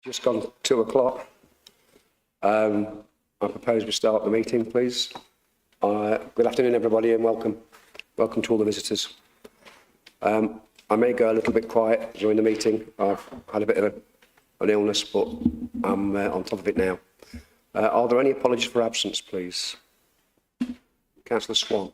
Just gone 2 o'clock. I propose we start the meeting, please. Good afternoon, everybody, and welcome. Welcome to all the visitors. I may go a little bit quiet during the meeting. I've had a bit of an illness, but I'm on top of it now. Are there any apologies for absence, please? Councillor Swan.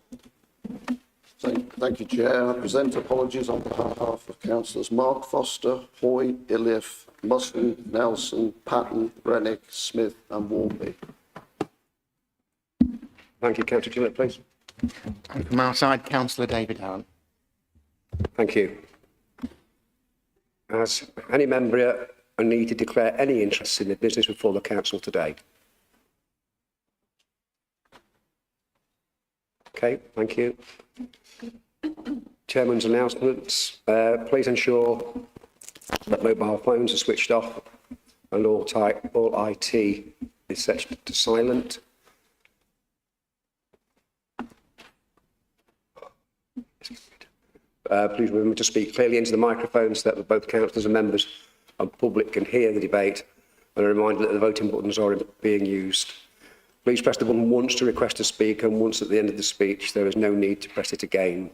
Thank you, Chair. I present apologies on behalf of Councillors Mark Foster, Hoy, Illiff, Musson, Nelson, Patton, Rennick, Smith and Warby. Thank you. Councillor Gillett, please. And from our side, Councillor David Allen. Thank you. Has any member a need to declare any interest in the business before the council today? Okay, thank you. Chairman's announcements. Please ensure that mobile phones are switched off and all IT is set to silent. Please remember to speak clearly into the microphones so that both councillors and members and public can hear the debate, and a reminder that the voting buttons are being used. Please press the button once to request to speak, and once at the end of the speech. There is no need to press it again.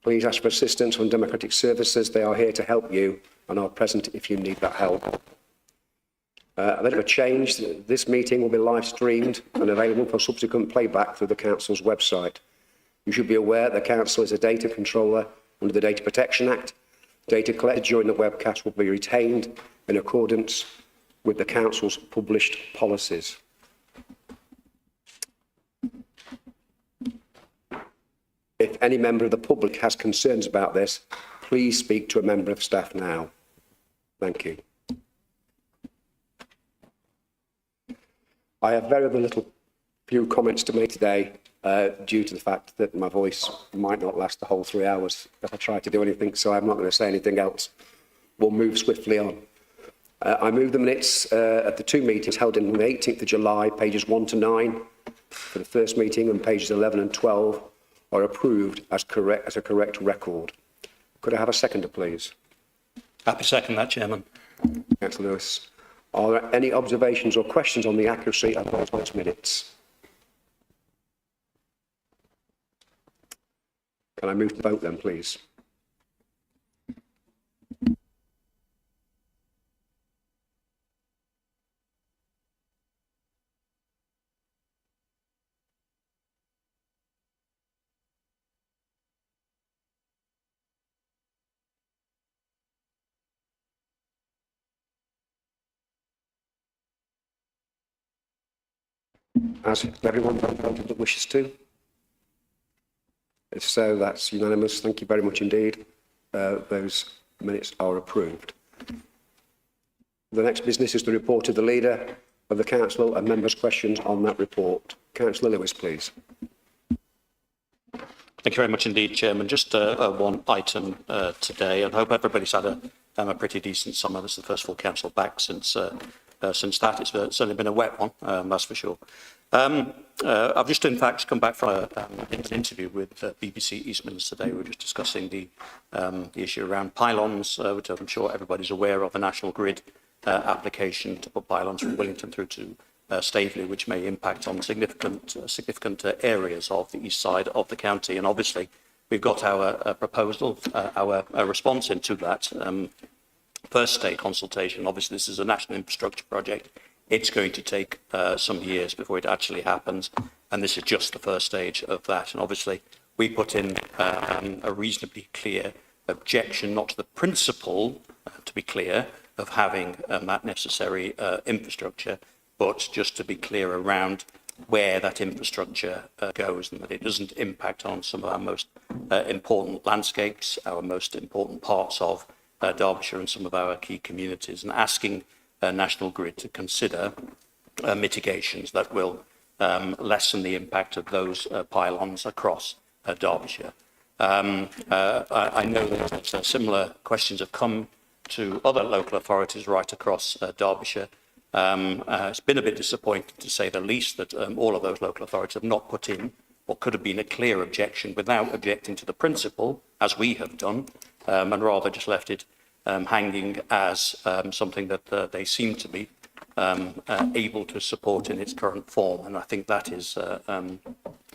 Please ask for assistance from Democratic Services. They are here to help you and are present if you need that help. A bit of a change. This meeting will be live streamed and available for subsequent playback through the Council's website. You should be aware the Council is a data controller under the Data Protection Act. Data collected during the webcast will be retained in accordance with the Council's published policies. If any member of the public has concerns about this, please speak to a member of staff now. Thank you. I have very few comments to make today due to the fact that my voice might not last the whole 3 hours if I try to do anything, so I'm not going to say anything else. We'll move swiftly on. I move the minutes at the two meetings held on the 18th of July, pages 1 to 9 for the first meeting, and pages 11 and 12 are approved as a correct record. Could I have a seconder, please? Happy to second that, Chairman. Councillor Lewis. Are there any observations or questions on the accuracy of those minutes? Can I move to vote then, please? Has everyone voted that wishes to? If so, that's unanimous. Thank you very much indeed. Those minutes are approved. The next business is the report of the Leader of the Council and members' questions on that report. Councillor Lewis, please. Thank you very much indeed, Chairman. Just one item today, and I hope everybody's had a pretty decent summer. This is the first full council back since that. It's certainly been a wet one, that's for sure. I've just, in fact, come back from an interview with BBC East Midlands today. We were just discussing the issue around pylons, which I'm sure everybody's aware of, the National Grid application to put pylons from Willington through to Staveley, which may impact on significant areas of the east side of the county. And obviously, we've got our proposal, our response into that first stage consultation. Obviously, this is a national infrastructure project. It's going to take some years before it actually happens, and this is just the first stage of that. And obviously, we put in a reasonably clear objection, not to the principle, to be clear, of having that necessary infrastructure, but just to be clear around where that infrastructure goes, and that it doesn't impact on some of our most important landscapes, our most important parts of Derbyshire and some of our key communities, and asking National Grid to consider mitigations that will lessen the impact of those pylons across Derbyshire. I know that similar questions have come to other local authorities right across Derbyshire. It's been a bit disappointing, to say the least, that all of those local authorities have not put in what could have been a clear objection without objecting to the principle, as we have done, and rather just left it hanging as something that they seem to be able to support in its current form. And I think that is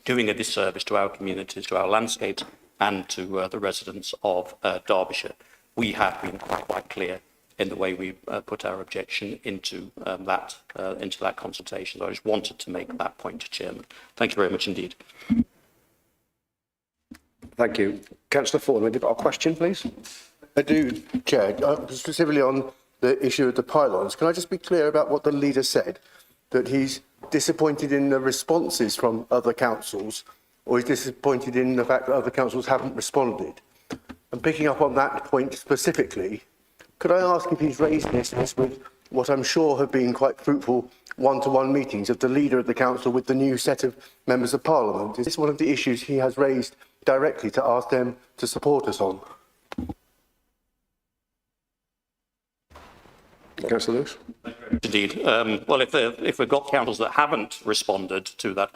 doing a disservice to our communities, to our landscapes, and to the residents of Derbyshire. We have been quite clear in the way we put our objection into that consultation. So I just wanted to make that point, Chairman. Thank you very much indeed. Thank you. Councillor Ford, have you got a question, please? I do, Chair. Specifically on the issue of the pylons, can I just be clear about what the leader said? That he's disappointed in the responses from other councils, or he's disappointed in the fact that other councils haven't responded? And picking up on that point specifically, could I ask if he's raised this with what I'm sure have been quite fruitful one-to-one meetings of the leader of the council with the new set of members of parliament? Is this one of the issues he has raised directly to ask them to support us on? Councillor Lewis? Indeed. Well, if we've got councils that haven't responded to that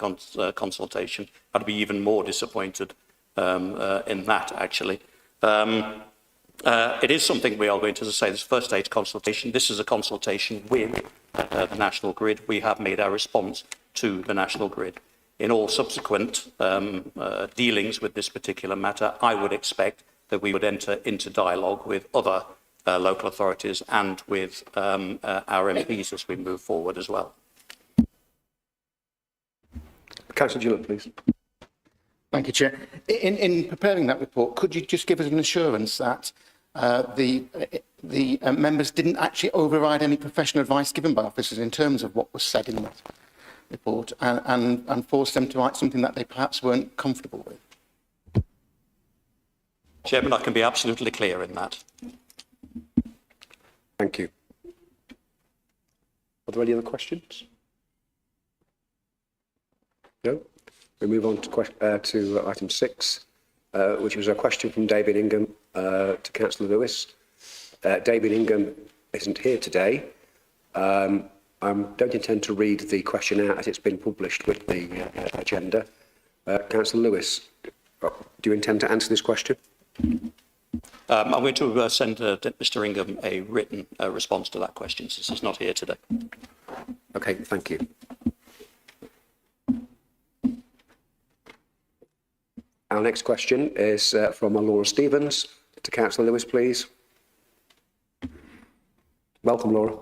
consultation, I'd be even more disappointed in that, actually. It is something we are going to, as I say, this first stage consultation. This is a consultation with the National Grid. We have made our response to the National Grid. In all subsequent dealings with this particular matter, I would expect that we would enter into dialogue with other local authorities and with our MPs as we move forward as well. Councillor Gillett, please. Thank you, Chair. In preparing that report, could you just give us an assurance that the members didn't actually override any professional advice given by officers in terms of what was said in that report and force them to write something that they perhaps weren't comfortable with? Chairman, I can be absolutely clear in that. Thank you. Are there any other questions? No? We move on to item 6, which was a question from David Ingham to Councillor Lewis. David Ingham isn't here today. I don't intend to read the question out as it's been published with the agenda. Councillor Lewis, do you intend to answer this question? I'm going to send Mr Ingham a written response to that question since he's not here today. Okay, thank you. Our next question is from Laura Stevens to Councillor Lewis, please. Welcome, Laura.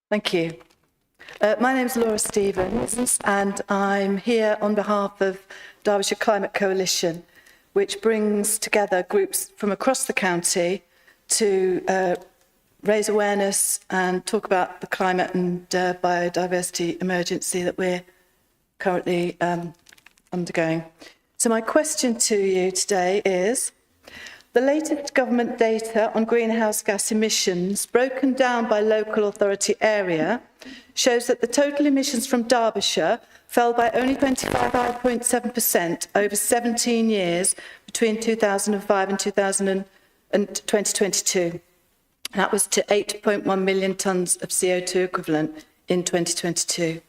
Thank you. My name is Laura Stevens and I'm here on behalf of Derbyshire Climate Coalition, which brings together groups from across the county to raise awareness and talk about the climate and biodiversity emergency that we're currently undergoing. So my question to you today is, the latest government data on greenhouse gas emissions, broken down by local authority area, shows that the total emissions from Derbyshire fell by only 25.7% over 17 years between 2005 and 2022. That was to 8.1 million tonnes of CO2 equivalent in 2022.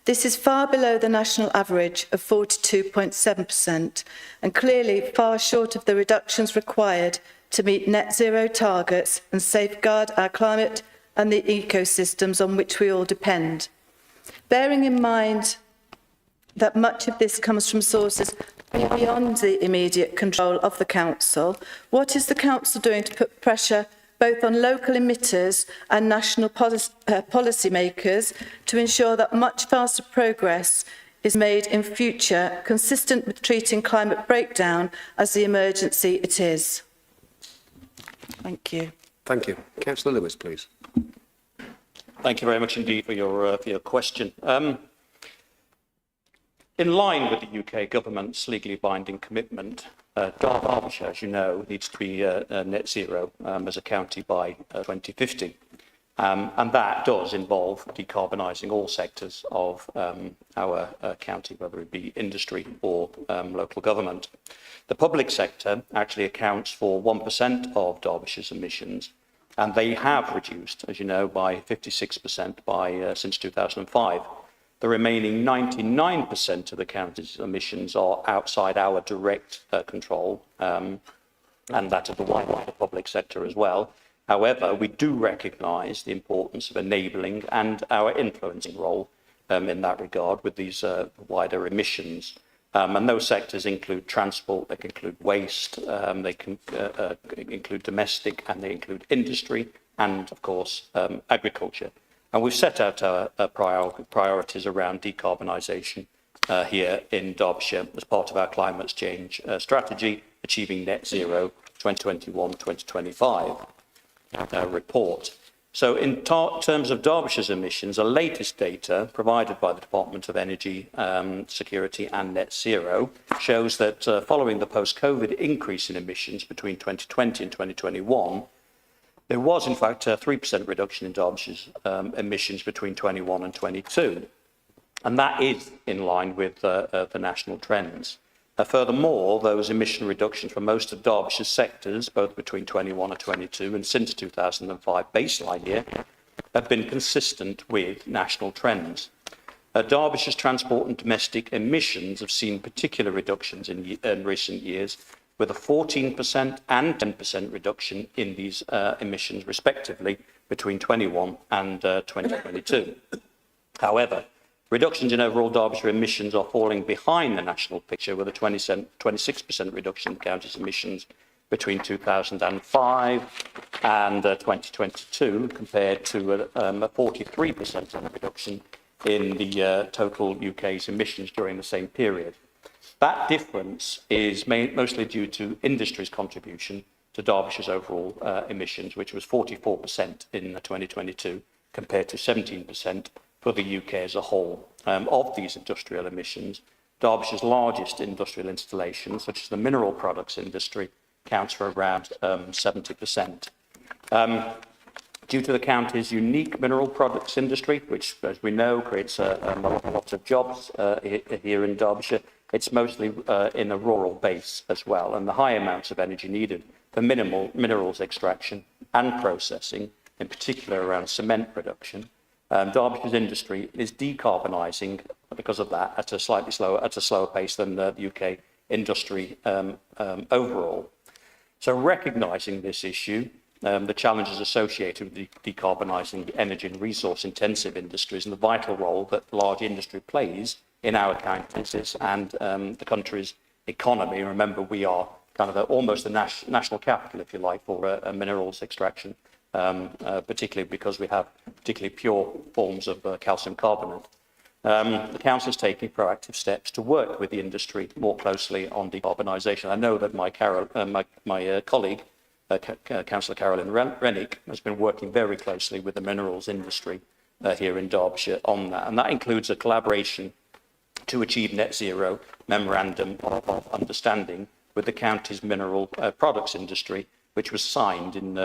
This is far below the national average of 42.7% and clearly far short of the reductions required to meet net zero targets and safeguard our climate and the ecosystems on which we all depend. Bearing in mind that much of this comes from sources beyond the immediate control of the council, what is the council doing to put pressure both on local emitters and national policy makers to ensure that much faster progress is made in future, consistent with treating climate breakdown as the emergency it is? Thank you. Thank you. Councillor Lewis, please. Thank you very much indeed for your question. In line with the UK government's legally binding commitment, Derbyshire, as you know, needs to be net zero as a county by 2050. And that does involve decarbonising all sectors of our county, whether it be industry or local government. The public sector actually accounts for 1% of Derbyshire's emissions, and they have reduced, as you know, by 56% since 2005. The remaining 99% of the county's emissions are outside our direct control, and that of the wider public sector as well. However, we do recognise the importance of enabling and our influencing role in that regard with these wider emissions. And those sectors include transport, they can include waste, they can include domestic, and they include industry and, of course, agriculture. And we've set out our priorities around decarbonisation here in Derbyshire as part of our climate change strategy, achieving net zero 2021-2025 report. So in terms of Derbyshire's emissions, the latest data provided by the Department of Energy Security and Net Zero shows that following the post-COVID increase in emissions between 2020 and 2021, there was, in fact, a 3% reduction in Derbyshire's emissions between 21 and 22. And that is in line with the national trends. Furthermore, those emission reductions for most of Derbyshire's sectors, both between 21 and 22 and since 2005 baseline year, have been consistent with national trends. Derbyshire's transport and domestic emissions have seen particular reductions in recent years, with a 14% and 10% reduction in these emissions, respectively, between 21 and 2022. However, reductions in overall Derbyshire emissions are falling behind the national picture, with a 26% reduction in the county's emissions between 2005 and 2022, compared to a 43% reduction in the total UK's emissions during the same period. That difference is mostly due to industry's contribution to Derbyshire's overall emissions, which was 44% in 2022, compared to 17% for the UK as a whole. Of these industrial emissions, Derbyshire's largest industrial installations, such as the mineral products industry, counts for around 70%. Due to the county's unique mineral products industry, which, as we know, creates a lot of jobs here in Derbyshire, it's mostly in a rural base as well, and the high amounts of energy needed for minerals extraction and processing, in particular around cement production. Derbyshire's industry is decarbonising because of that at a slower pace than the UK industry overall. So recognising this issue, the challenges associated with decarbonising energy and resource intensive industries and the vital role that large industry plays in our counties and the country's economy. Remember, we are kind of almost the national capital, if you like, for minerals extraction, particularly because we have particularly pure forms of calcium carbonate. The Council is taking proactive steps to work with the industry more closely on decarbonisation. I know that my colleague, Councillor Carolyn Rennick, has been working very closely with the minerals industry here in Derbyshire on that, and that includes a collaboration to achieve net zero memorandum of understanding with the county's mineral products industry, which was signed in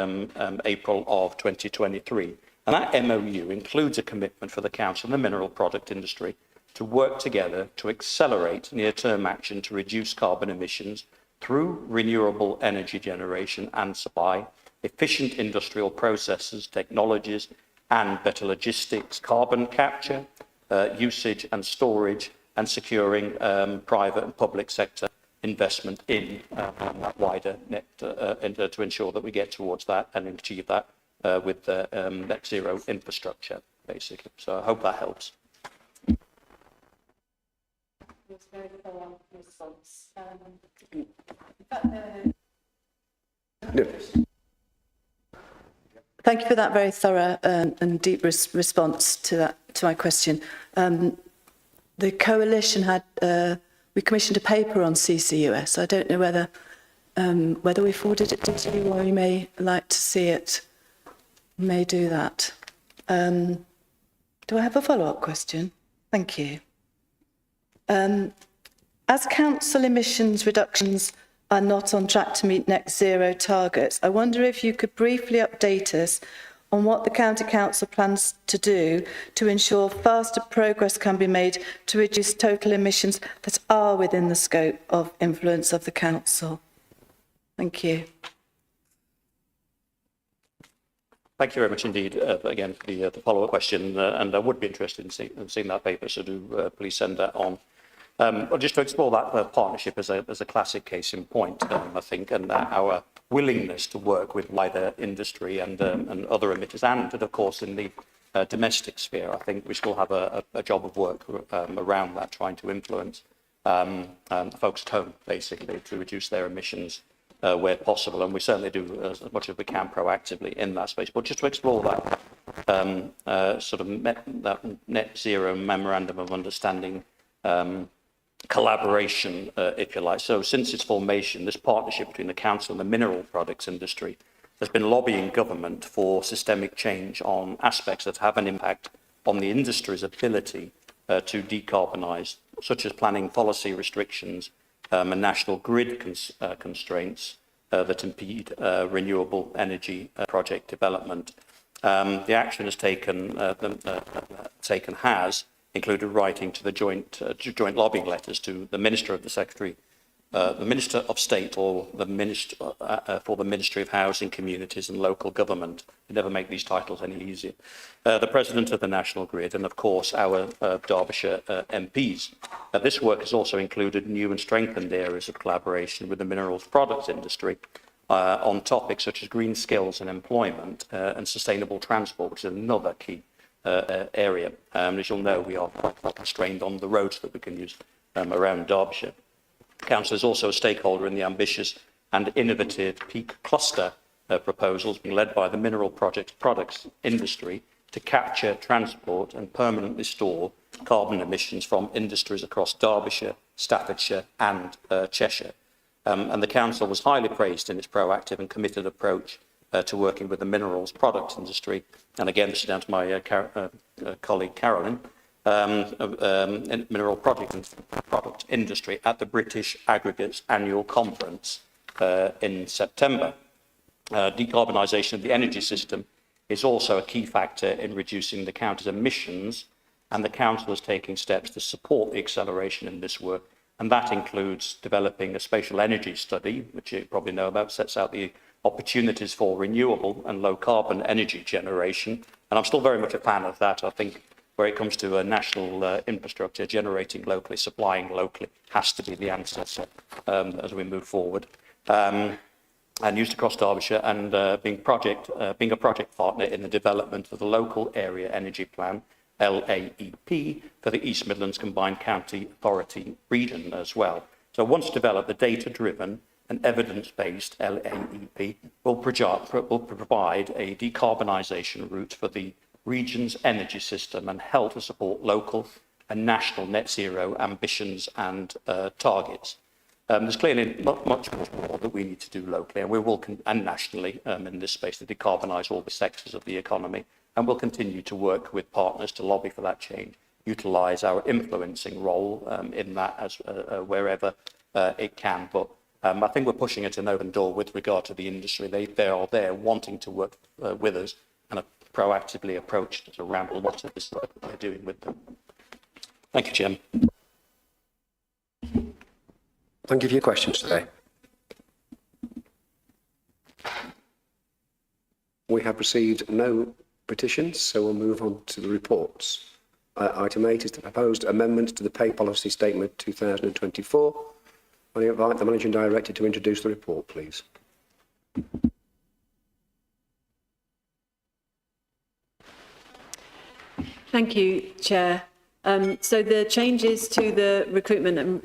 April of 2023. And that MOU includes a commitment for the council and the mineral product industry to work together to accelerate near-term action to reduce carbon emissions through renewable energy generation and supply, efficient industrial processes, technologies, and better logistics, carbon capture, usage and storage, and securing private and public sector investment in that wider net to ensure that we get towards that and achieve that with the net zero infrastructure, basically. So I hope that helps. Very thorough response. Thank you for that very thorough and deep response to my question. The coalition had we commissioned a paper on CCUS. I don't know whether we forwarded it to you or you may like to see it. You may do that. Do I have a follow-up question? Thank you. As council emissions reductions are not on track to meet net zero targets, I wonder if you could briefly update us on what the County Council plans to do to ensure faster progress can be made to reduce total emissions that are within the scope of influence of the Council. Thank you. Thank you very much indeed, again, for the follow-up question, and I would be interested in seeing that paper, so do please send that on. Well, just to explore that partnership as a classic case in point, I think, and our willingness to work with wider industry and other emitters, and of course in the domestic sphere, I think we still have a job of work around that, trying to influence folks at home, basically, to reduce their emissions where possible, and we certainly do as much as we can proactively in that space. But just to explore that sort of that net zero memorandum of understanding collaboration, if you like. So since its formation, this partnership between the Council and the mineral products industry has been lobbying government for systemic change on aspects that have an impact on the industry's ability to decarbonise, such as planning policy restrictions and national grid constraints that impede renewable energy project development. The action has included writing to the joint lobbying letters to the Minister of the Secretary, the Minister of State, or the Minister for the Ministry of Housing, Communities and Local Government. We never make these titles any easier. The President of the National Grid, and of course our Derbyshire MPs. This work has also included new and strengthened areas of collaboration with the minerals products industry on topics such as green skills and employment and sustainable transport, which is another key area. As you'll know, we are quite constrained on the roads that we can use around Derbyshire. Council is also a stakeholder in the ambitious and innovative peak cluster proposals being led by the mineral products industry to capture, transport and permanently store carbon emissions from industries across Derbyshire, Staffordshire and Cheshire. And the Council was highly praised in its proactive and committed approach to working with the minerals products industry. And again, this is down to my colleague Carolyn, mineral product industry at the British Aggregates Annual Conference in September. Decarbonisation of the energy system is also a key factor in reducing the county's emissions, and the Council is taking steps to support the acceleration in this work, and that includes developing a spatial energy study, which you probably know about, sets out the opportunities for renewable and low carbon energy generation, and I'm still very much a fan of that. I think where it comes to a national infrastructure, generating locally, supplying locally, has to be the answer as we move forward. And used across Derbyshire, and being a project partner in the development of the Local Area Energy Plan, LAEP, for the East Midlands Combined County Authority region as well. So once developed, the data-driven and evidence-based LAEP will provide a decarbonisation route for the region's energy system and help to support local and national net zero ambitions and targets. There's clearly much more that we need to do locally, and we will and nationally in this space to decarbonise all the sectors of the economy, and we'll continue to work with partners to lobby for that change, utilise our influencing role in that as wherever it can. But I think we're pushing it an open door with regard to the industry. They are there wanting to work with us and have proactively approached us around a lot of this work that we're doing with them. Thank you, Chairman. Thank you for your questions today. We have received no petitions, so we'll move on to the reports. Item 8 is the proposed amendments to the Pay Policy Statement 2024. I invite the Managing Director to introduce the report, please. Thank you, Chair. So the changes to the recruitment and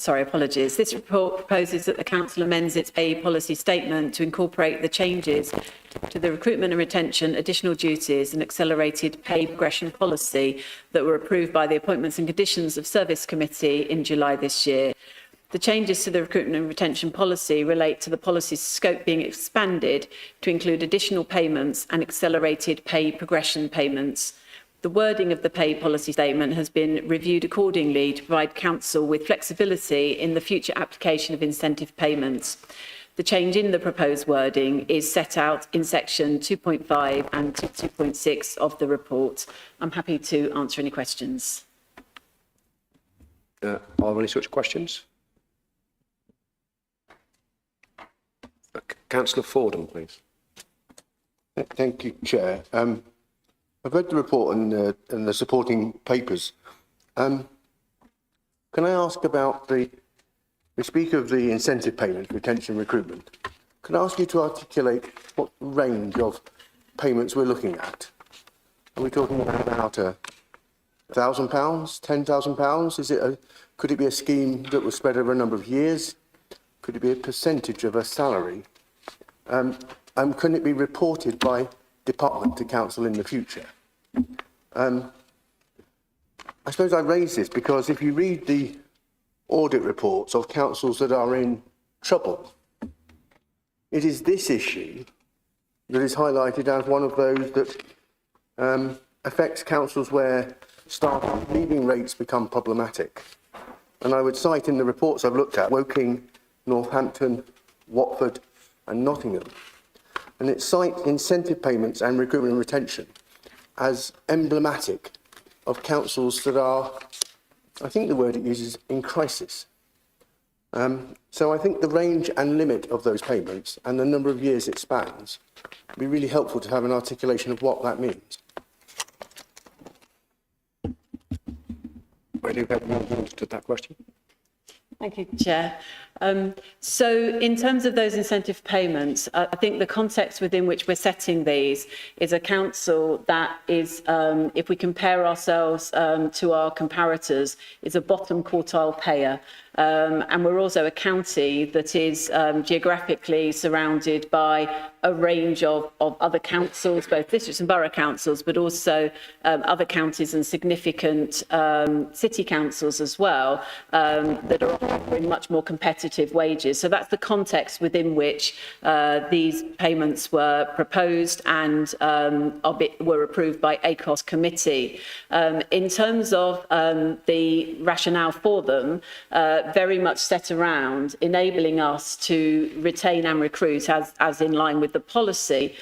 apologies. This report proposes that the Council amends its pay policy statement to incorporate the changes to the recruitment and retention, additional duties and accelerated pay progression policy that were approved by the Appointments and Conditions of Service Committee in July this year. The changes to the recruitment and retention policy relate to the policy's scope being expanded to include additional payments and accelerated pay progression payments. The wording of the pay policy statement has been reviewed accordingly to provide council with flexibility in the future application of incentive payments. The change in the proposed wording is set out in section 2.5 and 2.6 of the report. I'm happy to answer any questions. Are there any such questions? Councillor Fordham, please. Thank you, Chair. I've read the report and the supporting papers. Can I ask about we speak of the incentive payments, retention, recruitment. Can I ask you to articulate what range of payments we're looking at? Are we talking about £1,000, £10,000? Could it be a scheme that was spread over a number of years? Could it be a percentage of a salary? Can it be reported by department to council in the future? I suppose I raise this because if you read the audit reports of councils that are in trouble, it is this issue that is highlighted as one of those that affects councils where staff leaving rates become problematic. And I would cite in the reports I've looked at Woking, Northampton, Watford and Nottingham. And it cites incentive payments and recruitment and retention as emblematic of councils that are, I think the word it uses, in crisis. So I think the range and limit of those payments and the number of years it spans would be really helpful to have an articulation of what that means. I do have one answer to that question. Thank you, Chair. So in terms of those incentive payments, I think the context within which we're setting these is a council that is, if we compare ourselves to our comparators, is a bottom quartile payer. And we're also a county that is geographically surrounded by a range of other councils, both districts and borough councils, but also other counties and significant city councils as well, that are offering much more competitive wages. So that's the context within which these payments were proposed and were approved by ACOS committee. In terms of the rationale for them, very much set around enabling us to retain and recruit as in line with the policy,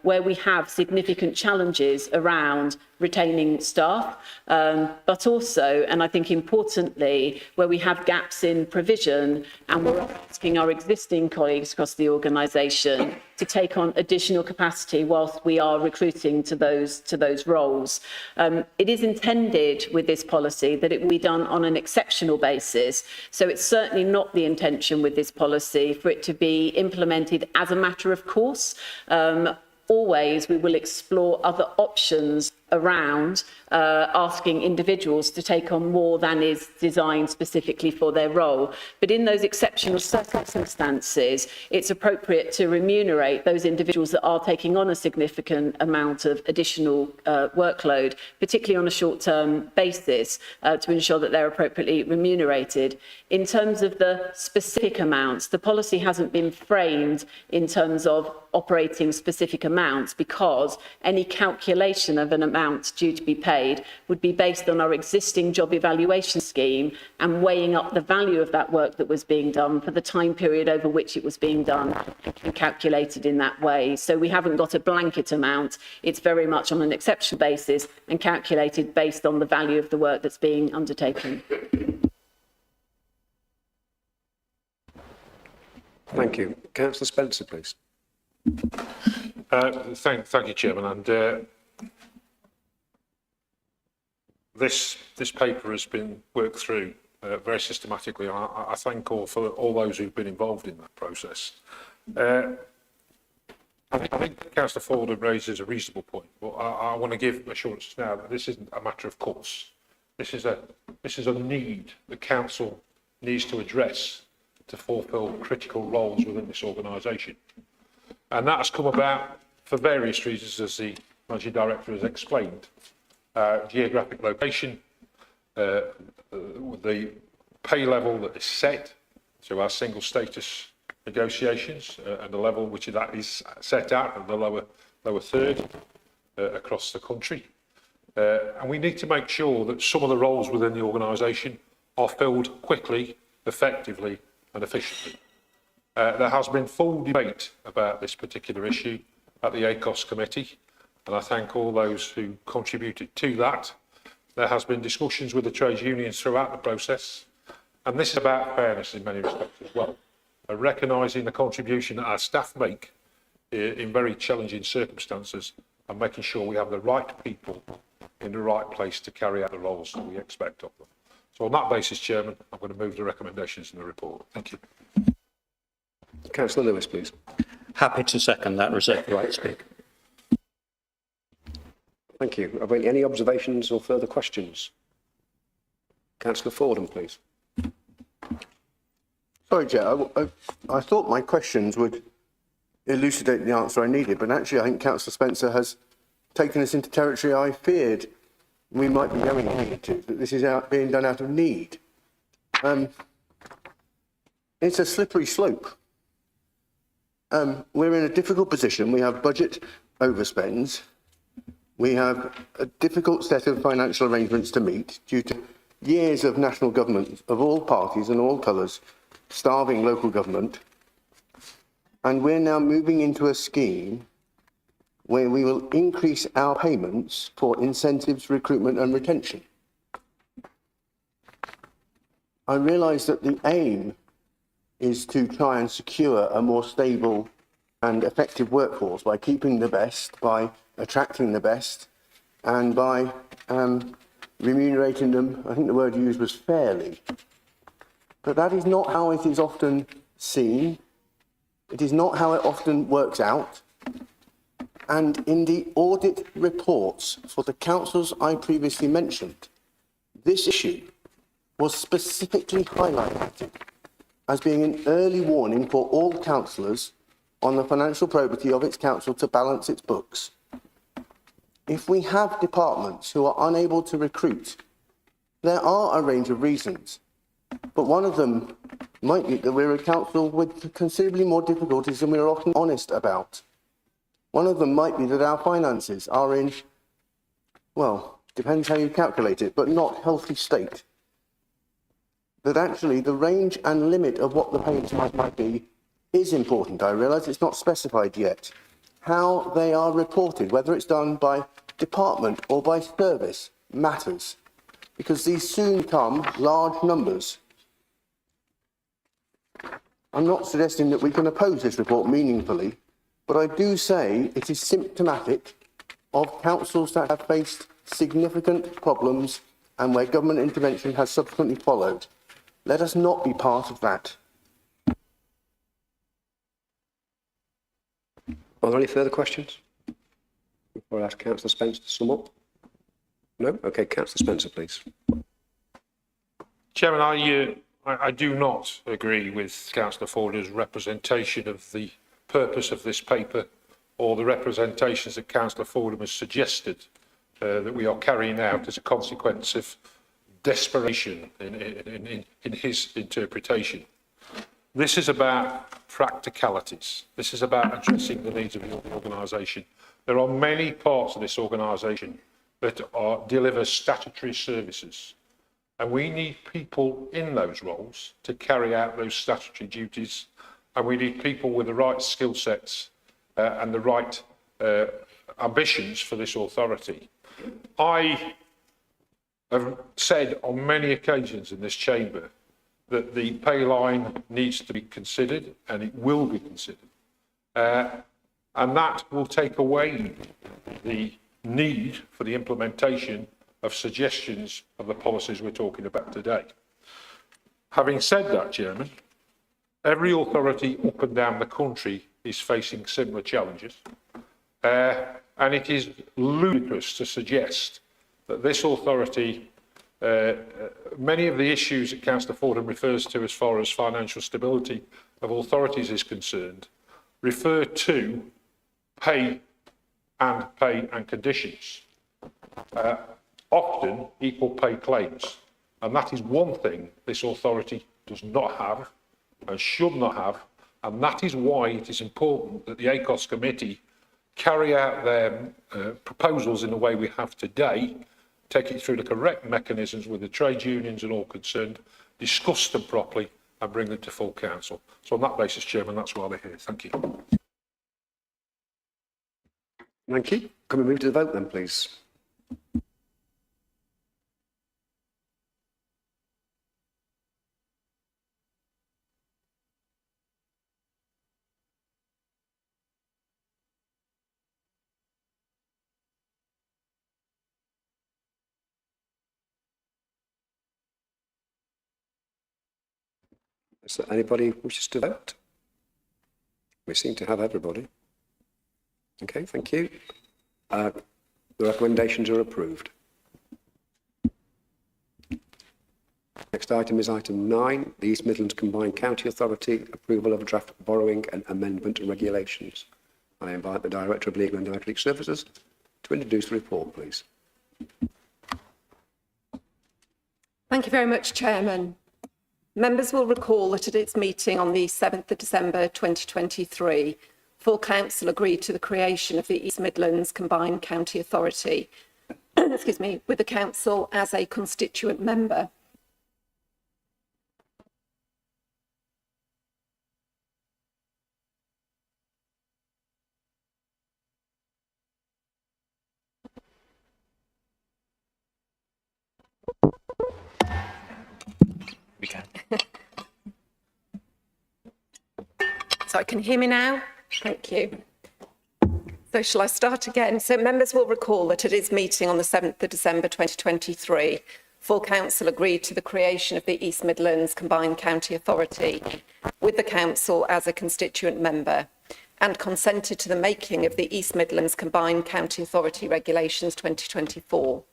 where we have significant challenges around retaining staff, but also, and I think importantly, where we have gaps in provision and we're asking our existing colleagues across the organisation to take on additional capacity whilst we are recruiting to those roles. It is intended with this policy that it will be done on an exceptional basis. So it's certainly not the intention with this policy for it to be implemented as a matter of course. Always we will explore other options around asking individuals to take on more than is designed specifically for their role. But in those exceptional circumstances, it's appropriate to remunerate those individuals that are taking on a significant amount of additional workload, particularly on a short-term basis, to ensure that they're appropriately remunerated. In terms of the specific amounts, the policy hasn't been framed in terms of operating specific amounts because any calculation of an amount due to be paid would be based on our existing job evaluation scheme and weighing up the value of that work that was being done for the time period over which it was being done and calculated in that way. So we haven't got a blanket amount. It's very much on an exceptional basis and calculated based on the value of the work that's being undertaken. Thank you. Councillor Spencer, please. Thank you, Chairman. And this paper has been worked through very systematically. I thank all those who've been involved in that process. I think Councillor Fordham raises a reasonable point, but I want to give assurance now that this isn't a matter of course. This is a need the council needs to address to fulfil critical roles within this organisation. And that has come about for various reasons, as the Managing Director has explained. Geographic location, the pay level that is set through our single status negotiations, and the level which that is set at, and the lower third across the country. And we need to make sure that some of the roles within the organisation are filled quickly, effectively and efficiently. There has been full debate about this particular issue at the ACOS committee, and I thank all those who contributed to that. There has been discussions with the trade unions throughout the process, and this is about fairness in many respects as well, recognising the contribution that our staff make in very challenging circumstances and making sure we have the right people in the right place to carry out the roles that we expect of them. So on that basis, Chairman, I'm going to move the recommendations in the report. Thank you. Councillor Lewis, please. Happy to second that. Reserve the right to speak. Thank you. Are there any observations or further questions? Councillor Fordham, please. Sorry, Chair, I thought my questions would elucidate the answer I needed, but actually I think Councillor Spencer has taken us into territory I feared we might be going into, that this is being done out of need. It's a slippery slope. We're in a difficult position. We have budget overspends. We have a difficult set of financial arrangements to meet due to years of national government of all parties and all colours starving local government. And we're now moving into a scheme where we will increase our payments for incentives, recruitment and retention. I realise that the aim is to try and secure a more stable and effective workforce by keeping the best, by attracting the best, and by remunerating them, I think the word used was fairly. But that is not how it is often seen. It is not how it often works out. And in the audit reports for the councils I previously mentioned, this issue was specifically highlighted as being an early warning for all councillors on the financial probity of its council to balance its books. If we have departments who are unable to recruit, there are a range of reasons, but one of them might be that we're a council with considerably more difficulties than we're often honest about. One of them might be that our finances are in, well, depends how you calculate it, but not healthy state. That actually the range and limit of what the payments might be is important. I realise it's not specified yet. How they are reported, whether it's done by department or by service, matters, because these soon come large numbers. I'm not suggesting that we can oppose this report meaningfully, but I do say it is symptomatic of councils that have faced significant problems and where government intervention has subsequently followed. Let us not be part of that. Are there any further questions? Before I ask Councillor Spencer to sum up? No? Okay, Councillor Spencer, please. Chairman, I do not agree with Councillor Fordham's representation of the purpose of this paper or the representations that Councillor Fordham has suggested that we are carrying out as a consequence of desperation in his interpretation. This is about practicalities. This is about addressing the needs of the organisation. There are many parts of this organisation that deliver statutory services, and we need people in those roles to carry out those statutory duties, and we need people with the right skill sets and the right ambitions for this authority. I have said on many occasions in this chamber that the pay line needs to be considered, and it will be considered. And that will take away the need for the implementation of suggestions of the policies we're talking about today. Having said that, Chairman, every authority up and down the country is facing similar challenges. And it is ludicrous to suggest that this authority, many of the issues that Councillor Fordham refers to as far as financial stability of authorities is concerned, refer to pay and conditions, often equal pay claims. And that is one thing this authority does not have and should not have. And that is why it is important that the ACOS committee carry out their proposals in the way we have today, take it through the correct mechanisms with the trade unions and all concerned, discuss them properly and bring them to full council. So on that basis, Chairman, that's why they're here. Thank you. Thank you. Can we move to the vote then, please? Is there anybody who wishes to vote? We seem to have everybody. Okay, thank you. The recommendations are approved. Next item is item 9, the East Midlands Combined County Authority, approval of draft borrowing and amendment regulations. I invite the Director of Legal and Democratic Services to introduce the report, please. Thank you very much, Chairman. Members will recall that at its meeting on the 7th of December 2023, full council agreed to the creation of the East Midlands Combined County Authority, excuse me, with the council as a constituent member. We can. So can you hear me now? Thank you. So shall I start again? So members will recall that at its meeting on the 7th of December 2023, full council agreed to the creation of the East Midlands Combined County Authority with the council as a constituent member and consented to the making of the East Midlands Combined County Authority Regulations 2024.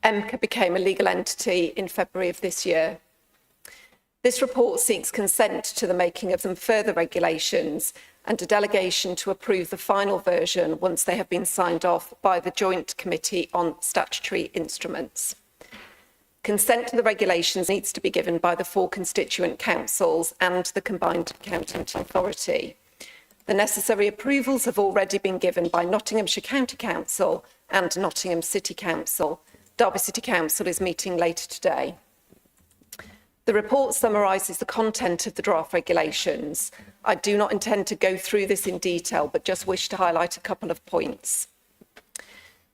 EMCA became a legal entity in February of this year. This report seeks consent to the making of some further regulations and a delegation to approve the final version once they have been signed off by the Joint Committee on Statutory Instruments. Consent to the regulations needs to be given by the 4 constituent councils and the Combined Accountant Authority. The necessary approvals have already been given by Nottinghamshire County Council and Nottingham City Council. Derby City Council is meeting later today. The report summarises the content of the draft regulations. I do not intend to go through this in detail, but just wish to highlight a couple of points.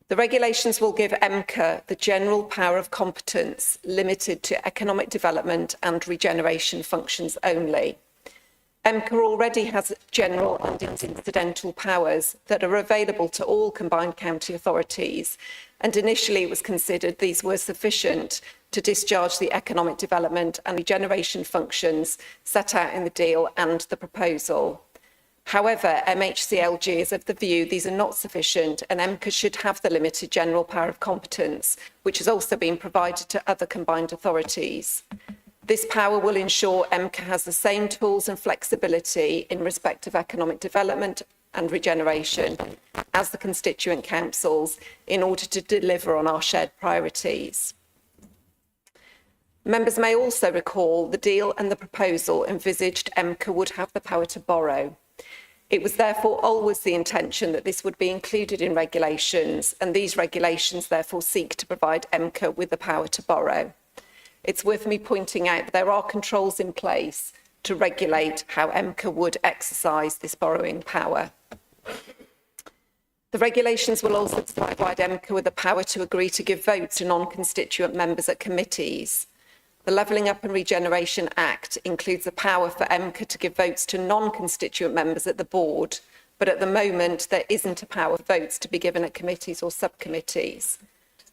The regulations will give EMCA the general power of competence limited to economic development and regeneration functions only. EMCA already has general and incidental powers that are available to all combined county authorities, and initially it was considered these were sufficient to discharge the economic development and regeneration functions set out in the deal and the proposal. However, MHCLG is of the view these are not sufficient and EMCA should have the limited general power of competence, which has also been provided to other combined authorities. This power will ensure EMCA has the same tools and flexibility in respect of economic development and regeneration as the constituent councils in order to deliver on our shared priorities. Members may also recall the deal and the proposal envisaged EMCA would have the power to borrow. It was therefore always the intention that this would be included in regulations, and these regulations therefore seek to provide EMCA with the power to borrow. It's worth me pointing out that there are controls in place to regulate how EMCA would exercise this borrowing power. The regulations will also provide EMCA with the power to agree to give votes to non-constituent members at committees. The Levelling Up and Regeneration Act includes the power for EMCA to give votes to non-constituent members at the board, but at the moment there isn't a power for votes to be given at committees or subcommittees.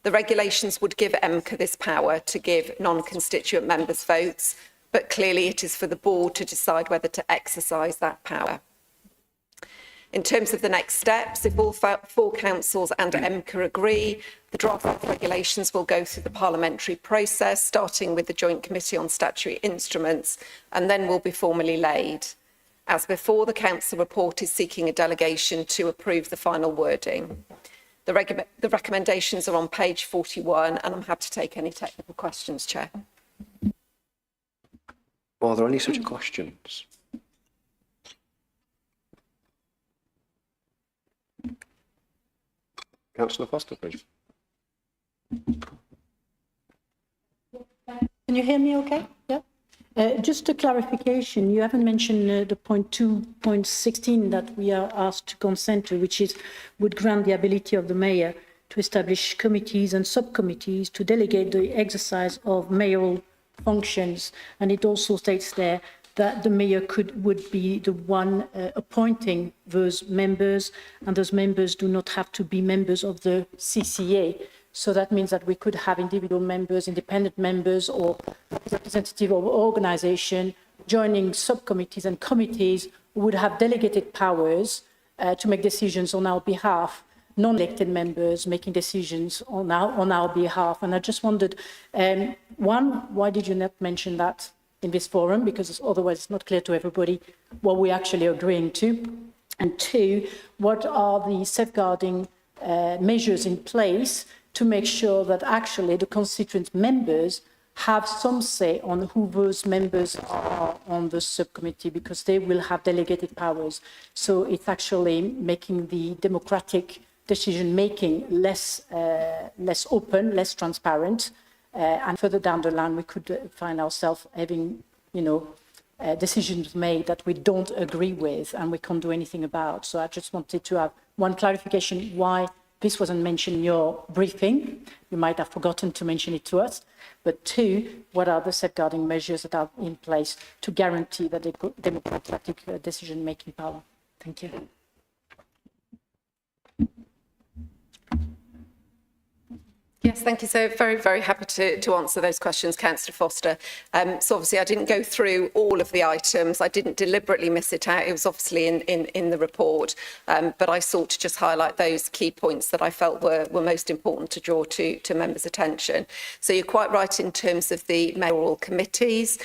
The regulations would give EMCA this power to give non-constituent members votes, but clearly it is for the board to decide whether to exercise that power. In terms of the next steps, if all 4 councils and EMCA agree, the draft regulations will go through the parliamentary process, starting with the Joint Committee on Statutory Instruments, and then will be formally laid. As before, the council report is seeking a delegation to approve the final wording. The recommendations are on page 41, and I'm happy to take any technical questions, Chair. Are there any such questions? Councillor Foster, please. Can you hear me okay? Yeah. Just a clarification, you haven't mentioned the point 2.16 that we are asked to consent to, which would grant the ability of the mayor to establish committees and subcommittees to delegate the exercise of mayoral functions. And it also states there that the mayor would be the one appointing those members, and those members do not have to be members of the CCA. So that means that we could have individual members, independent members, or representative of organisation joining subcommittees and committees who would have delegated powers to make decisions on our behalf, non-elected members making decisions on our behalf. And I just wondered, one, why did you not mention that in this forum? Because otherwise it's not clear to everybody what we're actually agreeing to. And two, what are the safeguarding measures in place to make sure that actually the constituent members have some say on who those members are on the subcommittee, because they will have delegated powers. So it's actually making the democratic decision-making less open, less transparent. And further down the line, we could find ourselves having, decisions made that we don't agree with and we can't do anything about. So I just wanted to have one clarification why this wasn't mentioned in your briefing. You might have forgotten to mention it to us. But two, what are the safeguarding measures that are in place to guarantee that the democratic decision-making power? Thank you. Yes, thank you. So very, very happy to answer those questions, Councillor Foster. So obviously I didn't go through all of the items. I didn't deliberately miss it out. It was obviously in the report, but I sought to just highlight those key points that I felt were most important to draw to members' attention. So you're quite right in terms of the mayoral committees.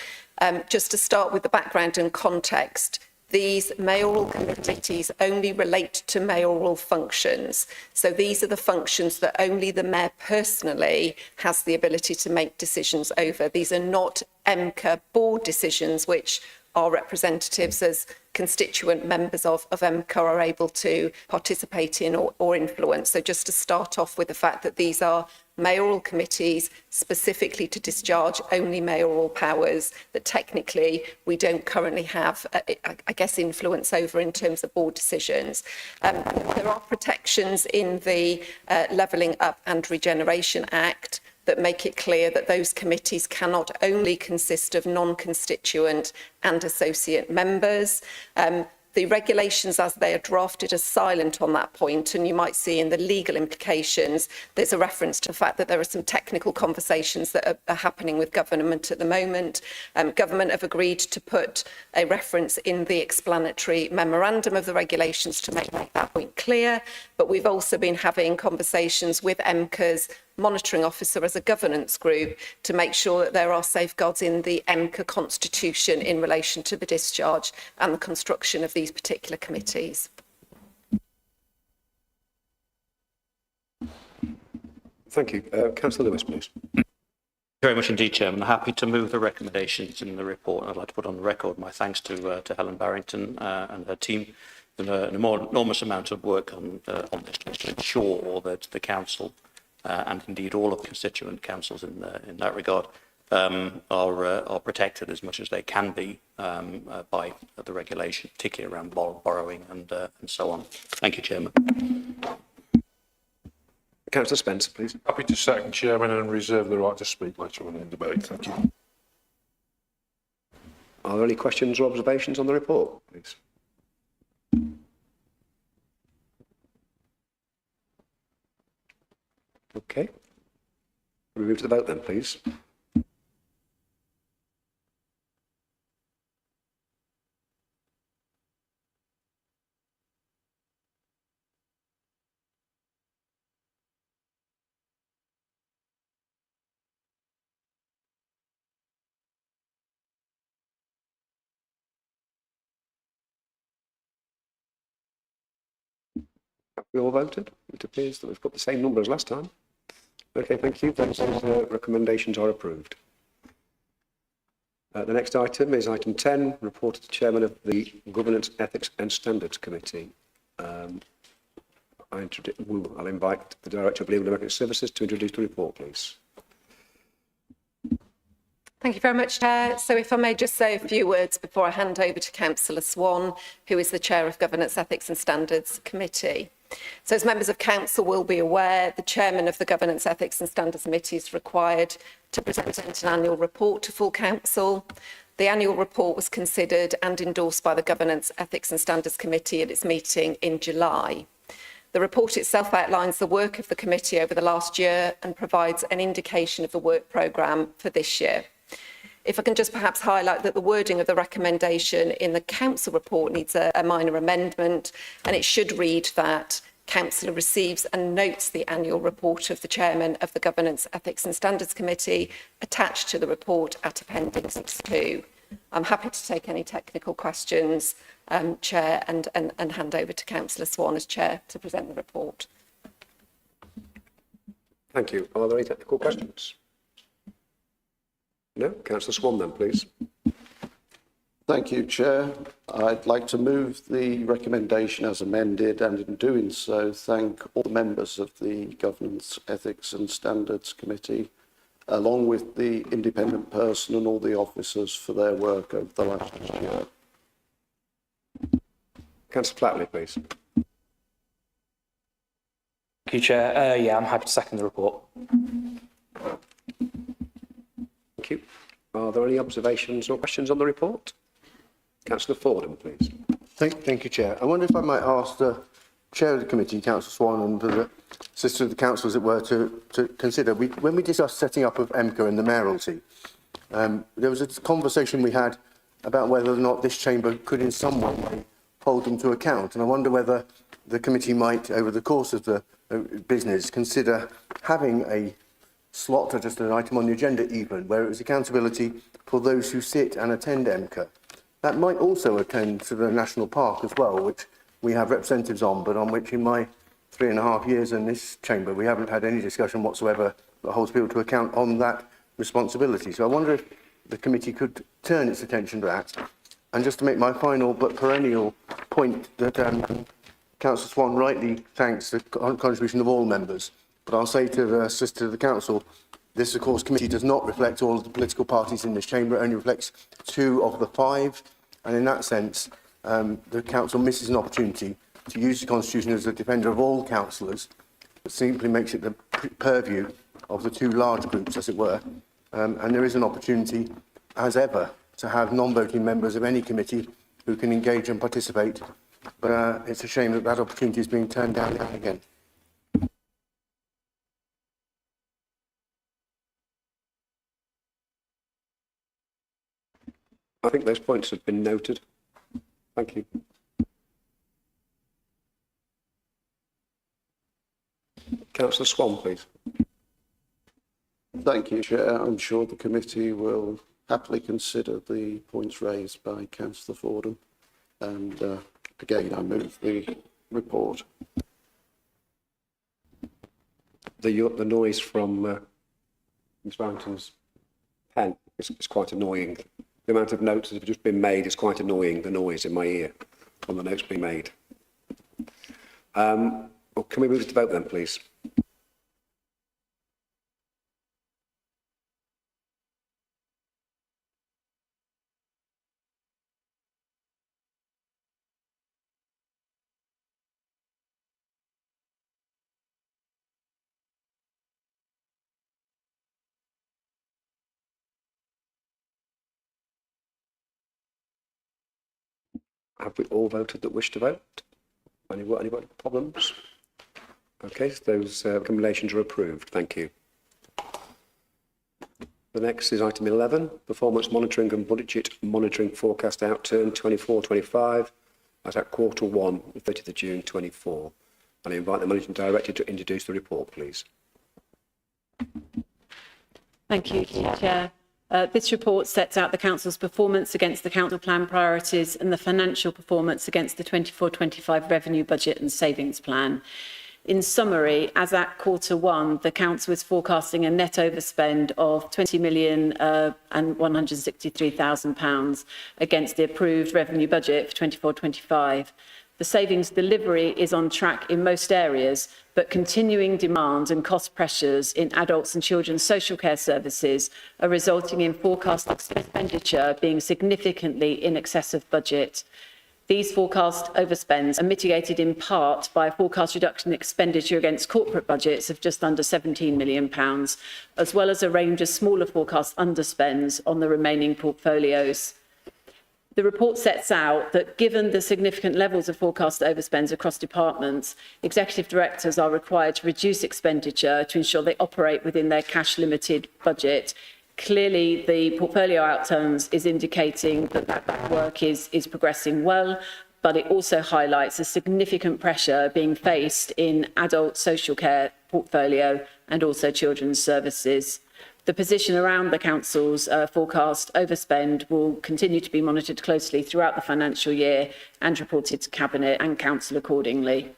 Just to start with the background and context, these mayoral committees only relate to mayoral functions. So these are the functions that only the mayor personally has the ability to make decisions over. These are not MCA board decisions, which our representatives as constituent members of MCA are able to participate in or influence. So just to start off with the fact that these are mayoral committees specifically to discharge only mayoral powers that technically we don't currently have, I guess, influence over in terms of board decisions. There are protections in the Levelling Up and Regeneration Act that make it clear that those committees cannot only consist of non-constituent and associate members. The regulations as they are drafted are silent on that point, and you might see in the legal implications there's a reference to the fact that there are some technical conversations that are happening with government at the moment. Government have agreed to put a reference in the explanatory memorandum of the regulations to make that point clear, but we've also been having conversations with MCA's monitoring officer as a governance group to make sure that there are safeguards in the MCA constitution in relation to the discharge and the construction of these particular committees. Thank you. Councillor Lewis, please. Very much indeed, Chairman. I'm happy to move the recommendations in the report. I'd like to put on the record my thanks to Helen Barrington and her team. An enormous amount of work on this to ensure that the council and indeed all of the constituent councils in that regard are protected as much as they can be by the regulation, particularly around borrowing and so on. Thank you, Chairman. Councillor Spencer, please. Happy to second, Chairman, and reserve the right to speak later on in the debate. Thank you. Are there any questions or observations on the report, please? Okay. We move to the vote then, please. Have we all voted? It appears that we've got the same number as last time. Okay, thank you. Those recommendations are approved. The next item is item 10, report to the Chairman of the Governance, Ethics and Standards Committee. I'll invite the Director of Legal and Democratic Services to introduce the report, please. Thank you very much, Chair. So if I may just say a few words before I hand over to Councillor Swan, who is the Chair of Governance, Ethics and Standards Committee. So as members of Council will be aware, the Chairman of the Governance, Ethics and Standards Committee is required to present an annual report to full Council. The annual report was considered and endorsed by the Governance, Ethics and Standards Committee at its meeting in July. The report itself outlines the work of the committee over the last year and provides an indication of the work programme for this year. If I can just perhaps highlight that the wording of the recommendation in the Council report needs a minor amendment, and it should read that Council receives and notes the annual report of the Chairman of the Governance, Ethics and Standards Committee attached to the report at Appendix 2. I'm happy to take any technical questions, Chair, and hand over to Councillor Swan as Chair to present the report. Thank you. Are there any technical questions? No? Councillor Swan then, please. Thank you, Chair. I'd like to move the recommendation as amended, and in doing so, thank all the members of the Governance, Ethics and Standards Committee, along with the independent person and all the officers for their work over the last year. Councillor Flatley, please. Thank you, Chair. Yeah, I'm happy to second the report. Thank you. Are there any observations or questions on the report? Councillor Fordham, please. Thank you, Chair. I wonder if I might ask the Chair of the committee, Councillor Swan, and the Sister of the Council, as it were, to consider. When we discussed setting up of EMCA and the mayoralty, there was a conversation we had about whether or not this chamber could in some way hold them to account. And I wonder whether the committee might, over the course of the business, consider having a slot or just an item on the agenda even, where it was accountability for those who sit and attend EMCA. That might also attend to the National Park as well, which we have representatives on, but on which in my 3.5 years in this chamber, we haven't had any discussion whatsoever that holds people to account on that responsibility. So I wonder if the committee could turn its attention to that. And just to make my final but perennial point that Councillor Swan rightly thanks the contribution of all members, but I'll say to the Sister of the Council, this, of course, committee does not reflect all of the political parties in this chamber. It only reflects 2 of the 5. And in that sense, the Council misses an opportunity to use the Constitution as a defender of all councillors. It simply makes it the purview of the 2 large groups, as it were. And there is an opportunity, as ever, to have non-voting members of any committee who can engage and participate. But it's a shame that that opportunity is being turned down again. I think those points have been noted. Thank you. Councillor Swan, please. Thank you, Chair. I'm sure the committee will happily consider the points raised by Councillor Fordham. And again, I move the report. The noise from Ms Barrington's pen is quite annoying. The amount of notes that have just been made is quite annoying, the noise in my ear from the notes being made. Well, can we move to vote then, please? Have we all voted that wish to vote? Anybody problems? Okay, so those recommendations are approved. Thank you. The next is item 11, performance monitoring and budget monitoring forecast outturn 24-25 as at Q1, 30th of June 24. And I invite the Managing Director to introduce the report, please. Thank you, Chair. This report sets out the Council's performance against the Council Plan priorities and the financial performance against the 24-25 revenue budget and savings plan. In summary, as at Q1, the Council is forecasting a net overspend of £20,163,000 against the approved revenue budget for 24-25. The savings delivery is on track in most areas, but continuing demand and cost pressures in adults and children's social care services are resulting in forecast expenditure being significantly in excess of budget. These forecast overspends are mitigated in part by a forecast reduction in expenditure against corporate budgets of just under £17 million, as well as a range of smaller forecast underspends on the remaining portfolios. The report sets out that given the significant levels of forecast overspends across departments, executive directors are required to reduce expenditure to ensure they operate within their cash-limited budget. Clearly, the portfolio outturns is indicating that that work is progressing well, but it also highlights a significant pressure being faced in adult social care portfolio and also children's services. The position around the Council's forecast overspend will continue to be monitored closely throughout the financial year and reported to Cabinet and Council accordingly.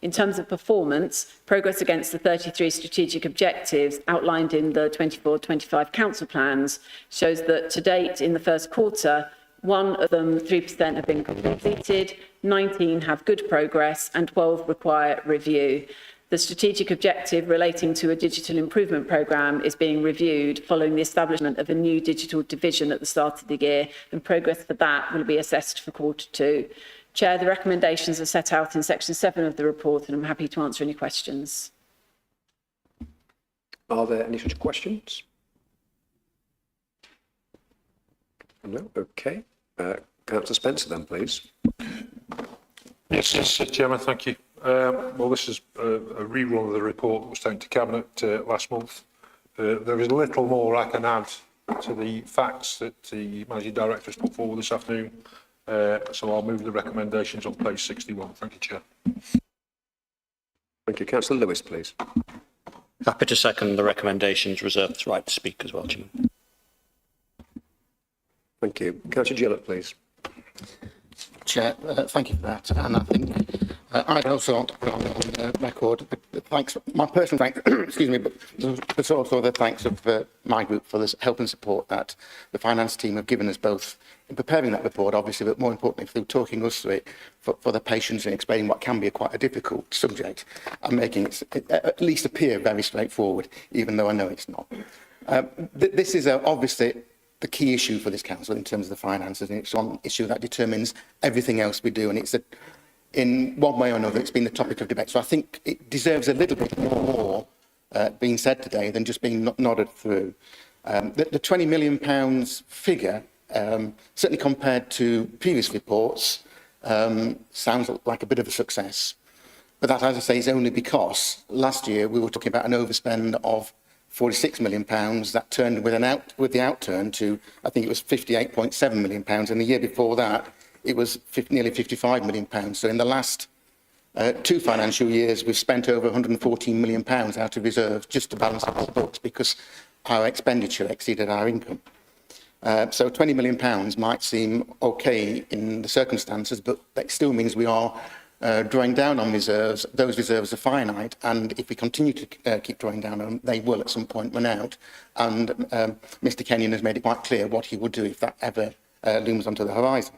In terms of performance, progress against the 33 strategic objectives outlined in the 24-25 Council plans shows that to date in the first quarter, 1 of them, 3%, have been completed, 19 have good progress and 12 require review. The strategic objective relating to a digital improvement programme is being reviewed following the establishment of a new digital division at the start of the year, and progress for that will be assessed for quarter 2. Chair, the recommendations are set out in section 7 of the report, and I'm happy to answer any questions. Are there any such questions? No? Okay. Councillor Spencer then, please. Yes, Chairman, thank you. Well, this is a rerun of the report that was taken to Cabinet last month. There is little more I can add to the facts that the Managing Director has put forward this afternoon. So I'll move the recommendations on page 61. Thank you, Chair. Thank you. Councillor Lewis, please. Happy to second the recommendations, reserve the right to speak as well, Chairman. Thank you. Councillor Gillett, please. Chair, thank you for that. And I think I'd also want to put on record the thanks, my personal thanks, excuse me, but also the thanks of my group for this help and support that the finance team have given us both in preparing that report, obviously, but more importantly, through talking us through it, for the patience in explaining what can be quite a difficult subject and making it at least appear very straightforward, even though I know it's not. This is obviously the key issue for this council in terms of the finances, and it's one issue that determines everything else we do, and it's in one way or another it's been the topic of debate. So I think it deserves a little bit more being said today than just being nodded through. The £20 million figure, certainly compared to previous reports, sounds like a bit of a success, but that, as I say, is only because last year we were talking about an overspend of £46 million that turned with the outturn to, I think it was £58.7 million, and the year before that it was nearly £55 million. So in the last 2 financial years we've spent over £114 million out of reserves just to balance out the books because our expenditure exceeded our income. So £20 million might seem okay in the circumstances, but that still means we are drawing down on reserves. Those reserves are finite, and if we continue to keep drawing down on them, they will at some point run out. And Mr. Kenyon has made it quite clear what he would do if that ever looms onto the horizon.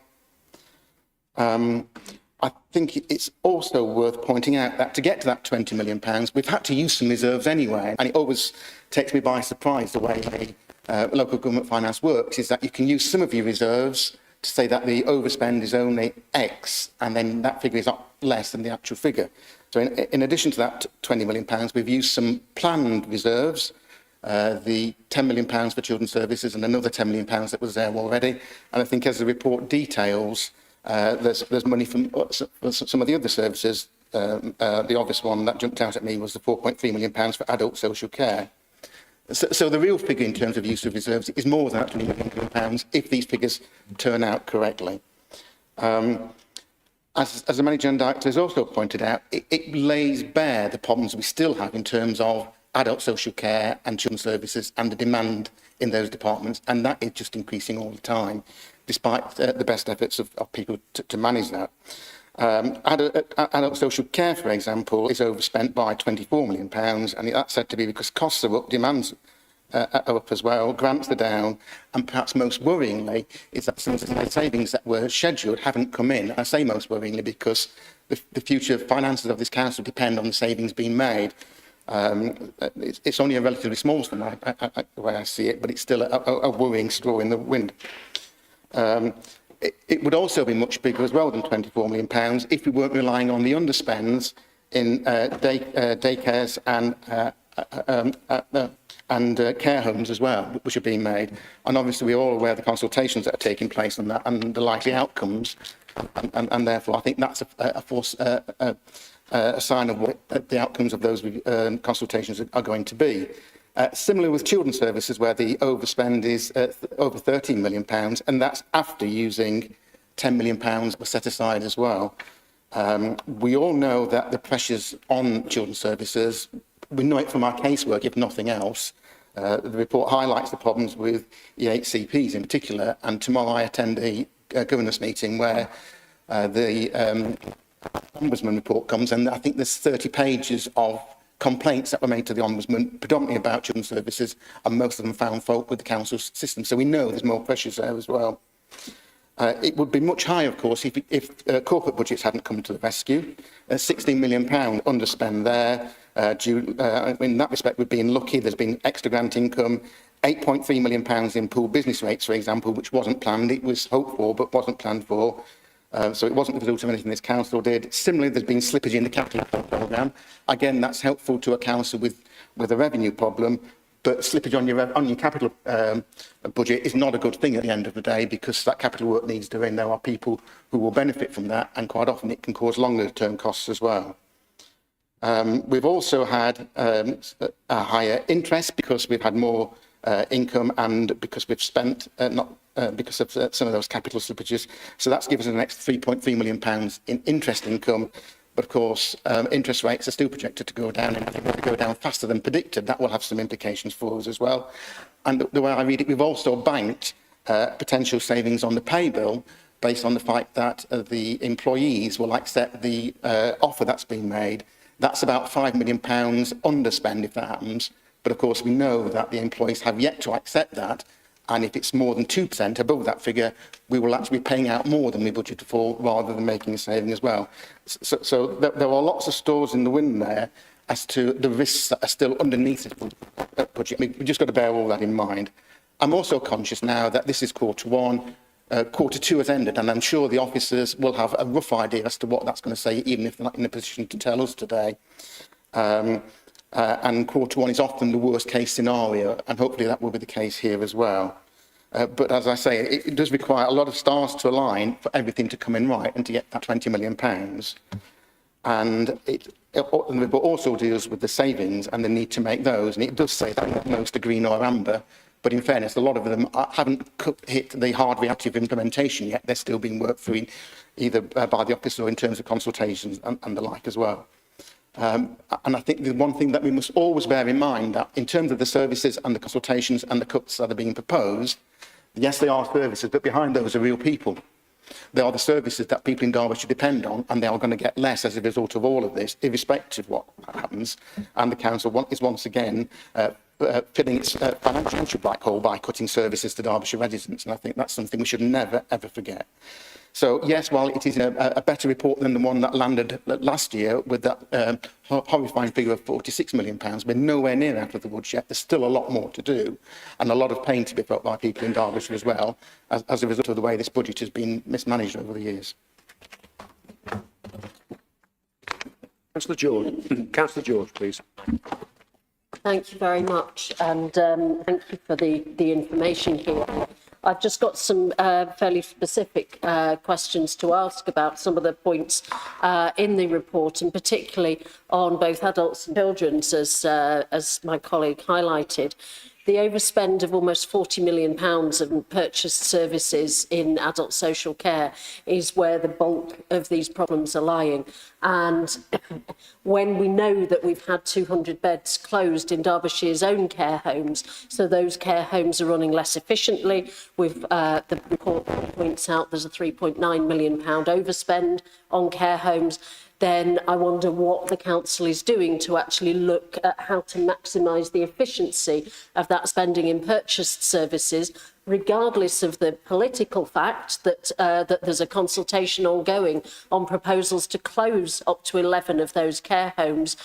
I think it's also worth pointing out that to get to that £20 million, we've had to use some reserves anyway, and it always takes me by surprise the way local government finance works, is that you can use some of your reserves to say that the overspend is only X, and then that figure is not less than the actual figure. So in addition to that £20 million, we've used some planned reserves, the £10 million for children's services and another £10 million that was there already. And I think as the report details, there's money from some of the other services. The obvious one that jumped out at me was the £4.3 million for adult social care. So the real figure in terms of use of reserves is more than £20 million if these figures turn out correctly. As the Managing Director has also pointed out, it lays bare the problems we still have in terms of adult social care and children's services and the demand in those departments, and that is just increasing all the time, despite the best efforts of people to manage that. Adult social care, for example, is overspent by £24 million, and that's said to be because costs are up, demand's are up as well, grants are down, and perhaps most worryingly is that some of the savings that were scheduled haven't come in. I say most worryingly because the future finances of this council depend on the savings being made. It's only a relatively small sum, the way I see it, but it's still a worrying straw in the wind. It would also be much bigger as well than £24 million if we weren't relying on the underspends in daycares and care homes as well, which are being made. And obviously we're all aware of the consultations that are taking place on that and the likely outcomes. And therefore I think that's a sign of what the outcomes of those consultations are going to be. Similar with children's services, where the overspend is over £13 million, and that's after using £10 million that was set aside as well. We all know that the pressures on children's services, we know it from our casework, if nothing else. The report highlights the problems with EHCPs in particular, and tomorrow I attend a governance meeting where the Ombudsman report comes, and I think there's 30 pages of complaints that were made to the Ombudsman, predominantly about children's services, and most of them found fault with the council's system. So we know there's more pressures there as well. It would be much higher, of course, if corporate budgets hadn't come to the rescue. £16 million underspend there. In that respect, we've been lucky. There's been extra grant income. £8.3 million in pooled business rates, for example, which wasn't planned. It was hoped for, but wasn't planned for. So it wasn't the result of anything this council did. Similarly, there's been slippage in the capital programme. Again, that's helpful to a council with a revenue problem, but slippage on your capital budget is not a good thing at the end of the day, because that capital work needs doing. There are people who will benefit from that, and quite often it can cause longer term costs as well. We've also had a higher interest because we've had more income, and because we've spent because of some of those capital slippages. So that's given us an extra £3.3 million in interest income. But of course, interest rates are still projected to go down, and if they go down faster than predicted, that will have some implications for us as well. And the way I read it, we've also banked potential savings on the pay bill based on the fact that the employees will accept the offer that's been made. That's about £5 million underspend if that happens. But of course, we know that the employees have yet to accept that. And if it's more than 2% above that figure, we will actually be paying out more than we budgeted for, rather than making a saving as well. So there are lots of stores in the wind there as to the risks that are still underneath the budget. We've just got to bear all that in mind. I'm also conscious now that this is quarter one. Quarter two has ended, and I'm sure the officers will have a rough idea as to what that's going to say, even if they're not in a position to tell us today. And quarter one is often the worst case scenario, and hopefully that will be the case here as well. But as I say, it does require a lot of stars to align for everything to come in right and to get that £20 million. And the report also deals with the savings and the need to make those, and it does say that most are green or amber. But in fairness, a lot of them haven't hit the hard reactive implementation yet. They're still being worked through either by the office or in terms of consultations and the like as well. And I think the one thing that we must always bear in mind, that in terms of the services and the consultations and the cuts that are being proposed, yes, they are services, but behind those are real people. They are the services that people in Derbyshire depend on, and they are going to get less as a result of all of this, irrespective of what happens. And the council is once again filling its financial black hole by cutting services to Derbyshire residents, and I think that's something we should never, ever forget. So, yes, while it is a better report than the one that landed last year with that horrifying figure of £46 million, we're nowhere near out of the woods yet. There's still a lot more to do, and a lot of pain to be felt by people in Derbyshire as well, as a result of the way this budget has been mismanaged over the years. Councillor George. Councillor George, please. Thank you very much, and thank you for the information here. I've just got some fairly specific questions to ask about some of the points in the report, and particularly on both adults and children's, as my colleague highlighted. The overspend of almost £40 million of purchased services in adult social care is where the bulk of these problems are lying. And when we know that we've had 200 beds closed in Derbyshire's own care homes, so those care homes are running less efficiently, the report points out there's a £3.9 million overspend on care homes. then I wonder what the council is doing to actually look at how to maximise the efficiency of that spending in purchased services, regardless of the political fact that that there's a consultation ongoing on proposals to close up to 11 of those care homes.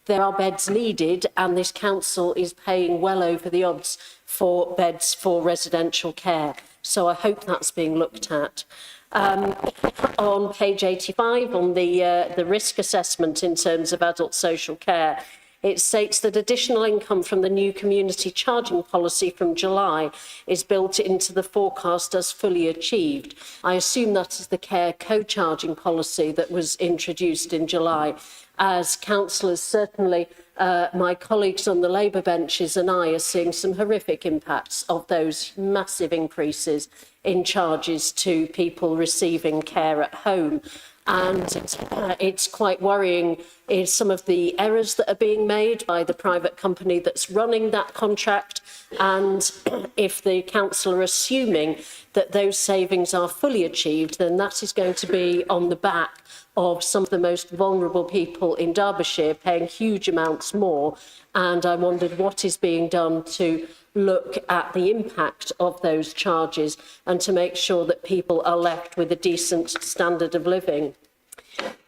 There are beds needed, and this council is paying well over the odds for beds for residential care. So I hope that's being looked at. On page 85, on the risk assessment in terms of adult social care, it states that additional income from the new community charging policy from July is built into the forecast as fully achieved. I assume that is the care co-charging policy that was introduced in July. As councillors, certainly my colleagues on the Labour benches and I are seeing some horrific impacts of those massive increases in charges to people receiving care at home. And it's quite worrying is some of the errors that are being made by the private company that's running that contract. And if the council are assuming that those savings are fully achieved, then that is going to be on the back of some of the most vulnerable people in Derbyshire paying huge amounts more. And I wondered what is being done to look at the impact of those charges and to make sure that people are left with a decent standard of living.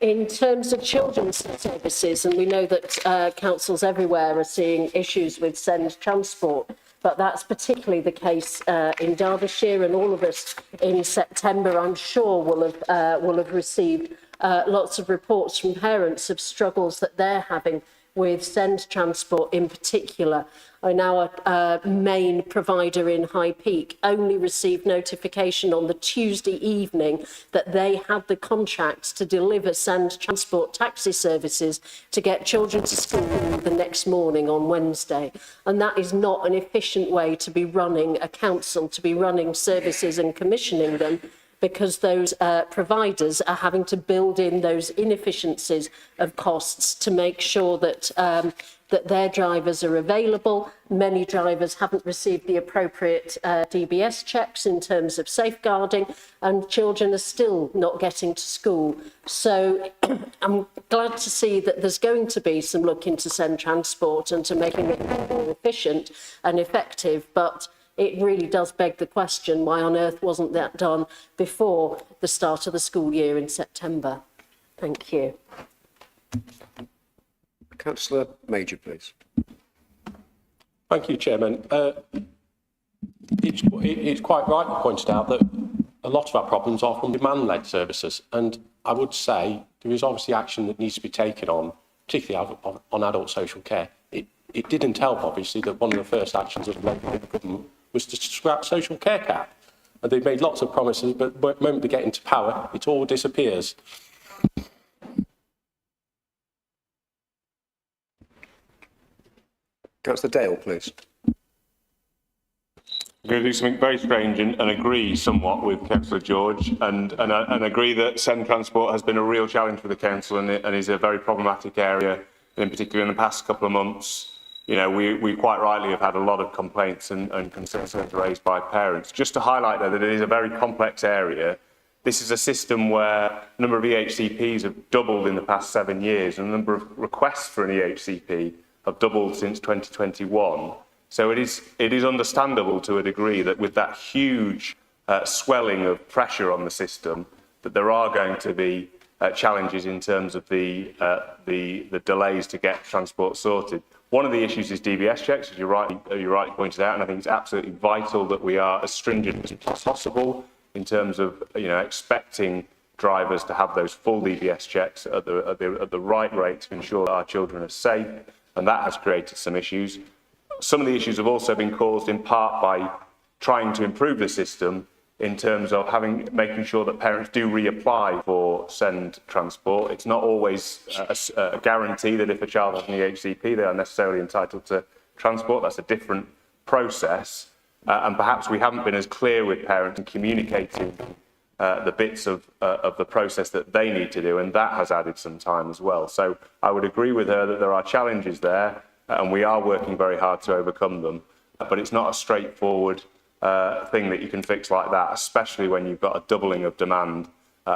In terms of children's services, and we know that councils everywhere are seeing issues with send transport, but that's particularly the case in Derbyshire, and all of us in September, I'm sure, will have received lots of reports from parents of struggles that they're having with send transport in particular. Our main provider in High Peak only received notification on the Tuesday evening that they had the contracts to deliver send transport taxi services to get children to school the next morning on Wednesday. And that is not an efficient way to be running a council, to be running services and commissioning them, because those providers are having to build in those inefficiencies of costs to make sure that that their drivers are available. Many drivers haven't received the appropriate DBS checks in terms of safeguarding, and children are still not getting to school. So I'm glad to see that there's going to be some look into send transport and to making it more efficient and effective, but it really does beg the question, why on earth wasn't that done before the start of the school year in September? Thank you. Councillor Major, please. Thank you, Chairman. It's quite rightly pointed out that a lot of our problems are from demand-led services, and I would say there is obviously action that needs to be taken on, particularly on adult social care. It didn't help, obviously, that one of the first actions of the Labour government was to scrap social care cap. And they've made lots of promises, but the moment they get into power, it all disappears. Councillor Dale, please. I'm going to do something very strange and agree somewhat with Councillor George and agree that send transport has been a real challenge for the council and is a very problematic area. And in particular, in the past couple of months, you know, we quite rightly have had a lot of complaints and concerns raised by parents. Just to highlight though, that it is a very complex area. This is a system where a number of EHCPs have doubled in the past 7 years, and the number of requests for an EHCP have doubled since 2021. So it is understandable to a degree that with that huge swelling of pressure on the system, that there are going to be challenges in terms of the delays to get transport sorted. One of the issues is DBS checks, as you rightly pointed out, and I think it's absolutely vital that we are as stringent as possible in terms of expecting drivers to have those full DBS checks at the right rate to ensure that our children are safe, and that has created some issues. Some of the issues have also been caused in part by trying to improve the system in terms of making sure that parents do reapply for send transport. It's not always a guarantee that if a child has an EHCP, they are necessarily entitled to transport. That's a different process. And perhaps we haven't been as clear with parents in communicating the bits of the process that they need to do, and that has added some time as well. So I would agree with her that there are challenges there, and we are working very hard to overcome them. But it's not a straightforward thing that you can fix like that, especially when you've got a doubling of demand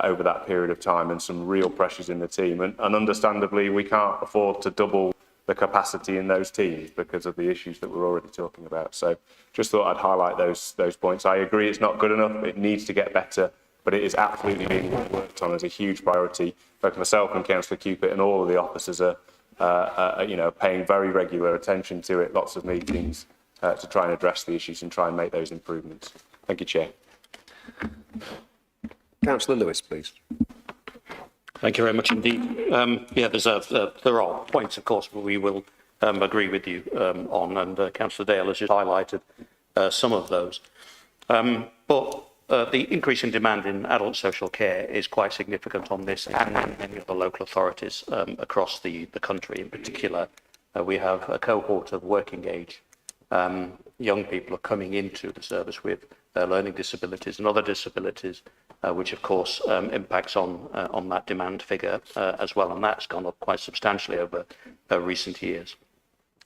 over that period of time, and some real pressures in the team. And understandably, we can't afford to double the capacity in those teams because of the issues that we're already talking about. So just thought I'd highlight those points. I agree it's not good enough. It needs to get better, but it is absolutely being worked on as a huge priority. Both myself and Councillor Cupit and all of the officers are paying very regular attention to it, lots of meetings to try and address the issues and try and make those improvements. Thank you, Chair. Councillor Lewis, please. Thank you very much indeed. There are points, of course, where we will agree with you on, and Councillor Dale has just highlighted some of those. But the increase in demand in adult social care is quite significant on this and many other local authorities across the country. In particular, we have a cohort of working age young people are coming into the service with learning disabilities and other disabilities, which of course impacts on that demand figure as well, and that's gone up quite substantially over recent years.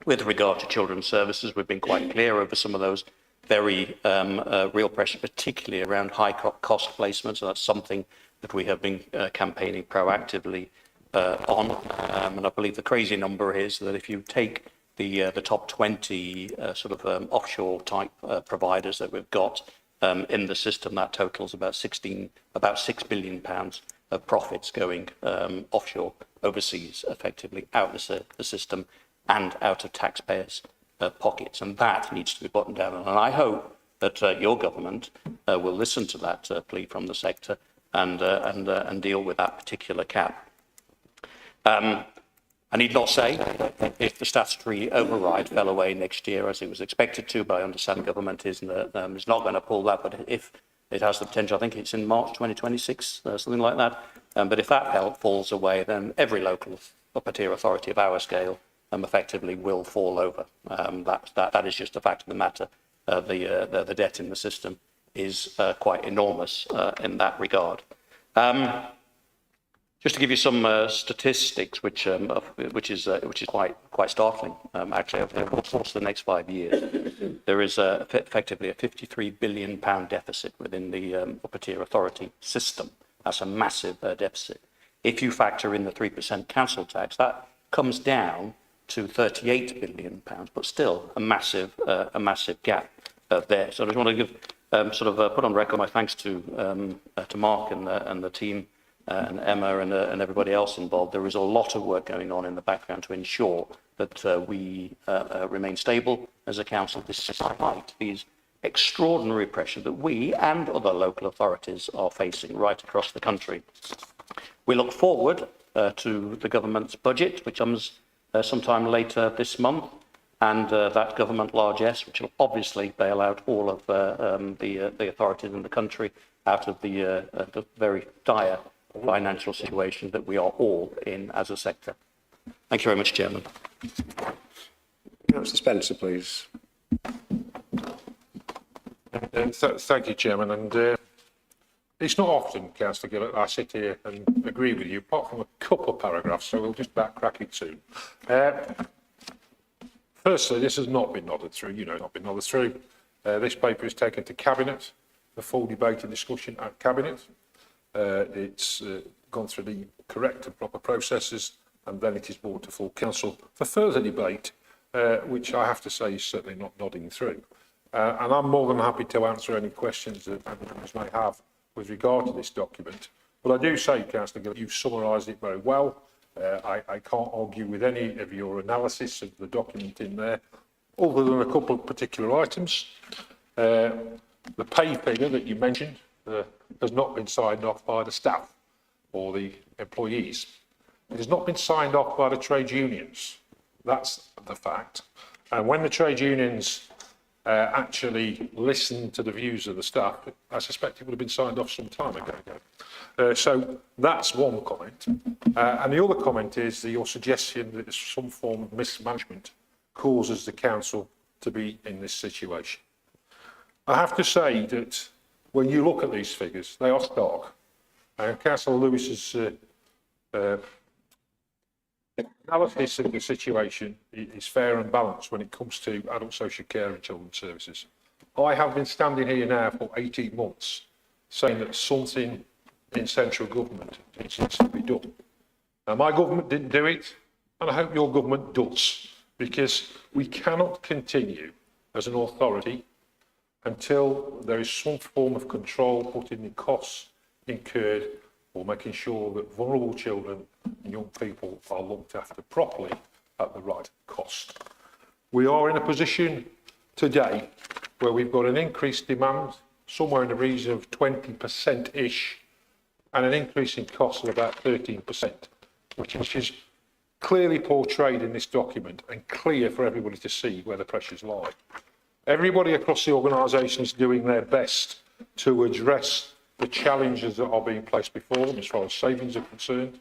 With regard to children's services, we've been quite clear over some of those very real pressure, particularly around high cost placements. So that's something that we have been campaigning proactively on. And I believe the crazy number is that if you take the top 20 offshore type providers that we've got in the system, that totals about £6 billion of profits going offshore, overseas, effectively out the system and out of taxpayers' pockets, and that needs to be buttoned down. And I hope that your government will listen to that plea from the sector and deal with that particular cap. I need not say that if the statutory override fell away next year, as it was expected to, but I understand government is not going to pull that, but if it has the potential, I think it's in March 2026, something like that. But if that falls away, then every local upper tier authority of our scale effectively will fall over. That is just a fact of the matter. The debt in the system is quite enormous in that regard. Just to give you some statistics, which is quite startling, actually, over the course of the next 5 years, there is effectively a £53 billion deficit within the upper tier authority system. That's a massive deficit. If you factor in the 3% council tax, that comes down to £38 billion, but still a massive gap there. So I just want to give put on record my thanks to Mark and the team. And Emma and everybody else involved. There is a lot of work going on in the background to ensure that we remain stable as a council despite these extraordinary pressure that we and other local authorities are facing right across the country. We look forward to the government's budget, which comes sometime later this month, and that government largesse, which will obviously bail out all of the authorities in the country out of the very dire financial situation that we are all in as a sector. Thank you very much, Chairman. Councillor Spencer, please. Thank you, Chairman. And it's not often, Councillor Gillett, I sit here and agree with you, apart from a couple of paragraphs, so we'll just backtrack it soon. Firstly, this has not been nodded through. It's not been nodded through. This paper is taken to Cabinet, the full debate and discussion at Cabinet. It's gone through the correct and proper processes, and then it is brought to full council for further debate, which I have to say is certainly not nodding through. And I'm more than happy to answer any questions that members may have with regard to this document. But I do say, Councillor Gill, you've summarised it very well. I can't argue with any of your analysis of the document in there, other than a couple of particular items. The pay figure that you mentioned has not been signed off by the staff or the employees. It has not been signed off by the trade unions. That's the fact. And when the trade unions actually listened to the views of the staff, I suspect it would have been signed off some time ago. So that's one comment. And the other comment is that your suggestion that some form of mismanagement causes the council to be in this situation. I have to say that when you look at these figures, they are stark. And Councillor Lewis's analysis of the situation is fair and balanced when it comes to adult social care and children's services. I have been standing here now for 18 months saying that something in central government. It needs to be done. Now, my government didn't do it, and I hope your government does, because we cannot continue as an authority until there is some form of control put in the costs incurred for making sure that vulnerable children and young people are looked after properly at the right cost. We are in a position today where we've got an increased demand, somewhere in the region of 20%-ish, and an increase in costs of about 13%, which is clearly portrayed in this document and clear for everybody to see where the pressures lie. Everybody across the organisation is doing their best to address the challenges that are being placed before them as far as savings are concerned.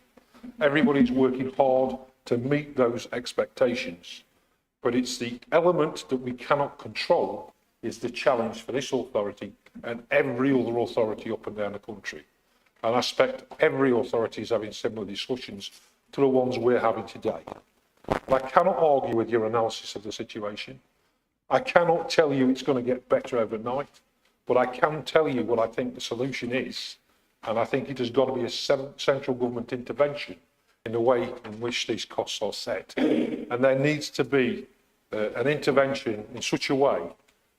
Everybody's working hard to meet those expectations. But it's the element that we cannot control is the challenge for this authority and every other authority up and down the country. And I expect every authority is having similar discussions to the ones we're having today. I cannot argue with your analysis of the situation. I cannot tell you it's going to get better overnight, but I can tell you what I think the solution is. And I think it has got to be a central government intervention in the way in which these costs are set. And there needs to be an intervention in such a way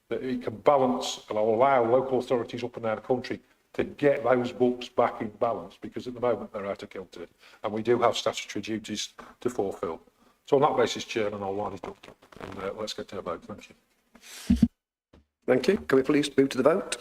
that it can balance and allow local authorities up and down the country to get those books back in balance, because at the moment they're out of kilter and we do have statutory duties to fulfil. So on that basis, Chairman, I'll wind it up and let's get to a vote. Thank you. Thank you. Can we please move to the vote?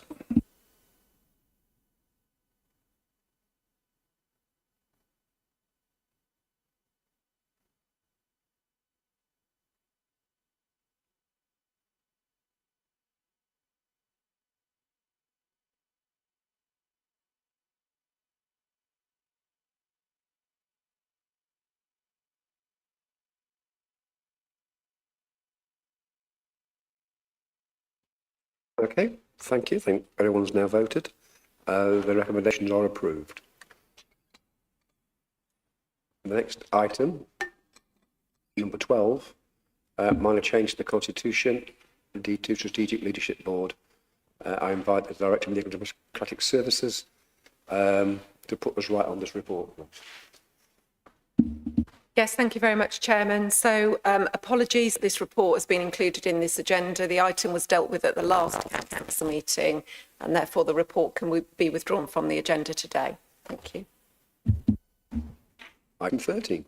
Okay, thank you. I think everyone's now voted. The recommendations are approved. The next item, number 12, minor change to the Constitution, the D2 Strategic Leadership Board. I invite the Director of Legal and Democratic Services to put us right on this report. Yes, thank you very much, Chairman. So apologies, this report has been included in this agenda. The item was dealt with at the last council meeting and therefore the report can be withdrawn from the agenda today. Thank you. Item 13.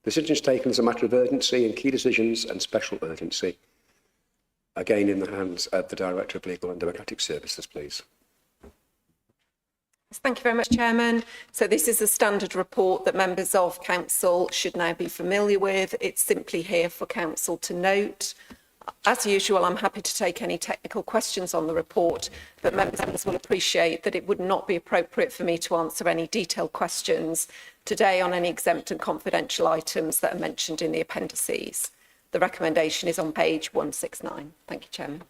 Decisions taken as a matter of urgency and key decisions and special urgency. Again, in the hands of the Director of Legal and Democratic Services, please. Thank you very much, Chairman. So this is a standard report that members of Council should now be familiar with. It's simply here for Council to note. As usual, I'm happy to take any technical questions on the report, but members will appreciate that it would not be appropriate for me to answer any detailed questions today on any exempt and confidential items that are mentioned in the appendices. The recommendation is on page 169. Thank you, Chairman.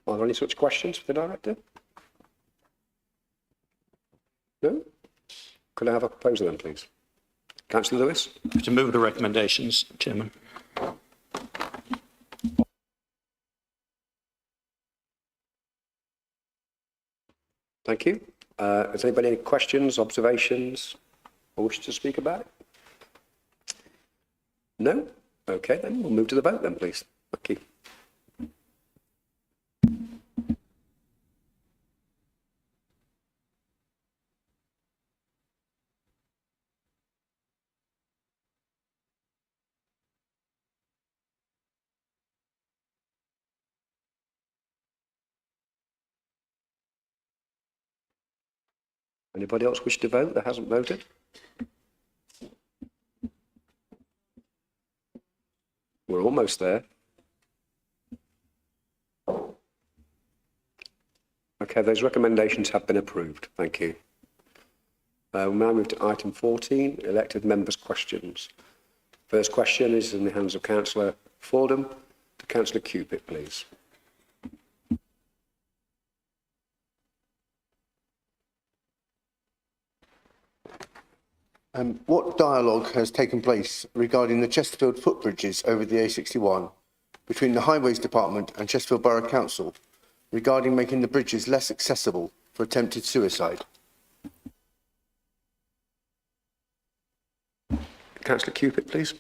Are there any such questions for the Director? No? Could I have a proposal then, please? Councillor Lewis? To move the recommendations, Chairman. Thank you. Has anybody any questions, observations, or wish to speak about it? No? Okay, then we'll move to the vote then, please. Thank you. Anybody else wish to vote that hasn't voted? We're almost there. Okay, those recommendations have been approved. Thank you. We'll now move to item 14, elected members' questions. First question is in the hands of Councillor Fordham. To Councillor Cupid, please. What dialogue has taken place regarding the Chesterfield footbridges over the A61 between the Highways Department and Chesterfield Borough Council regarding making the bridges less accessible for attempted suicide? Councillor Cupid, please.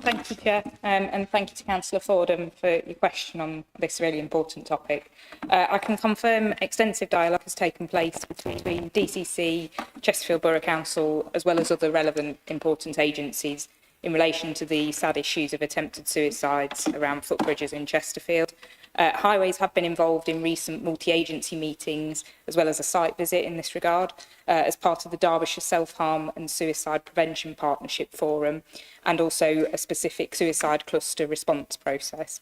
Thank you, Chair, and thank you to Councillor Fordham for your question on this really important topic. I can confirm extensive dialogue has taken place between DCC, Chesterfield Borough Council, as well as other relevant important agencies in relation to the sad issues of attempted suicides around footbridges in Chesterfield. Highways have been involved in recent multi-agency meetings, as well as a site visit in this regard, as part of the Derbyshire Self-Harm and Suicide Prevention Partnership Forum, and also a specific suicide cluster response process.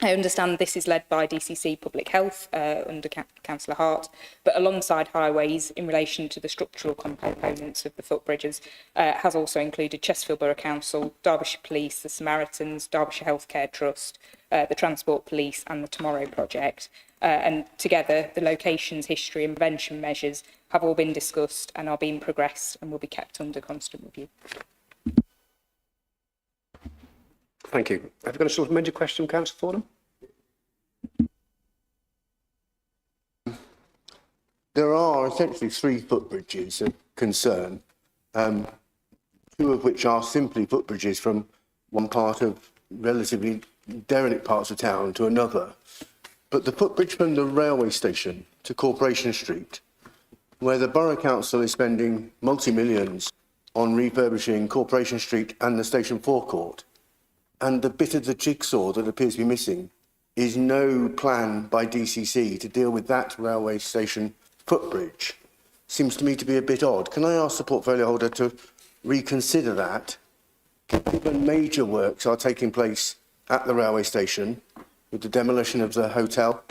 I understand this is led by DCC Public Health under Councillor Hart, but alongside Highways, in relation to the structural components of the footbridges, has also included Chesterfield Borough Council, Derbyshire Police, the Samaritans, Derbyshire Healthcare Trust, the Transport Police and the Tomorrow Project. And together, the locations, history and prevention measures have all been discussed and are being progressed and will be kept under constant review. Thank you. Have you got a supplementary question, Councillor Fordham? There are essentially 3 footbridges of concern, 2 of which are simply footbridges from one part of relatively derelict parts of town to another. But the footbridge from the railway station to Corporation Street, where the Borough Council is spending multi-millions on refurbishing Corporation Street and the station forecourt, and the bit of the jigsaw that appears to be missing is no plan by DCC to deal with that railway station footbridge. Seems to me to be a bit odd. Can I ask the portfolio holder to reconsider that, given major works are taking place at the railway station with the demolition of the hotel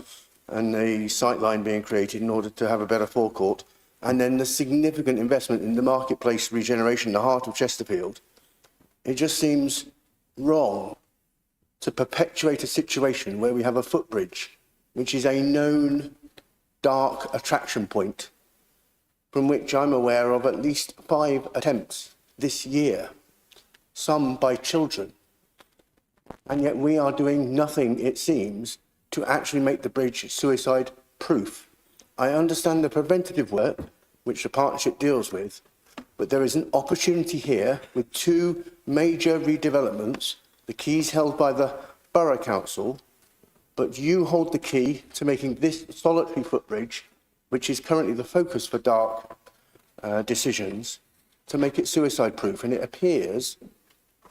and the sight line being created in order to have a better forecourt, and then the significant investment in the marketplace regeneration in the heart of Chesterfield? It just seems wrong to perpetuate a situation where we have a footbridge, which is a known dark attraction point, from which I'm aware of at least 5 attempts this year, some by children. And yet we are doing nothing, it seems, to actually make the bridge suicide proof. I understand the preventative work, which the partnership deals with, but there is an opportunity here with 2 major redevelopments, the keys held by the Borough Council, but you hold the key to making this solitary footbridge, which is currently the focus for dark decisions, to make it suicide proof. And it appears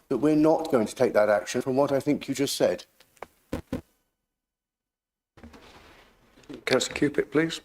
that we're not going to take that action from what I think you just said. Councillor Cupid, please.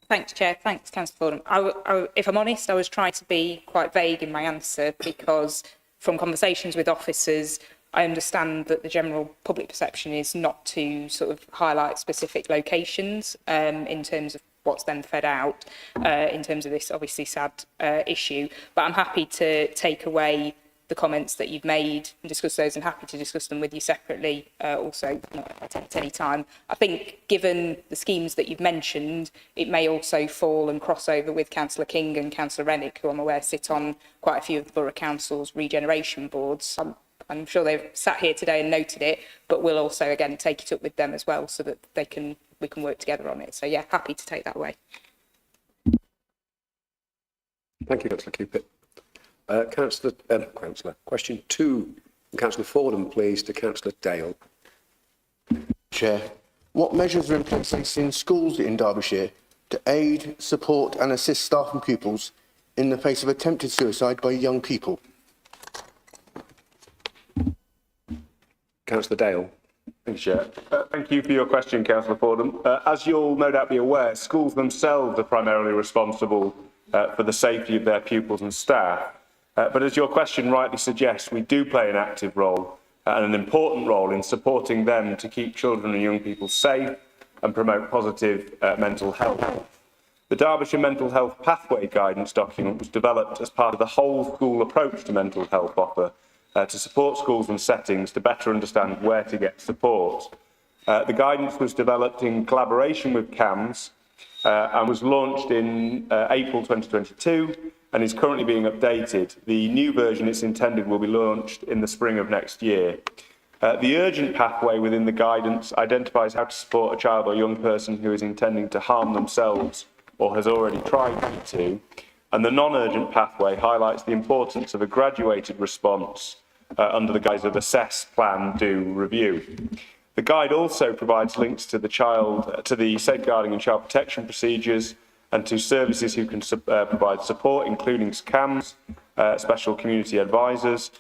Thanks, Chair. Thanks, Councillor Fordham. If I'm honest, I was trying to be quite vague in my answer because from conversations with officers, I understand that the general public perception is not to sort of highlight specific locations in terms of what's then fed out in terms of this obviously sad issue. But I'm happy to take away the comments that you've made and discuss those, and happy to discuss them with you separately also at any time. I think given the schemes that you've mentioned, it may also fall and cross over with Councillor King and Councillor Rennick, who I'm aware sit on quite a few of the Borough Council's regeneration boards. I'm sure they've sat here today and noted it, but we'll also again take it up with them as well so that we can work together on it. So yeah, happy to take that away. Thank you, Councillor Cupid. Councillor, question 2, Councillor Fordham, please, to Councillor Dale. Chair, what measures are in place in schools in Derbyshire to aid, support and assist staff and pupils in the face of attempted suicide by young people? Councillor Dale. Thank you, Chair. Thank you for your question, Councillor Fordham. As you'll no doubt be aware, schools themselves are primarily responsible for the safety of their pupils and staff. But as your question rightly suggests, we do play an active role and an important role in supporting them to keep children and young people safe and promote positive mental health. The Derbyshire Mental Health Pathway Guidance document was developed as part of the whole school approach to mental health offer to support schools and settings to better understand where to get support. The guidance was developed in collaboration with CAMS and was launched in April 2022 and is currently being updated. The new version it's intended will be launched in the spring of next year. The urgent pathway within the guidance identifies how to support a child or young person who is intending to harm themselves or has already tried to, and the non-urgent pathway highlights the importance of a graduated response under the guise of assess, plan, do, review. The guide also provides links to the safeguarding and child protection procedures and to services who can provide support, including CAMS, special community advisors.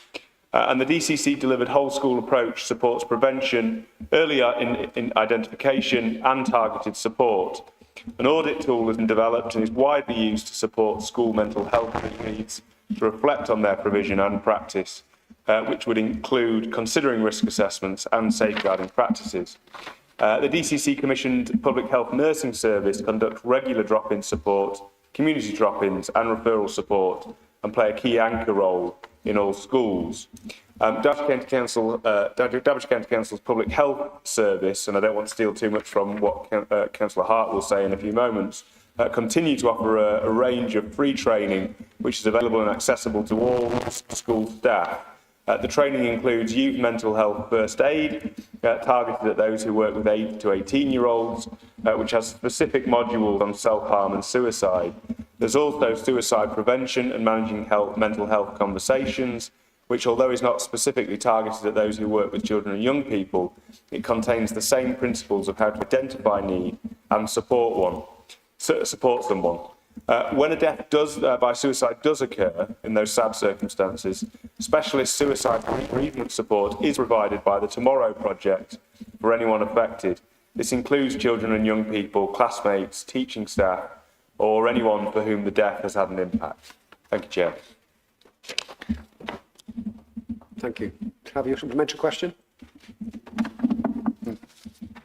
And the DCC delivered whole school approach supports prevention, earlier in identification and targeted support. An audit tool has been developed and is widely used to support school mental health needs to reflect on their provision and practice, which would include considering risk assessments and safeguarding practices. The DCC commissioned Public Health Nursing Service to conduct regular drop-in support, community drop-ins and referral support, and play a key anchor role in all schools. Derbyshire County Council's Public Health Service, and I don't want to steal too much from what Councillor Hart will say in a few moments, continue to offer a range of free training which is available and accessible to all school staff. The training includes youth mental health first aid, targeted at those who work with 8 to 18-year-olds, which has specific modules on self-harm and suicide. There's also suicide prevention and managing mental health conversations, which, although is not specifically targeted at those who work with children and young people, it contains the same principles of how to identify need and support someone. When a death by suicide does occur in those sad circumstances, specialist suicide bereavement support is provided by the Tomorrow Project for anyone affected. This includes children and young people, classmates, teaching staff, or anyone for whom the death has had an impact. Thank you, Chair. Thank you. Have you a supplementary question?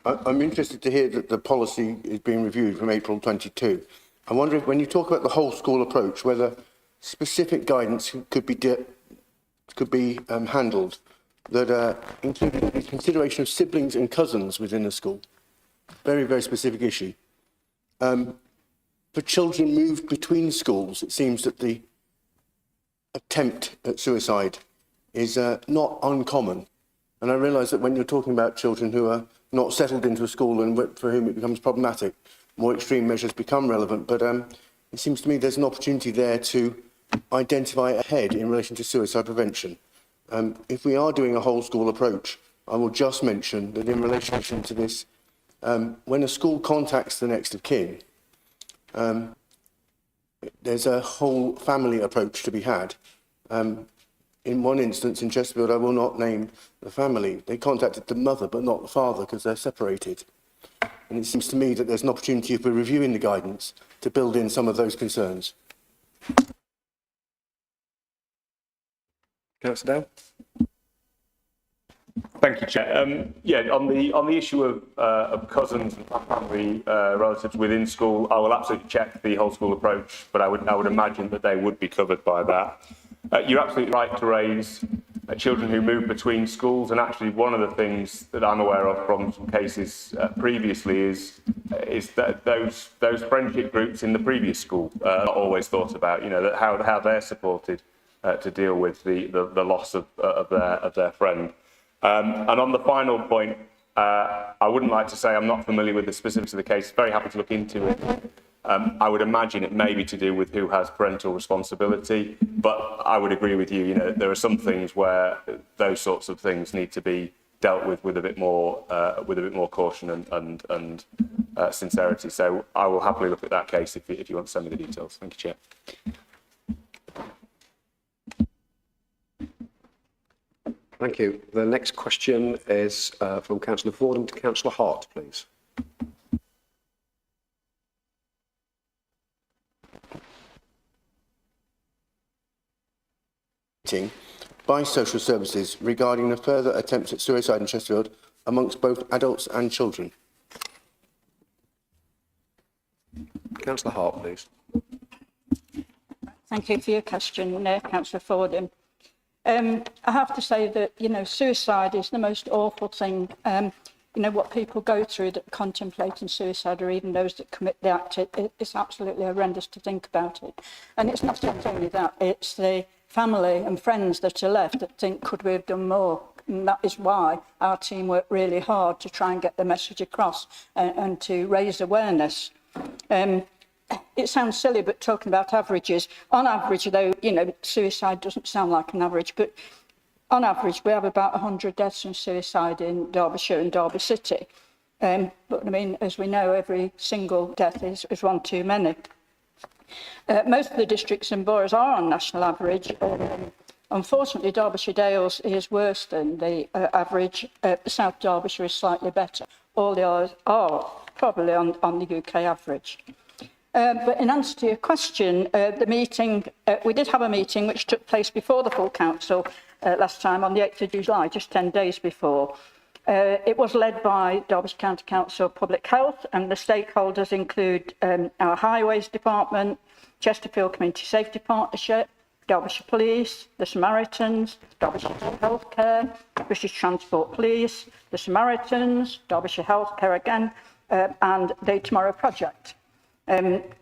I'm interested to hear that the policy is being reviewed from April 22. I wonder if, when you talk about the whole school approach, whether specific guidance could be handled that included the consideration of siblings and cousins within the school. Very, very specific issue. For children moved between schools, it seems that the attempt at suicide is not uncommon. And I realise that when you're talking about children who are not settled into a school and for whom it becomes problematic, more extreme measures become relevant. But it seems to me there's an opportunity there to identify ahead in relation to suicide prevention. If we are doing a whole school approach, I will just mention that in relation to this, when a school contacts the next of kin, there's a whole family approach to be had. In one instance in Chesterfield, I will not name the family, they contacted the mother but not the father because they're separated. And it seems to me that there's an opportunity for reviewing the guidance to build in some of those concerns. Councillor Dale. Thank you, Chair. Yeah, on the issue of cousins and family relatives within school, I will absolutely check the whole school approach, but I would imagine that they would be covered by that. You're absolutely right to raise children who move between schools, and actually one of the things that I'm aware of from some cases previously is that those friendship groups in the previous school are not always thought about. You know, that how they're supported to deal with the loss of their friend. And on the final point, I wouldn't like to say I'm not familiar with the specifics of the case. Very happy to look into it. I would imagine it may be to do with who has parental responsibility, but I would agree with you. You know, there are some things where those sorts of things need to be dealt with a bit more caution and sincerity. So I will happily look at that case if you want to send me the details. Thank you, Chair. Thank you. The next question is from Councillor Fordham to Councillor Hart, please. By social services regarding the further attempts at suicide in Chesterfield amongst both adults and children. Councillor Hart, please. Thank you for your question, Councillor Fordham. I have to say that, you know, suicide is the most awful thing. You know, what people go through that contemplating suicide, or even those that commit the act, it's absolutely horrendous to think about it. And it's not only that, it's the family and friends that are left that think, could we have done more? And that is why our team worked really hard to try and get the message across and to raise awareness. It sounds silly, but talking about averages, on average, though, you know, suicide doesn't sound like an average, but on average, we have about 100 deaths from suicide in Derbyshire and Derby City. But I mean, as we know, every single death is one too many. Most of the districts and boroughs are on national average. Unfortunately, Derbyshire Dales is worse than the average. South Derbyshire is slightly better. All the others are probably on the UK average. But in answer to your question, the meeting, we did have a meeting which took place before the full council last time on the 8th of July, just 10 days before. It was led by Derbyshire County Council Public Health, and the stakeholders include our Highways Department, Chesterfield Community Safety Partnership, Derbyshire Police, the Samaritans, Derbyshire Healthcare, British Transport Police, the Samaritans, Derbyshire Healthcare again, and the Tomorrow Project.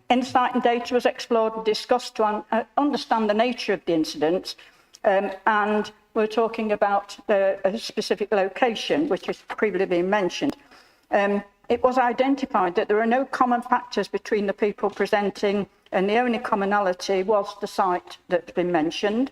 Insight and data was explored and discussed to understand the nature of the incidents, and we're talking about a specific location, which has previously been mentioned. It was identified that there are no common factors between the people presenting, and the only commonality was the site that's been mentioned.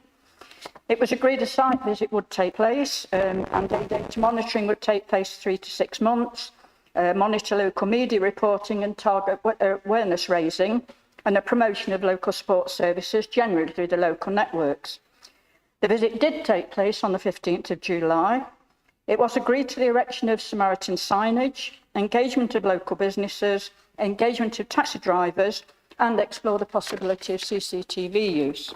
It was agreed a site visit would take place, and data monitoring would take place 3 to 6 months. Monitor local media reporting and target awareness raising, and a promotion of local support services generally through the local networks. The visit did take place on the 15th of July. It was agreed to the erection of Samaritan signage, engagement of local businesses, engagement of taxi drivers, and explore the possibility of CCTV use.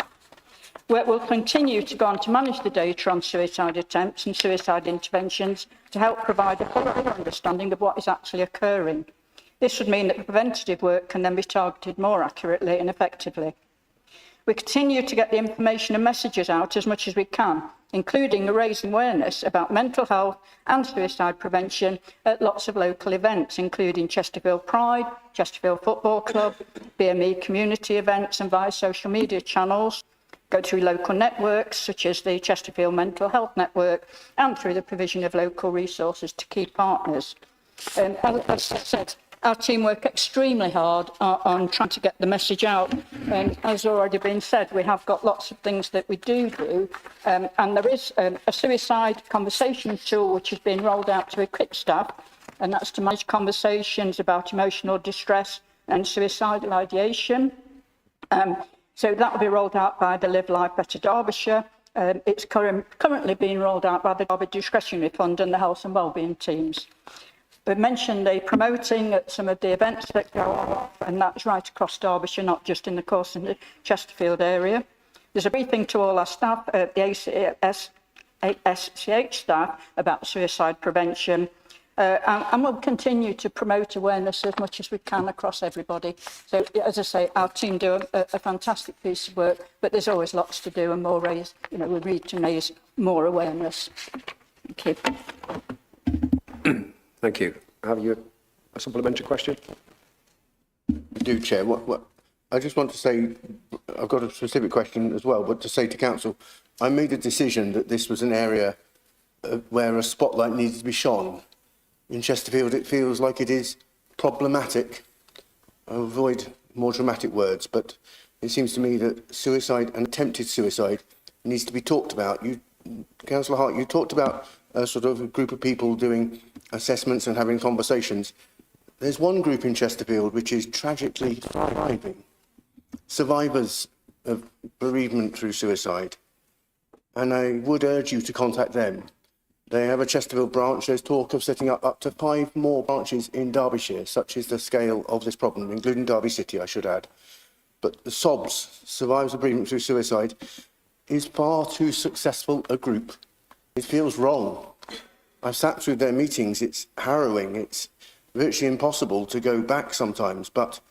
Work will continue to go on to manage the data on suicide attempts and suicide interventions to help provide a fuller understanding of what is actually occurring. This would mean that the preventative work can then be targeted more accurately and effectively. We continue to get the information and messages out as much as we can, including raising awareness about mental health and suicide prevention at lots of local events, including Chesterfield Pride, Chesterfield Football Club, BME community events, and via social media channels. Go through local networks such as the Chesterfield Mental Health Network, and through the provision of local resources to key partners. As I said, our team work extremely hard on trying to get the message out. As already been said, we have got lots of things that we do, and there is a suicide conversation tool which has been rolled out to equip staff, and that's to manage conversations about emotional distress and suicidal ideation. So that will be rolled out by the Live Life Better Derbyshire. It's currently being rolled out by the Derby Discretionary Fund and the Health and Wellbeing teams. We've mentioned the promoting at some of the events that go on, and that's right across Derbyshire, not just in the course in the Chesterfield area. There's a briefing to all our staff, the ASCH staff, about suicide prevention. And we'll continue to promote awareness as much as we can across everybody. So, as I say, our team do a fantastic piece of work, but there's always lots to do and more raise, you know, we need to raise more awareness. Thank you. Thank you. Have you a supplementary question? I do, Chair. I just want to say, I've got a specific question as well, but to say to Council, I made a decision that this was an area where a spotlight needed to be shone. In Chesterfield, it feels like it is problematic. I'll avoid more dramatic words, but it seems to me that suicide and attempted suicide needs to be talked about. Councillor Hart, you talked about a sort of a group of people doing assessments and having conversations. There's one group in Chesterfield which is tragically thriving. Survivors of bereavement through suicide. And I would urge you to contact them. They have a Chesterfield branch. There's talk of setting up to 5 more branches in Derbyshire. Such is the scale of this problem, including Derby City, I should add. But the SOBS, Survivors of Bereavement Through Suicide, is far too successful a group. It feels wrong. I've sat through their meetings. It's harrowing. It's virtually impossible to go back sometimes. But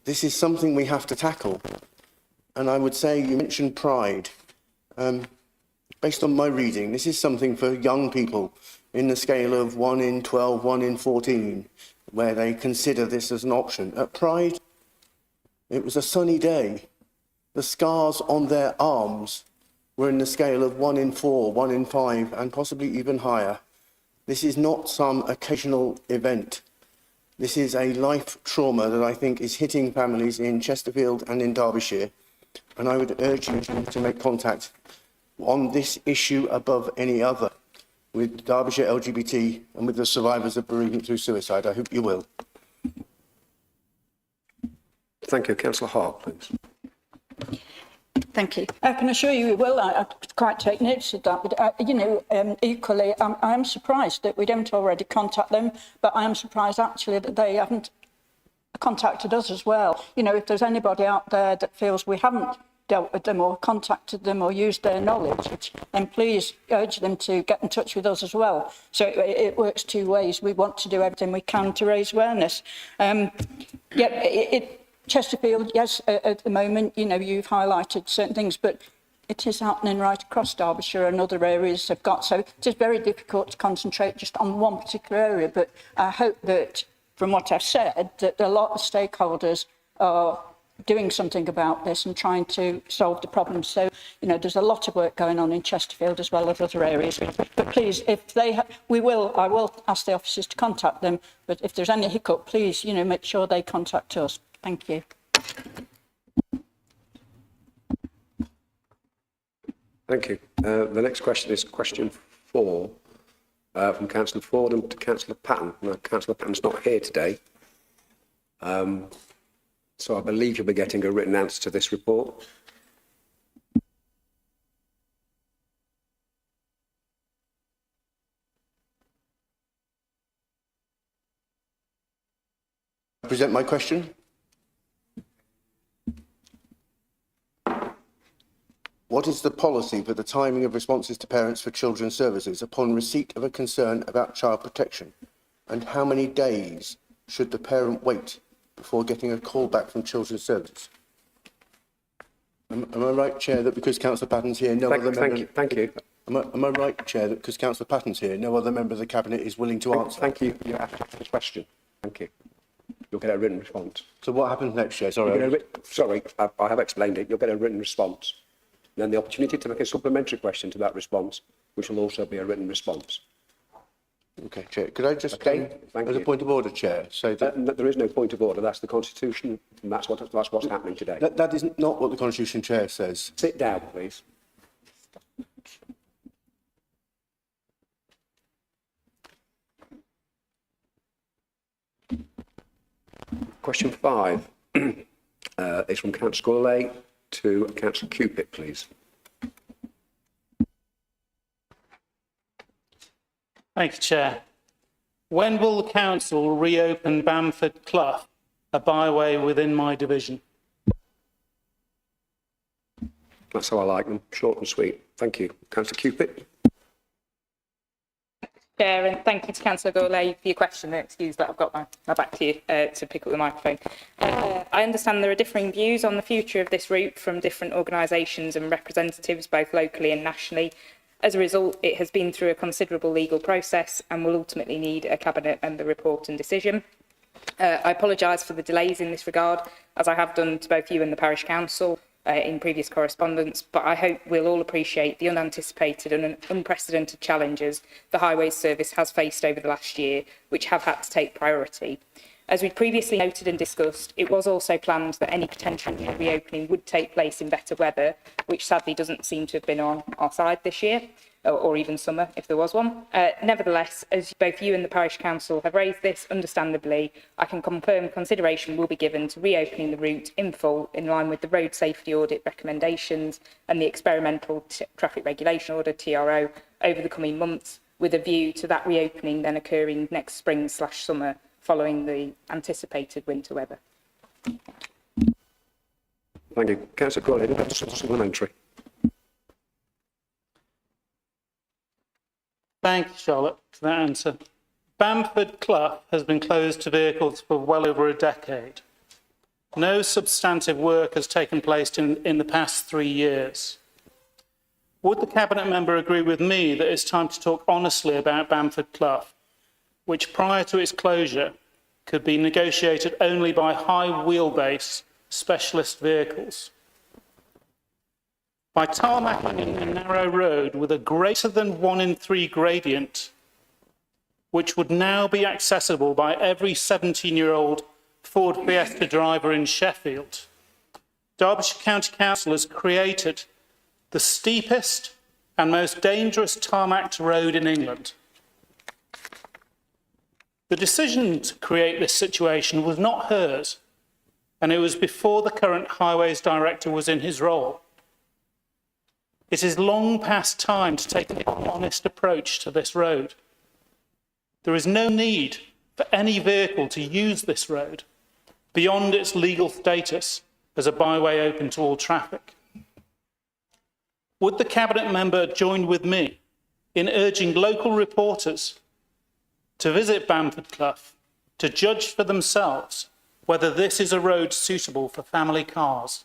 this is something we have to tackle. And I would say, you mentioned pride. Based on my reading, this is something for young people in the scale of 1 in 12, 1 in 14, where they consider this as an option. At Pride, it was a sunny day. The scars on their arms we're in the scale of 1 in 4, 1 in 5, and possibly even higher. This is not some occasional event. This is a life trauma that I think is hitting families in Chesterfield and in Derbyshire. And I would urge you to make contact on this issue above any other with Derbyshire LGBT and with the survivors of bereavement through suicide. I hope you will. Thank you. Councillor Hart, please. Thank you. I can assure you we will. I quite take notice of that. But, equally, I am surprised that we don't already contact them, but I am surprised actually that they haven't contacted us as well. You know, if there's anybody out there that feels we haven't dealt with them or contacted them or used their knowledge, then please urge them to get in touch with us as well. So it works two ways. We want to do everything we can to raise awareness. Chesterfield, yes, at the moment, you know, you've highlighted certain things, but it is happening right across Derbyshire and other areas have got, so it is very difficult to concentrate just on one particular area. But I hope that, from what I've said, that a lot of stakeholders are doing something about this and trying to solve the problem. So, you know, there's a lot of work going on in Chesterfield as well as other areas. But please, if they, I will ask the officers to contact them. But if there's any hiccup, please, you know, make sure they contact us. Thank you. Thank you. The next question is question 4 from Councillor Fordham to Councillor Patton. Now, Councillor Patton's not here today, so I believe you'll be getting a written answer to this report. I present my question. What is the policy for the timing of responses to parents for children's services upon receipt of a concern about child protection? And how many days should the parent wait before getting a call back from children's services? Am I right, Chair, that because Councillor Patton's here, no other member... Thank you. Am I right, Chair, that because Councillor Patton's here, no other member of the Cabinet is willing to answer? Thank you. You asked the question. Thank you. You'll get a written response. So what happens next, Chair? Sorry. I have explained it. You'll get a written response. Then the opportunity to make a supplementary question to that response, which will also be a written response. Okay, Chair. Could I just, as a point of order, Chair, say that... there is no point of order. That's the Constitution, and that's what's happening today. That is not what the Constitution, Chair, says. Sit down, please. Question 5 is from Councillor Gourlay to Councillor Cupit, please. Thank you, Chair. When will the Council reopen Bamford Clough, a byway within my division? That's how I like them, short and sweet. Thank you. Councillor Cupit. Chair, and thank you to Councillor Gourlay for your question. Excuse that I've got my back to you to pick up the microphone. I understand there are differing views on the future of this route from different organisations and representatives, both locally and nationally. As a result, it has been through a considerable legal process and will ultimately need a Cabinet member report and decision. I apologise for the delays in this regard, as I have done to both you and the Parish Council in previous correspondence, but I hope we'll all appreciate the unanticipated and unprecedented challenges the Highways Service has faced over the last year, which have had to take priority. As we previously noted and discussed, it was also planned that any potential reopening would take place in better weather, which sadly doesn't seem to have been on our side this year, or even summer, if there was one. Nevertheless, as both you and the Parish Council have raised this, understandably, I can confirm consideration will be given to reopening the route in full in line with the Road Safety Audit recommendations and the Experimental Traffic Regulation Order, TRO, over the coming months, with a view to that reopening then occurring next spring/summer, following the anticipated winter weather. Thank you. Councillor Gourlay, do you have a supplementary? Thank you, Charlotte, for that answer. Bamford Clough has been closed to vehicles for well over a decade. No substantive work has taken place in the past 3 years. Would the Cabinet member agree with me that it's time to talk honestly about Bamford Clough, which prior to its closure could be negotiated only by high wheelbase specialist vehicles? by tarmacking a narrow road with a greater than 1 in 3 gradient, which would now be accessible by every 17-year-old Ford Fiesta driver in Sheffield, Derbyshire County Council has created the steepest and most dangerous tarmacked road in England. The decision to create this situation was not hers, and it was before the current Highways Director was in his role. It is long past time to take an honest approach to this road. There is no need for any vehicle to use this road beyond its legal status as a byway open to all traffic. Would the Cabinet member join with me in urging local reporters to visit Bamford Clough to judge for themselves whether this is a road suitable for family cars?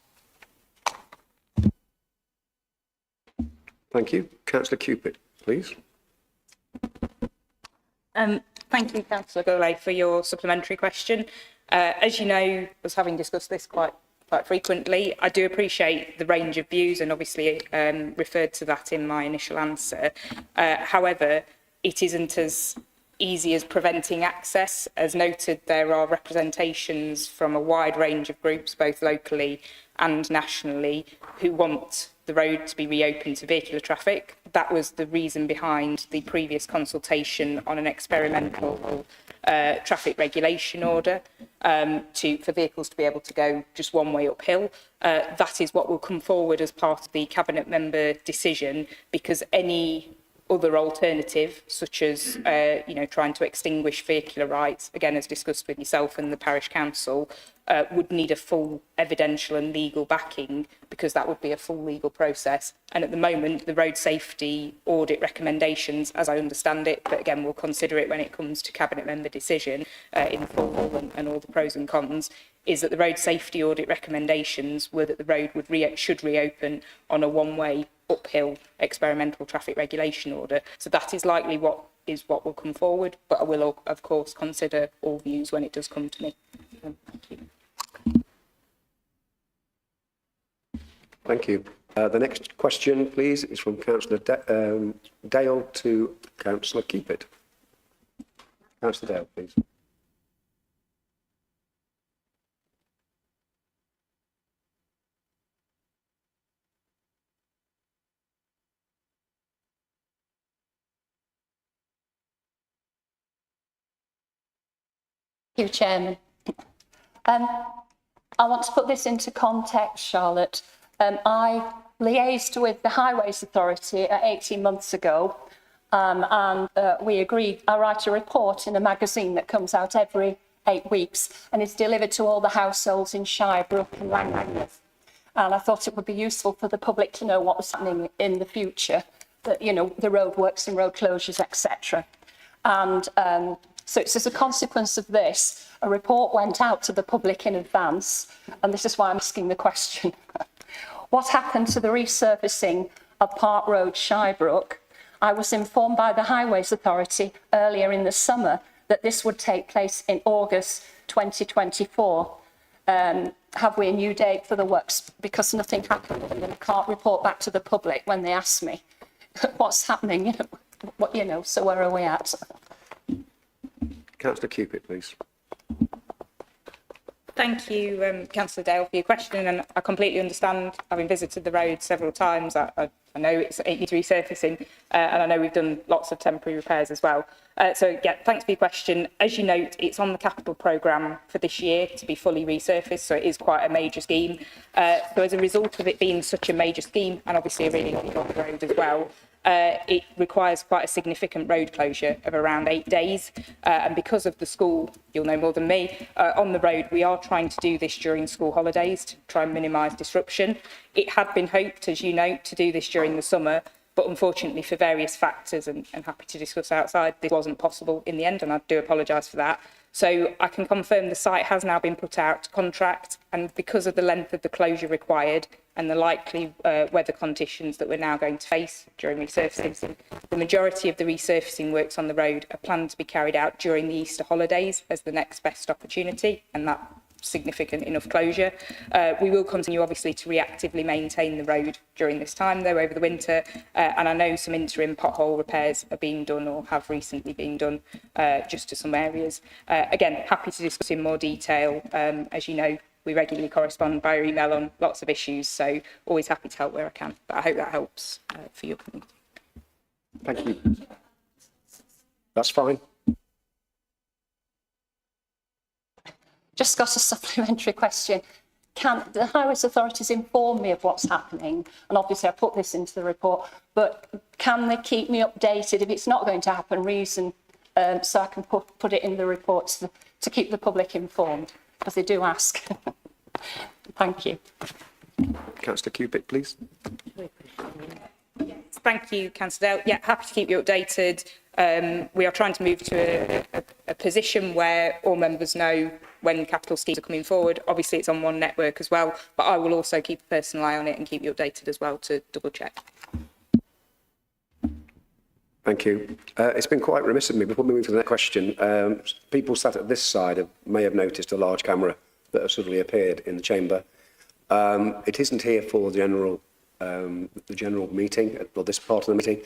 Thank you. Councillor Cupid, please. Thank you, Councillor Goulet, for your supplementary question. As you know, I was having discussed this quite frequently. I do appreciate the range of views and obviously referred to that in my initial answer. However, it isn't as easy as preventing access. As noted, there are representations from a wide range of groups, both locally and nationally, who want the road to be reopened to vehicular traffic. That was the reason behind the previous consultation on an experimental traffic regulation order for vehicles to be able to go just one way uphill. That is what will come forward as part of the Cabinet member decision, because any other alternative, such as trying to extinguish vehicular rights, again as discussed with yourself and the parish council, would need a full evidential and legal backing, because that would be a full legal process. And at the moment, the road safety audit recommendations, as I understand it, but again we'll consider it when it comes to Cabinet member decision in full and all the pros and cons, is that the road safety audit recommendations were that the road should reopen on a one-way uphill experimental traffic regulation order. So that is likely what will come forward, but I will of course consider all views when it does come to me. Thank you. Thank you. The next question, please, is from Councillor Dale to Councillor Cupid. Councillor Dale, please. Thank you, Chairman. I want to put this into context, Charlotte. I liaised with the Highways Authority 18 months ago, and we agreed. I write a report in a magazine that comes out every 8 weeks, and it's delivered to all the households in Shirebrook and Langlands. And I thought it would be useful for the public to know what was happening in the future, that, you know, the roadworks and road closures, etc. And so it's as a consequence of this, a report went out to the public in advance, and this is why I'm asking the question. What happened to the resurfacing of Park Road, Shirebrook? I was informed by the Highways Authority earlier in the summer that this would take place in August 2024. Have we a new date for the works? Because nothing happened, and I can't report back to the public when they ask me what's happening, so where are we at? Councillor Cupid, please. Thank you, Councillor Dale, for your question, and I completely understand, having visited the road several times. I know it needs resurfacing, and I know we've done lots of temporary repairs as well. So, yeah, thanks for your question. As you note, it's on the capital programme for this year to be fully resurfaced, so it is quite a major scheme. So as a result of it being such a major scheme, and obviously a really long road as well, it requires quite a significant road closure of around 8 days. And because of the school, you'll know more than me, on the road, we are trying to do this during school holidays to try and minimise disruption. It had been hoped, as you know, to do this during the summer, but unfortunately for various factors, and happy to discuss outside, this wasn't possible in the end, and I do apologise for that. So I can confirm the site has now been put out to contract, and because of the length of the closure required and the likely weather conditions that we're now going to face during resurfacing, the majority of the resurfacing works on the road are planned to be carried out during the Easter holidays as the next best opportunity, and that significant enough closure. We will continue, obviously, to reactively maintain the road during this time, though, over the winter. And I know some interim pothole repairs are being done or have recently been done just to some areas. Again, happy to discuss in more detail. As you know, we regularly correspond via email on lots of issues, so always happy to help where I can. But I hope that helps for your community. Thank you. That's fine. Just got a supplementary question. Can the Highways authorities inform me of what's happening? And obviously I put this into the report, but can they keep me updated if it's not going to happen, so I can put it in the report to keep the public informed? Because they do ask. Thank you. Councillor Cupitt, please. Thank you, Councillor Dale. Yeah, happy to keep you updated. We are trying to move to a position where all members know when capital schemes are coming forward. Obviously, it's on one network as well, but I will also keep a personal eye on it and keep you updated as well to double check. Thank you. It's been quite remiss of me, before we move to the next question, people sat at this side may have noticed a large camera that has suddenly appeared in the chamber. It isn't here for the general meeting, or this part of the meeting.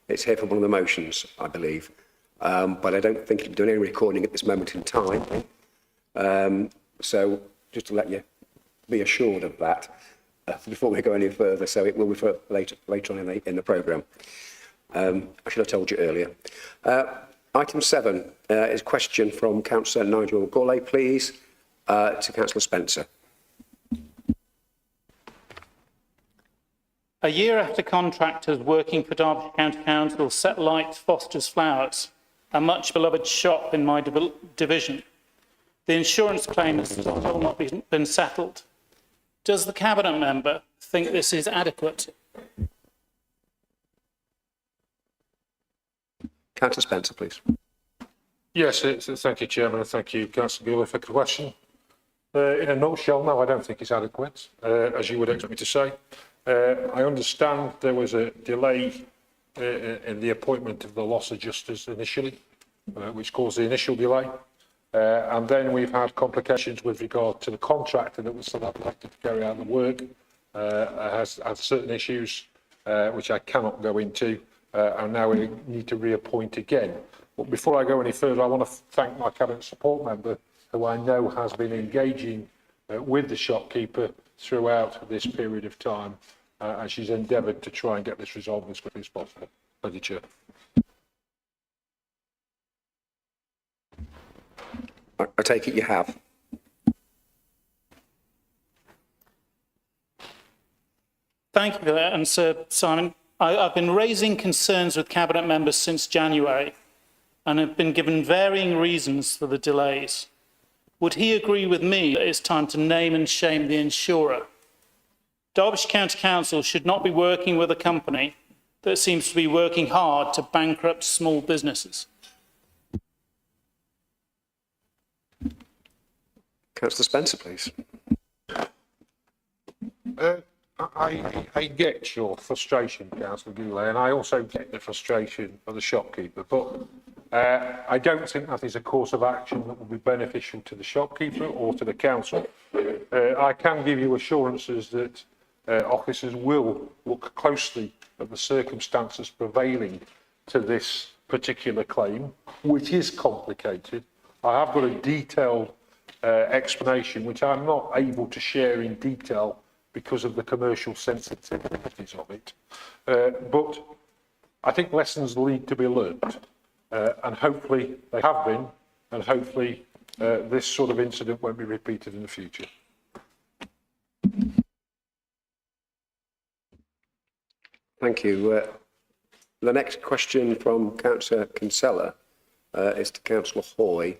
It's here for one of the motions, I believe. But I don't think you're doing any recording at this moment in time. So just to let you be assured of that before we go any further. So it will be for later on in the programme. I should have told you earlier. Item 7 is a question from Councillor Nigel Gourlay, please, to Councillor Spencer. A year after contractors working for Derbyshire County Council set light to Foster's Flowers, a much beloved shop in my division, the insurance claim has still not been settled. Does the Cabinet member think this is adequate? Councillor Spencer, please. Yes, thank you, Chairman, and thank you, Councillor Gourlay, for the question. In a nutshell, no, I don't think it's adequate, as you would expect me to say. I understand there was a delay in the appointment of the loss adjusters initially, which caused the initial delay. And then we've had complications with regard to the contractor that was selected to carry out the work. Has had certain issues which I cannot go into, and now we need to reappoint again. But before I go any further, I want to thank my Cabinet support member, who I know has been engaging with the shopkeeper throughout this period of time, and she's endeavoured to try and get this resolved as quickly as possible. Thank you, Chair. I take it you have. Thank you for that, and Sir Simon, I've been raising concerns with Cabinet members since January and have been given varying reasons for the delays. Would he agree with me that it's time to name and shame the insurer? Derbyshire County Council should not be working with a company that seems to be working hard to bankrupt small businesses. Councillor Spencer, please. I get your frustration, Councillor Gourlay, and I also get the frustration of the shopkeeper, but I don't think that is a course of action that will be beneficial to the shopkeeper or to the council. I can give you assurances that officers will look closely at the circumstances prevailing to this particular claim, which is complicated. I have got a detailed explanation, which I'm not able to share in detail because of the commercial sensitivities of it. But I think lessons need to be learned, and hopefully they have been, and hopefully this sort of incident won't be repeated in the future. Thank you. The next question from Councillor Kinsella is to Councillor Hoy,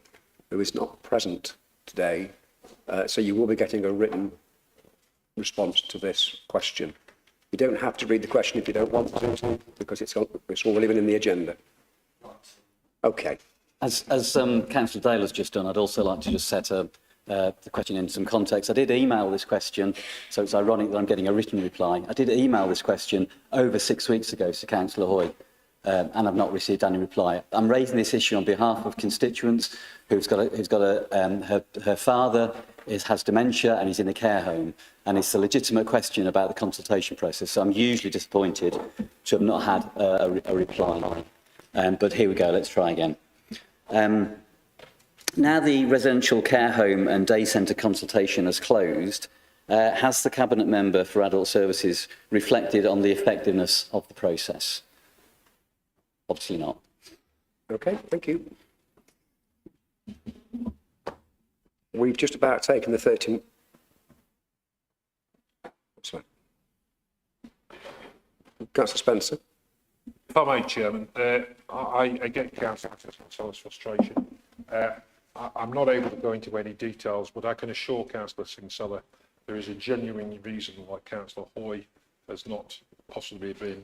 who is not present today. So you will be getting a written response to this question. You don't have to read the question if you don't want to, because it's already been in the agenda. Okay. As Councillor Dale has just done, I'd also like to just set the question in some context. I did email this question, so it's ironic that I'm getting a written reply. I did email this question over 6 weeks ago to Councillor Hoy, and I've not received any reply. I'm raising this issue on behalf of constituents her father has dementia and he's in a care home, and it's a legitimate question about the consultation process. So I'm hugely disappointed to have not had a reply. But here we go, let's try again. Now the residential care home and day centre consultation has closed, has the Cabinet Member for Adult Services reflected on the effectiveness of the process? Obviously not. Okay, thank you. We've just about taken the 30... Sorry. Councillor Spencer. If I may, Chairman, I get Councillor Kinsell's frustration. I'm not able to go into any details, but I can assure Councillor Kinsella there is a genuine reason why Councillor Hoy has not possibly been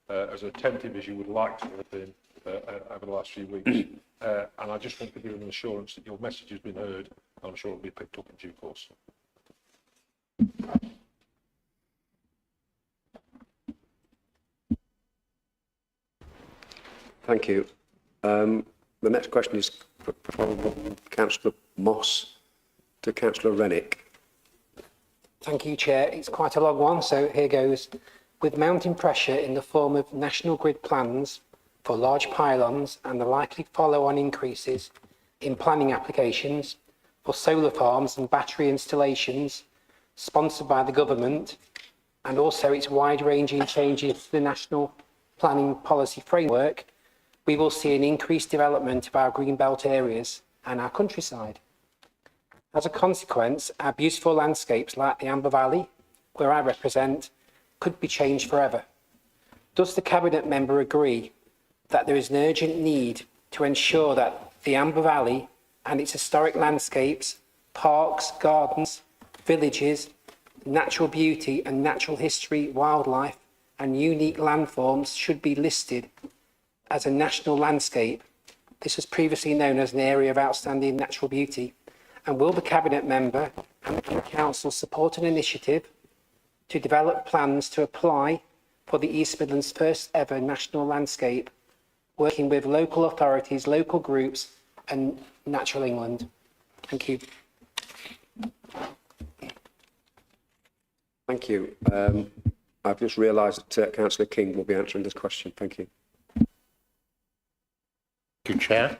as attentive as you would like to have been over the last few weeks. And I just want to give you an assurance that your message has been heard, and I'm sure it will be picked up in due course. Thank you. The next question is from Councillor Moss to Councillor Rennick. Thank you, Chair. It's quite a long one, so here goes. With mounting pressure in the form of national grid plans for large pylons and the likely follow-on increases in planning applications for solar farms and battery installations sponsored by the government, and also its wide-ranging changes to the national planning policy framework, we will see an increased development of our greenbelt areas and our countryside. As a consequence, our beautiful landscapes like the Amber Valley, where I represent, could be changed forever. Does the Cabinet Member agree that there is an urgent need to ensure that the Amber Valley and its historic landscapes, parks, gardens, villages, natural beauty and natural history, wildlife and unique landforms should be listed as a national landscape? This was previously known as an area of outstanding natural beauty. And will the Cabinet Member and the Council support an initiative to develop plans to apply for the East Midlands' first ever national landscape, working with local authorities, local groups and Natural England? Thank you. Thank you. I've just realised that Councillor King will be answering this question. Thank you. Thank you, Chair.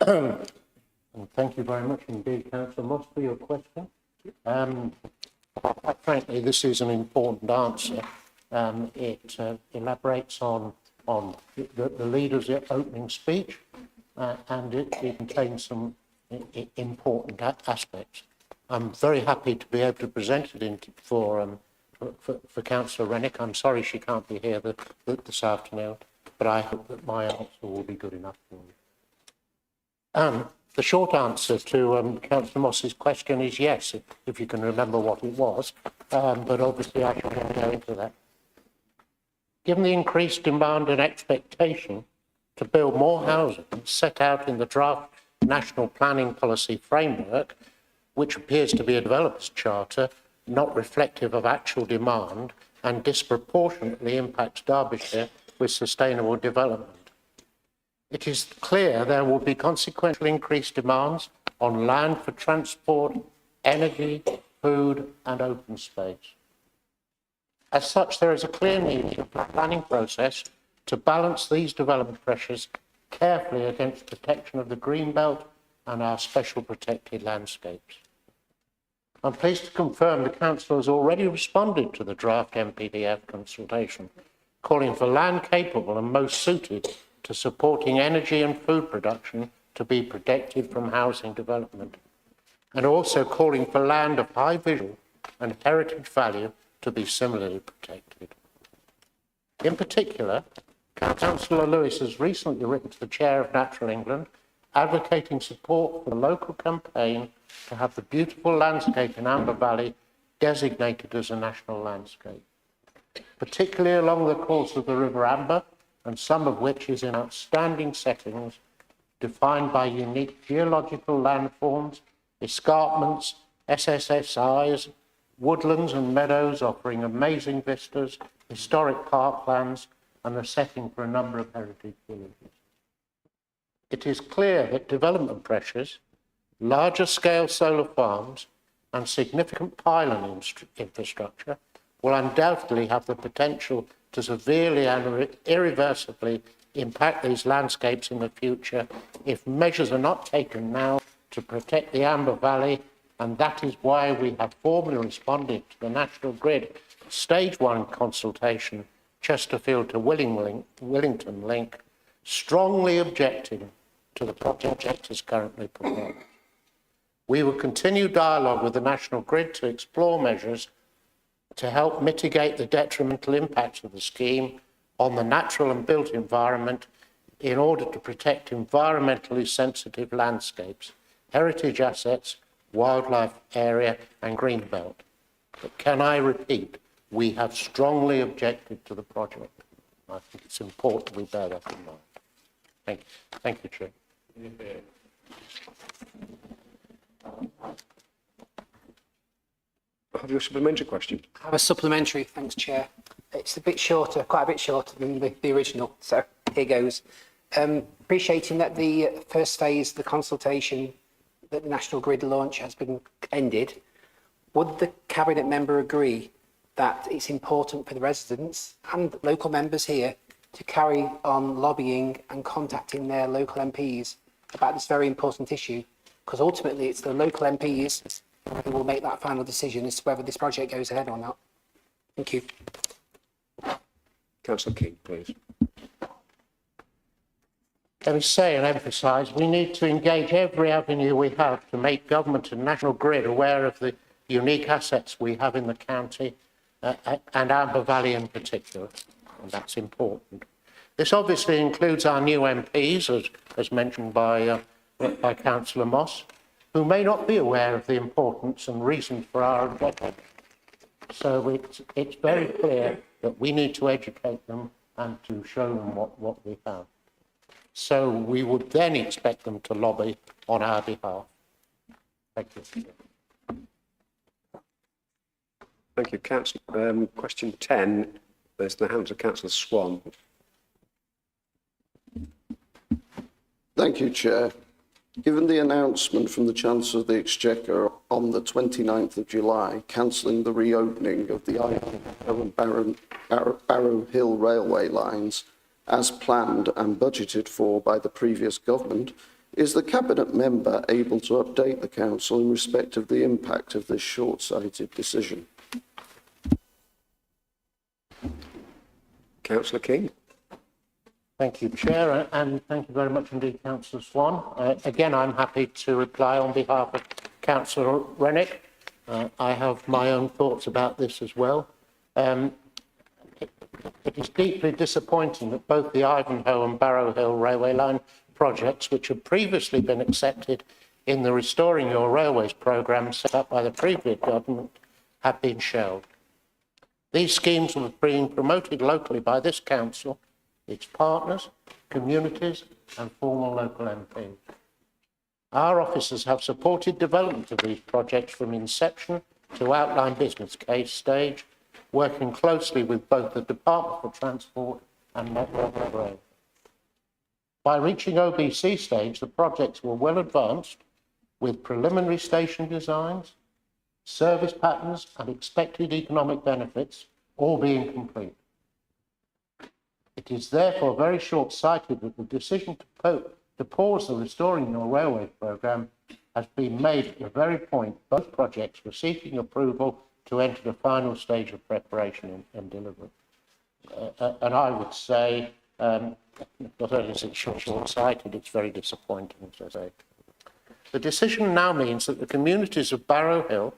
And thank you very much indeed, Councillor Moss, for your question. Quite frankly, this is an important answer. It elaborates on the leader's opening speech, and it contains some important aspects. I'm very happy to be able to present it for Councillor Rennick. I'm sorry she can't be here this afternoon, but I hope that my answer will be good enough for you. The short answer to Councillor Moss's question is yes, if you can remember what it was, but obviously I shall not go into that. Given the increased demand and expectation to build more housing set out in the draft National Planning Policy Framework, which appears to be a developer's charter, not reflective of actual demand and disproportionately impacts Derbyshire with sustainable development. It is clear there will be consequential increased demands on land for transport, energy, food and open space. As such, there is a clear need for a planning process to balance these development pressures carefully against protection of the Greenbelt and our special protected landscapes. I'm pleased to confirm the Council has already responded to the draft NPDF consultation, calling for land capable and most suited to supporting energy and food production to be protected from housing development, and also calling for land of high visual and heritage value to be similarly protected. In particular, Councillor Lewis has recently written to the Chair of Natural England advocating support for the local campaign to have the beautiful landscape in Amber Valley designated as a national landscape, particularly along the course of the River Amber, and some of which is in outstanding settings defined by unique geological landforms, escarpments, SSSIs, woodlands and meadows offering amazing vistas, historic parklands, and the setting for a number of heritage villages. It is clear that development pressures, larger scale solar farms and significant pylon infrastructure will undoubtedly have the potential to severely and irreversibly impact these landscapes in the future if measures are not taken now to protect the Amber Valley, and that is why we have formally responded to the National Grid Stage 1 consultation, Chesterfield to Willington link, strongly objecting to the project as currently proposed. We will continue dialogue with the National Grid to explore measures to help mitigate the detrimental impacts of the scheme on the natural and built environment in order to protect environmentally sensitive landscapes, heritage assets, wildlife area and greenbelt. But can I repeat, we have strongly objected to the project. I think it's important we bear that in mind. Thank you. Thank you, Chair. Have you a supplementary question? I have a supplementary, thanks, Chair. It's a bit shorter, quite a bit shorter than the original, so here goes. Appreciating that the first phase, the consultation that the National Grid launch has been ended, would the Cabinet member agree that it's important for the residents and local members here to carry on lobbying and contacting their local MPs about this very important issue? Because ultimately it's the local MPs who will make that final decision as to whether this project goes ahead or not. Thank you. Councillor King, please. Let me say and emphasise, we need to engage every avenue we have to make government and National Grid aware of the unique assets we have in the county and Amber Valley in particular, and that's important. This obviously includes our new MPs, as mentioned by Councillor Moss, who may not be aware of the importance and reasons for our objection. So it's very clear that we need to educate them and to show them what we have. So we would then expect them to lobby on our behalf. Thank you. Thank you, Councillor. Question 10, there's the hands of Councillor Swan. Thank you, Chair. Given the announcement from the Chancellor of the Exchequer on the 29th of July, cancelling the reopening of the Ivanhoe and Barrow Hill railway lines as planned and budgeted for by the previous government, is the Cabinet member able to update the Council in respect of the impact of this short-sighted decision? Councillor King. Thank you, Chair, and thank you very much indeed, Councillor Swan. Again, I'm happy to reply on behalf of Councillor Rennick. I have my own thoughts about this as well. It is deeply disappointing that both the Ivanhoe and Barrow Hill railway line projects, which had previously been accepted in the Restoring Your Railways programme set up by the previous government, have been shelved. These schemes were being promoted locally by this council, its partners, communities and former local MPs. Our officers have supported development of these projects from inception to outline business case stage, working closely with both the Department for Transport and Network Rail. By reaching OBC stage, the projects were well advanced with preliminary station designs, service patterns and expected economic benefits all being complete. It is therefore very short-sighted that the decision to pause the Restoring Your Railways programme has been made at the very point both projects were seeking approval to enter the final stage of preparation and delivery. And I would say, not only is it short-sighted, it's very disappointing, as I say. The decision now means that the communities of Barrow Hill,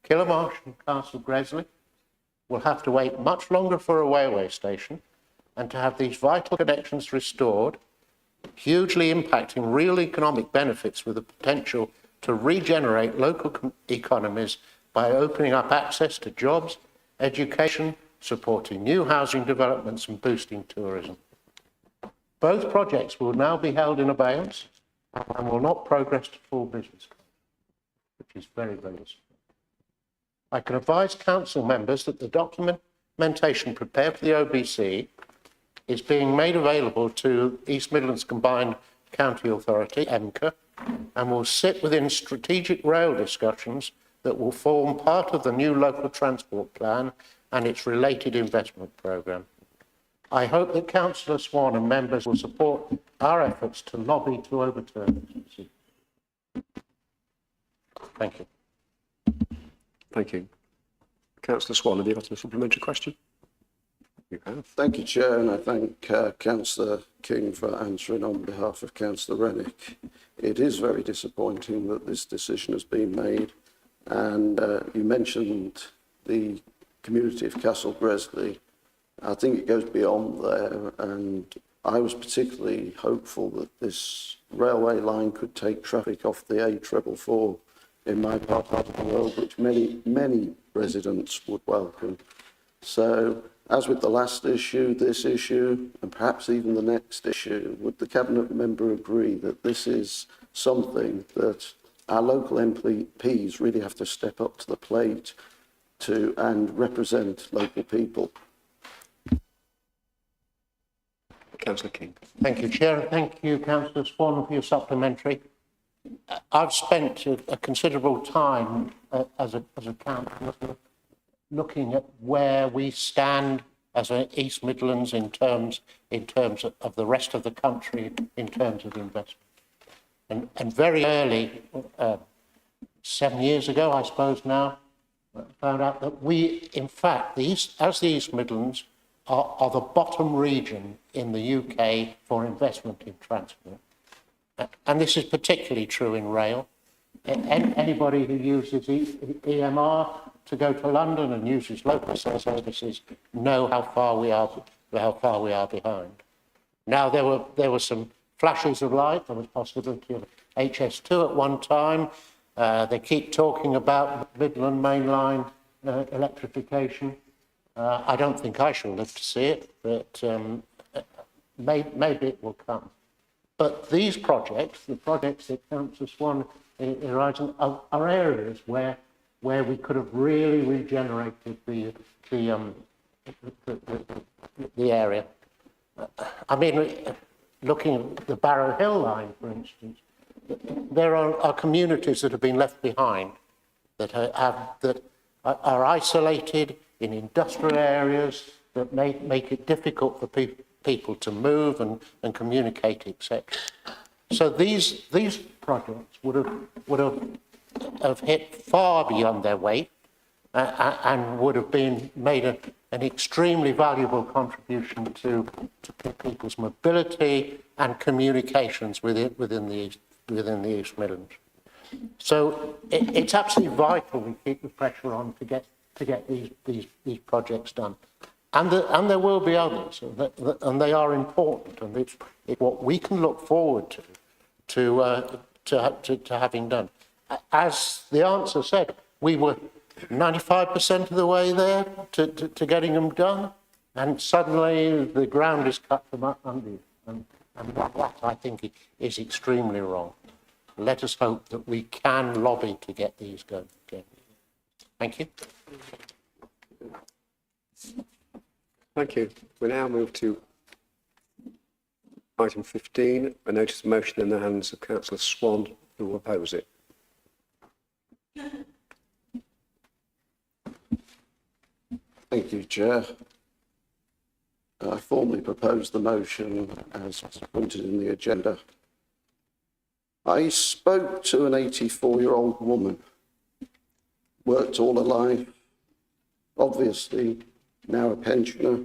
Killamarsh and Castle Gresley will have to wait much longer for a railway station and to have these vital connections restored, hugely impacting real economic benefits with the potential to regenerate local economies by opening up access to jobs, education, supporting new housing developments and boosting tourism. Both projects will now be held in abeyance and will not progress to full business, which is very, very disappointing. I can advise council members that the documentation prepared for the OBC is being made available to East Midlands Combined County Authority, EMCA, and will sit within strategic rail discussions that will form part of the new local transport plan and its related investment programme. I hope that Councillor Swan and members will support our efforts to lobby to overturn this decision. Thank you. Thank you. Councillor Swan, have you got a supplementary question? You have. Thank you, Chair, and I thank Councillor King for answering on behalf of Councillor Rennick. It is very disappointing that this decision has been made, and you mentioned the community of Castle Bresley. I think it goes beyond there, and I was particularly hopeful that this railway line could take traffic off the A444 in my part of the world, which many residents would welcome. So, as with the last issue, this issue, and perhaps even the next issue, would the Cabinet member agree that this is something that our local MPs really have to step up to the plate to and represent local people? Councillor King. Thank you, Chair, and thank you, Councillor Swan, for your supplementary. I've spent a considerable time as a councillor looking at where we stand as an East Midlands in terms of the rest of the country in terms of investment. And very early, 7 years ago, I suppose now, found out that we, in fact, as the East Midlands, are the bottom region in the UK for investment in transport. And this is particularly true in rail. Anybody who uses EMR to go to London and uses local services know how far we are behind. Now there were some flashes of light. There was possibility of HS2 at one time. They keep talking about Midland Main Line electrification. I don't think I shall live to see it, but maybe it will come. But these projects, the projects that Councillor Swan is raising, are areas where we could have really regenerated the area. I mean, looking at the Barrow Hill line, for instance, there are communities that have been left behind that are isolated in industrial areas that make it difficult for people to move and communicate, etc. So these projects would have hit far beyond their weight and would have made an extremely valuable contribution to people's mobility and communications within the East Midlands. So it's absolutely vital we keep the pressure on to get these projects done. And there will be others, and they are important, and it's what we can look forward to having done. As the answer said, we were 95% of the way there to getting them done, and suddenly the ground is cut from under you, and that I think is extremely wrong. Let us hope that we can lobby to get these going again. Thank you. Thank you. We now move to item 15, a notice of motion in the hands of Councillor Swan, who will oppose it. Thank you, Chair. I formally propose the motion as printed in the agenda. I spoke to an 84-year-old woman, worked all her life, obviously now a pensioner,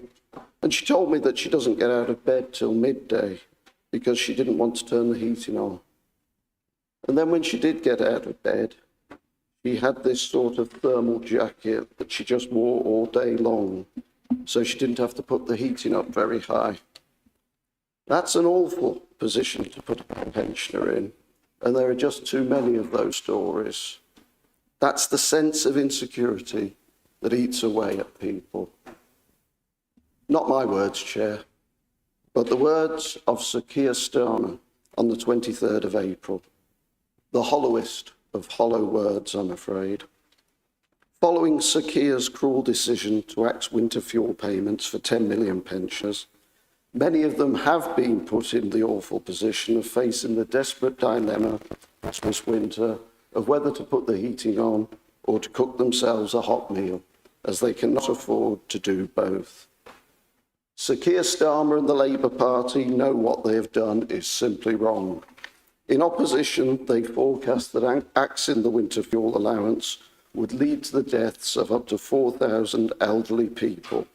and she told me that she doesn't get out of bed till midday because she didn't want to turn the heating on. And then when she did get out of bed, she had this sort of thermal jacket that she just wore all day long, so she didn't have to put the heating up very high. That's an awful position to put a pensioner in, and there are just too many of those stories. That's the sense of insecurity that eats away at people. Not my words, Chair, but the words of Sir Keir Starmer on the 23rd of April. The hollowest of hollow words, I'm afraid. Following Sir Keir's cruel decision to axe winter fuel payments for 10 million pensioners, Many of them have been put in the awful position of facing the desperate dilemma this winter of whether to put the heating on or to cook themselves a hot meal, as they cannot afford to do both. Sir Keir Starmer and the Labour Party know what they have done is simply wrong. In opposition, they forecast that axing the winter fuel allowance would lead to the deaths of up to 4,000 elderly people,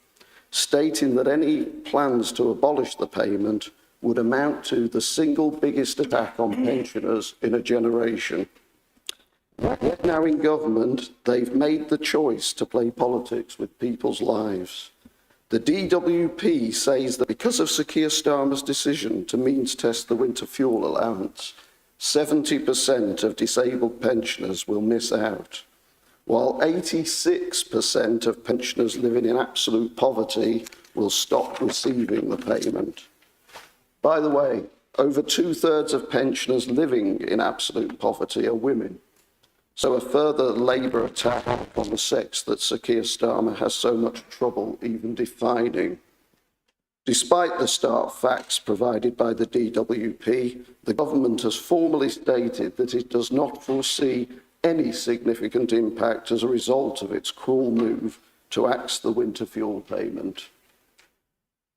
stating that any plans to abolish the payment would amount to the single biggest attack on pensioners in a generation. Yet now in government, they've made the choice to play politics with people's lives. The DWP says that because of Sir Keir Starmer's decision to means test the winter fuel allowance, 70% of disabled pensioners will miss out, while 86% of pensioners living in absolute poverty will stop receiving the payment. By the way, over 2/3 of pensioners living in absolute poverty are women. So a further Labour attack on the sex that Sir Keir Starmer has so much trouble even defining. Despite the stark facts provided by the DWP, the government has formally stated that it does not foresee any significant impact as a result of its cruel move to axe the winter fuel payment.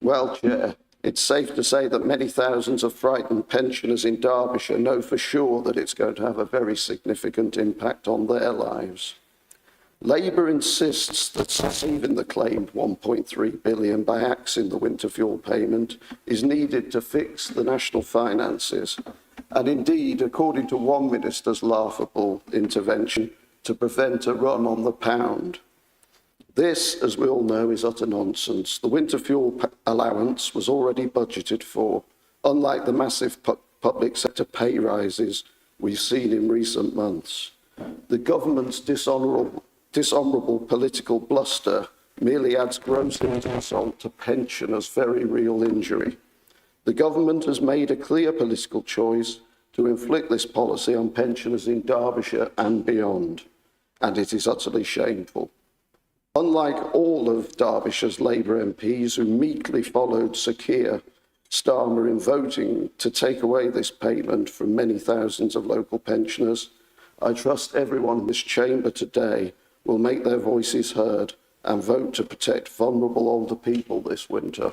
Well, Chair, it's safe to say that many thousands of frightened pensioners in Derbyshire know for sure that it's going to have a very significant impact on their lives. Labour insists that saving the claimed £1.3 billion by axing the winter fuel payment is needed to fix the national finances, and indeed, according to one minister's laughable intervention, to prevent a run on the pound. This, as we all know, is utter nonsense. The winter fuel allowance was already budgeted for, unlike the massive public sector pay rises we've seen in recent months. The government's dishonourable political bluster merely adds gross insult to pensioners' very real injury. The government has made a clear political choice to inflict this policy on pensioners in Derbyshire and beyond, and it is utterly shameful. Unlike all of Derbyshire's Labour MPs who meekly followed Sir Keir Starmer in voting to take away this payment from many thousands of local pensioners, I trust everyone in this chamber today will make their voices heard and vote to protect vulnerable older people this winter.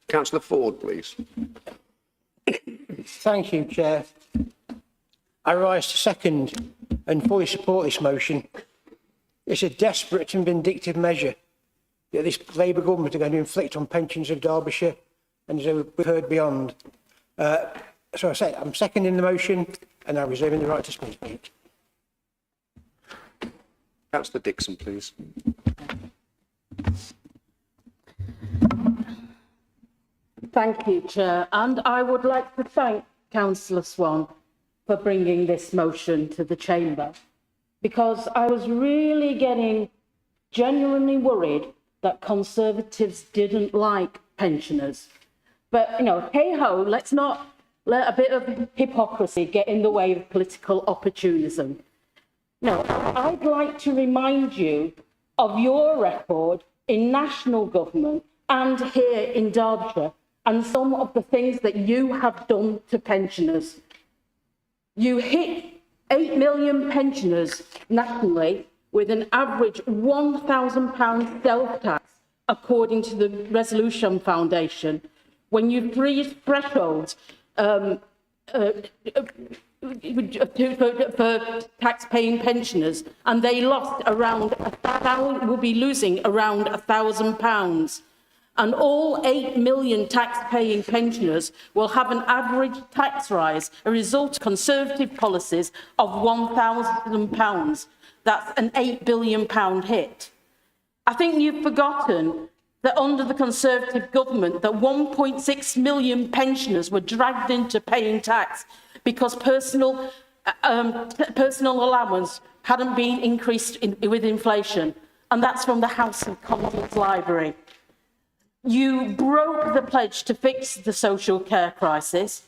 Councillor Ford, please. Thank you, Chair. I rise to second and fully support this motion. It's a desperate and vindictive measure that this Labour government are going to inflict on pensions of Derbyshire and, as we've heard, beyond. So I say I'm seconding the motion and I'm reserving the right to speak. Councillor Dixon, please. Thank you, Chair. And I would like to thank Councillor Swan for bringing this motion to the Chamber, because I was really getting genuinely worried that Conservatives didn't like pensioners. But, you know, hey-ho, let's not let a bit of hypocrisy get in the way of political opportunism. No, I'd like to remind you of your record in national government and here in Derbyshire, and some of the things that you have done to pensioners. You hit 8 million pensioners nationally with an average £1,000 self-tax, according to the Resolution Foundation, when you freeze thresholds for tax-paying pensioners, and they lost around will be losing around £1,000. And all 8 million tax-paying pensioners will have an average tax rise, a result of Conservative policies of £1,000. That's an £8 billion hit. I think you've forgotten that under the Conservative government, that 1.6 million pensioners were dragged into paying tax because personal allowance hadn't been increased with inflation. And that's from the House of Commons Library. You broke the pledge to fix the social care crisis.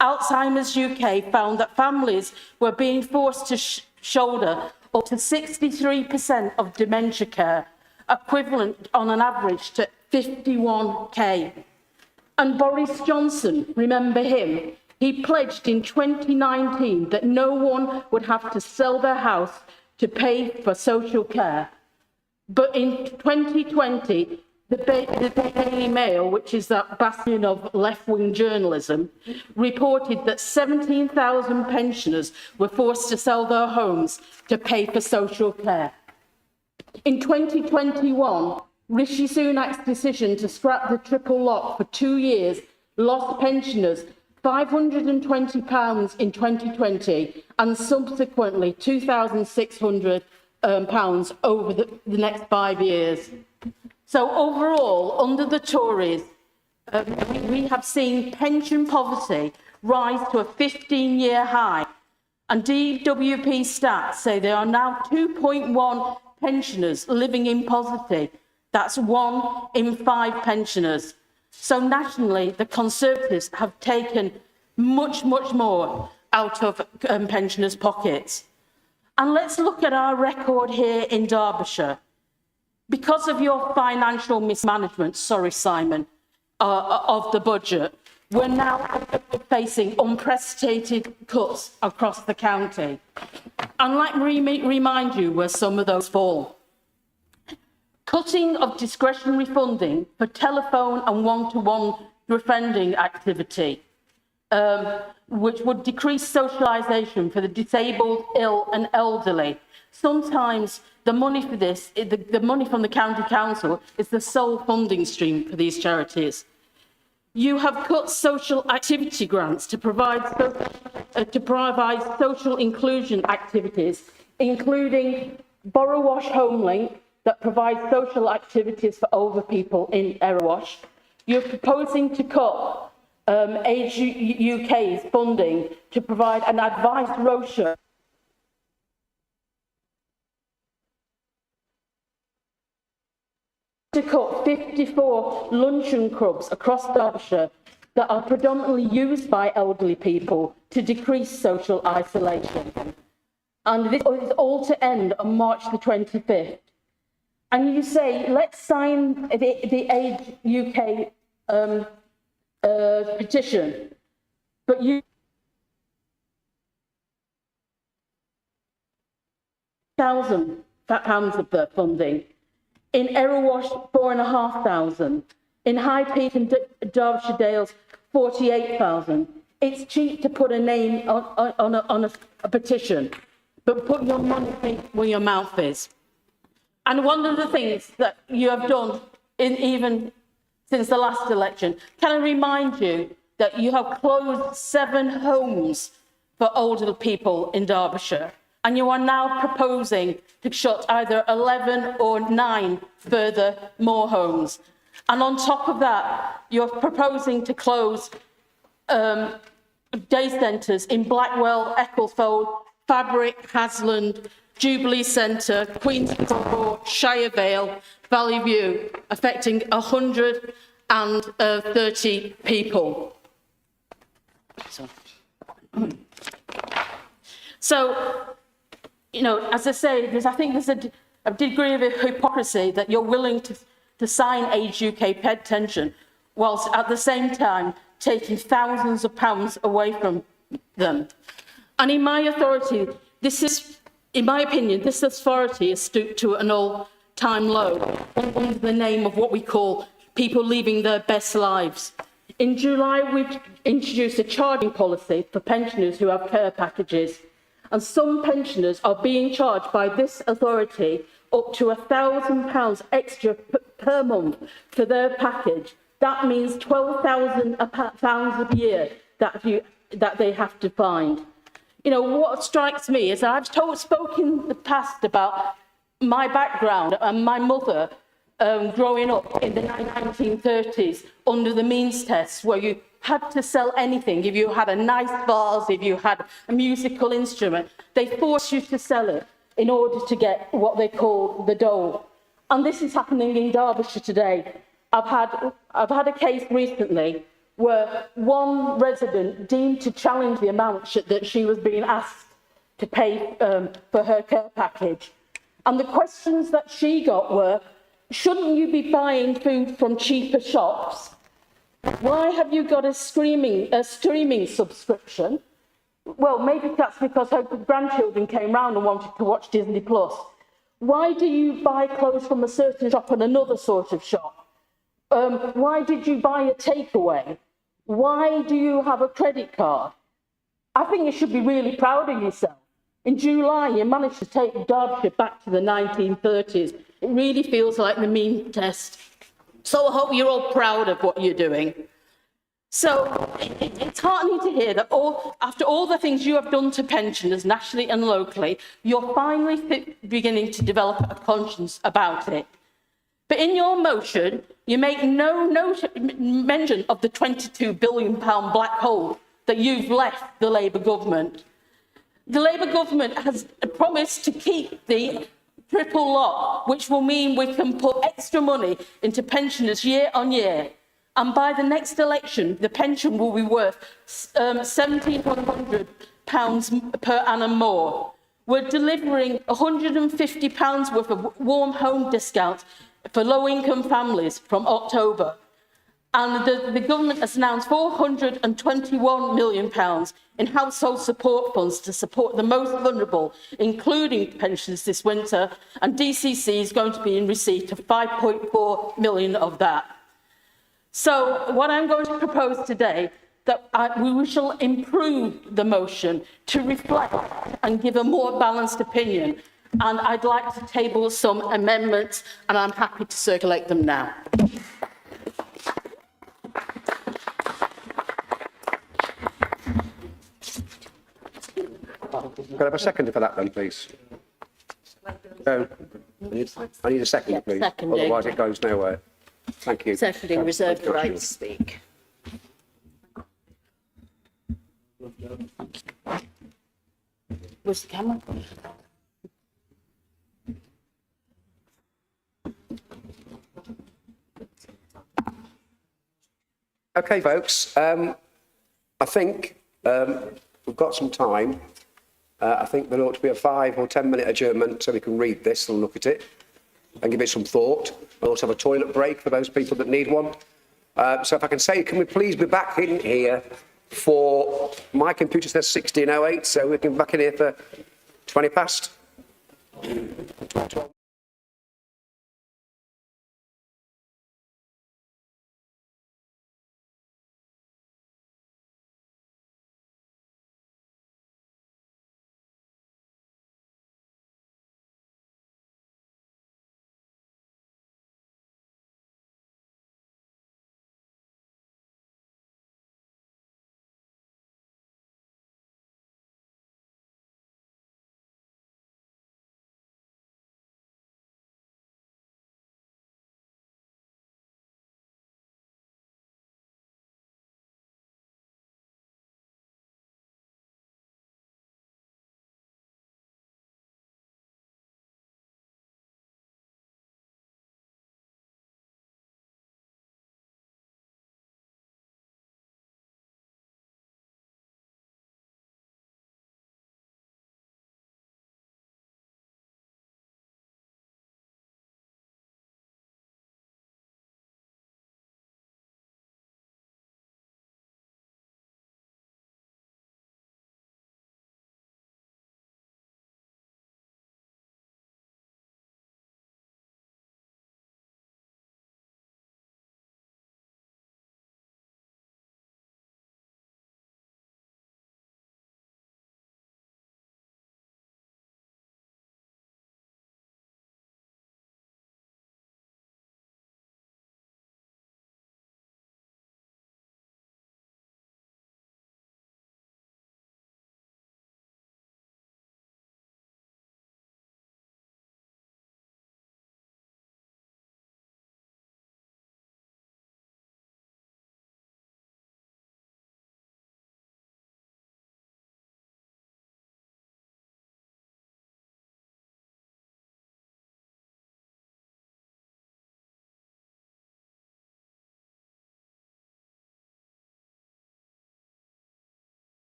Alzheimer's UK found that families were being forced to shoulder up to 63% of dementia care, equivalent on an average to 51k. And Boris Johnson, remember him? He pledged in 2019 that no one would have to sell their house to pay for social care. But in 2020, the Daily Mail, which is that bastion of left-wing journalism, reported that 17,000 pensioners were forced to sell their homes to pay for social care. In 2021, Rishi Sunak's decision to scrap the triple lock for 2 years lost pensioners £520 in 2020 and subsequently £2,600 over the next 5 years. So overall, under the Tories, we have seen pension poverty rise to a 15-year high, and DWP stats say there are now 2.1 pensioners living in poverty. That's 1 in 5 pensioners. So nationally, the Conservatives have taken much more out of pensioners' pockets. And let's look at our record here in Derbyshire. Because of your financial mismanagement, sorry Simon, of the budget, we're now facing unprecedented cuts across the county. And let me remind you where some of those fall. Cutting of discretionary funding for telephone and one-to-one befriending activity, which would decrease socialisation for the disabled, ill and elderly. Sometimes the money for this, the money from the county council is the sole funding stream for these charities. You have cut social activity grants to provide social inclusion activities, including Borowash Homelink, that provides social activities for older people in Erewash. You're proposing to cut Age UK's funding to provide an advice brochure to cut 54 luncheon clubs across Derbyshire that are predominantly used by elderly people to decrease social isolation. And this is all to end on March the 25th. And you say, let's sign the Age UK petition, but you £1,000 of the funding. In Erewash, 4,500. In High Peak and Derbyshire Dales, 48,000. It's cheap to put a name on a petition, but put your money where your mouth is. And one of the things that you have done, even since the last election, can I remind you that you have closed 7 homes for older people in Derbyshire, and you are now proposing to shut either 11 or 9 further more homes. And on top of that, you're proposing to close day centres in Blackwell, Ecclesfield, Fabric, Hasland, Jubilee Centre, Queen's Court, Shire Vale, Valley View, affecting 130 people. So, you know, as I say, I think there's a degree of hypocrisy that you're willing to sign Age UK petition, whilst at the same time taking thousands of pounds away from them. And in my authority, in my opinion, this authority is stooped to an all-time low under the name of what we call people leaving their best lives. In July, we introduced a charging policy for pensioners who have care packages, and some pensioners are being charged by this authority up to £1,000 extra per month for their package. That means £12,000 a year that they have to find. You know, what strikes me is I've spoken in the past about my background and my mother growing up in the 1930s under the means test, where you had to sell anything. If you had a nice vase, if you had a musical instrument, they forced you to sell it in order to get what they called the dole. And this is happening in Derbyshire today. I've had a case recently where one resident deemed to challenge the amount that she was being asked to pay for her care package. And the questions that she got were, shouldn't you be buying food from cheaper shops? Why have you got a streaming subscription? Well, maybe that's because her grandchildren came round and wanted to watch Disney+. Why do you buy clothes from a certain shop and another sort of shop? Why did you buy a takeaway? Why do you have a credit card? I think you should be really proud of yourself. In July, you managed to take Derbyshire back to the 1930s. It really feels like the mean test. So I hope you're all proud of what you're doing. So it's heartening to hear that after all the things you have done to pensioners nationally and locally, you're finally beginning to develop a conscience about it. But in your motion, you make no mention of the £22 billion black hole that you've left the Labour government. The Labour government has promised to keep the triple lock, which will mean we can put extra money into pensioners year on year. And by the next election, the pension will be worth £1,700 per annum more. We're delivering £150 worth of warm home discounts for low-income families from October. And the government has announced £421 million in household support funds to support the most vulnerable, including pensioners this winter, and DCC is going to be in receipt of £5.4 million of that. So what I'm going to propose today, that we shall improve the motion to reflect and give a more balanced opinion. And I'd like to table some amendments, and I'm happy to circulate them now. Can I have a seconder for that then, please? No, I need a seconder, please. seconding. Otherwise it goes nowhere. Thank you. Seconding, reserve the right to speak. Where's the camera? Okay, folks. I think we've got some time. I think there ought to be a 5 or 10 minute adjournment so we can read this and look at it and give it some thought. We'll also have a toilet break for those people that need one. So if I can say, can we please be back in here for, my computer says 16:08, so we can be back in here for 20 past.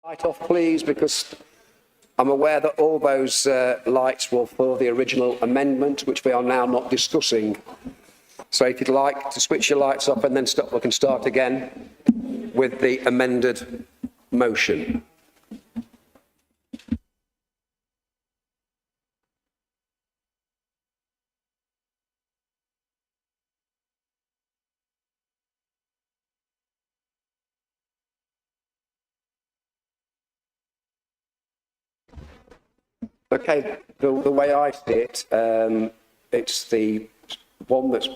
Light off, please, because I'm aware that all those lights were for the original amendment, which we are now not discussing. So if you'd like to switch your lights off and then stop, we can start again with the amended motion. Okay, the way I see it, it's the one that's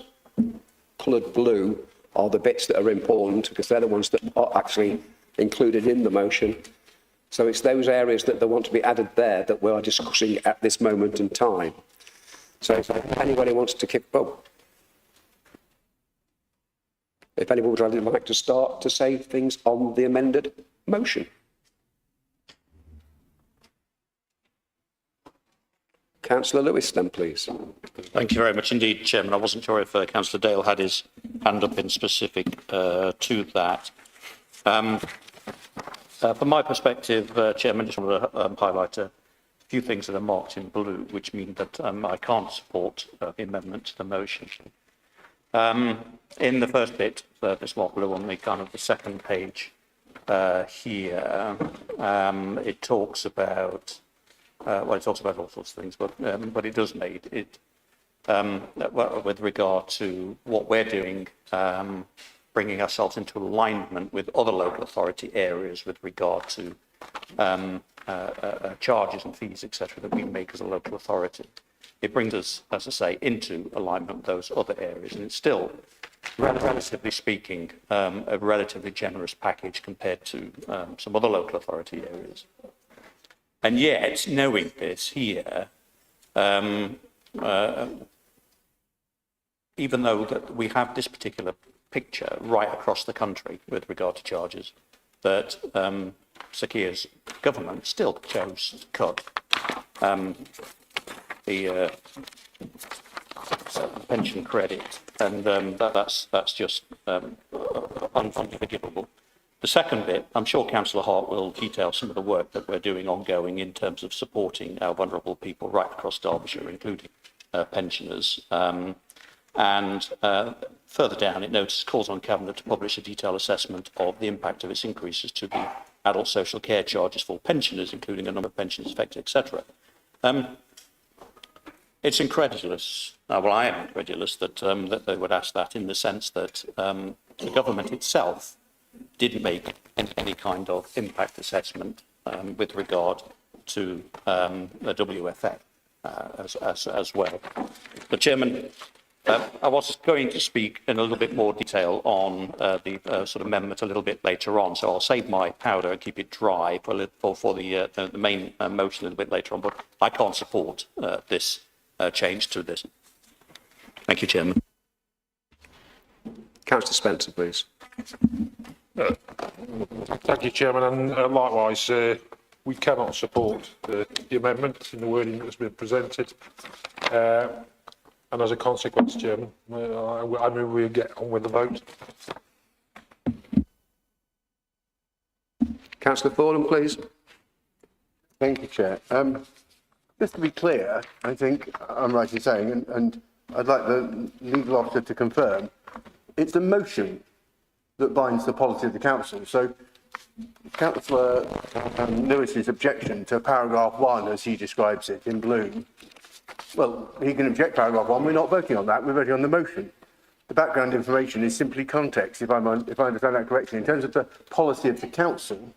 coloured blue are the bits that are important because they're the ones that are actually included in the motion. So it's those areas that they want to be added there that we are discussing at this moment in time. So if anybody wants to if anybody would like to start to say things on the amended motion. Councillor Lewis, then, please. Thank you very much indeed, Chairman. I wasn't sure if Councillor Dale had his hand up in specific to that. From my perspective, Chairman, I just want to highlight a few things that are marked in blue, which mean that I can't support the amendment to the motion. In the first bit, this marked blue on the kind of the second page here, it talks about well, it talks about all sorts of things, but it does make it with regard to what we're doing, bringing ourselves into alignment with other local authority areas with regard to charges and fees, etc., that we make as a local authority. It brings us, as I say, into alignment with those other areas, and it's still, relatively speaking, a relatively generous package compared to some other local authority areas. And yet, knowing this here, even though that we have this particular picture right across the country with regard to charges, that Sir Keir's government still chose to cut the pension credit, and that's just unforgivable. The second bit, I'm sure Councillor Hart will detail some of the work that we're doing ongoing in terms of supporting our vulnerable people right across Derbyshire, including pensioners. And further down, it notes calls on Cabinet to publish a detailed assessment of the impact of its increases to the adult social care charges for pensioners, including a number of pensions affected, etc. It's incredulous. Well, I am incredulous that that they would ask that, in the sense that the government itself didn't make any kind of impact assessment with regard to the WFA as well. But, Chairman, I was going to speak in a little bit more detail on the sort of amendment a little bit later on, so I'll save my powder and keep it dry for the main motion a little bit later on, but I can't support this change to this. Thank you, Chairman. Councillor Spencer, please. Thank you, Chairman, and likewise, we cannot support the amendment in the wording that's been presented. And as a consequence, Chairman, I move we get on with the vote. Councillor Thornham, please. Thank you, Chair. Just to be clear, I think I'm right in saying, and I'd like the legal officer to confirm, it's the motion that binds the policy of the council. So Councillor Lewis's objection to paragraph 1, as he describes it in blue, well, he can object paragraph 1. We're not voting on that. We're voting on the motion. The background information is simply context, if I understand that correctly. In terms of the policy of the council,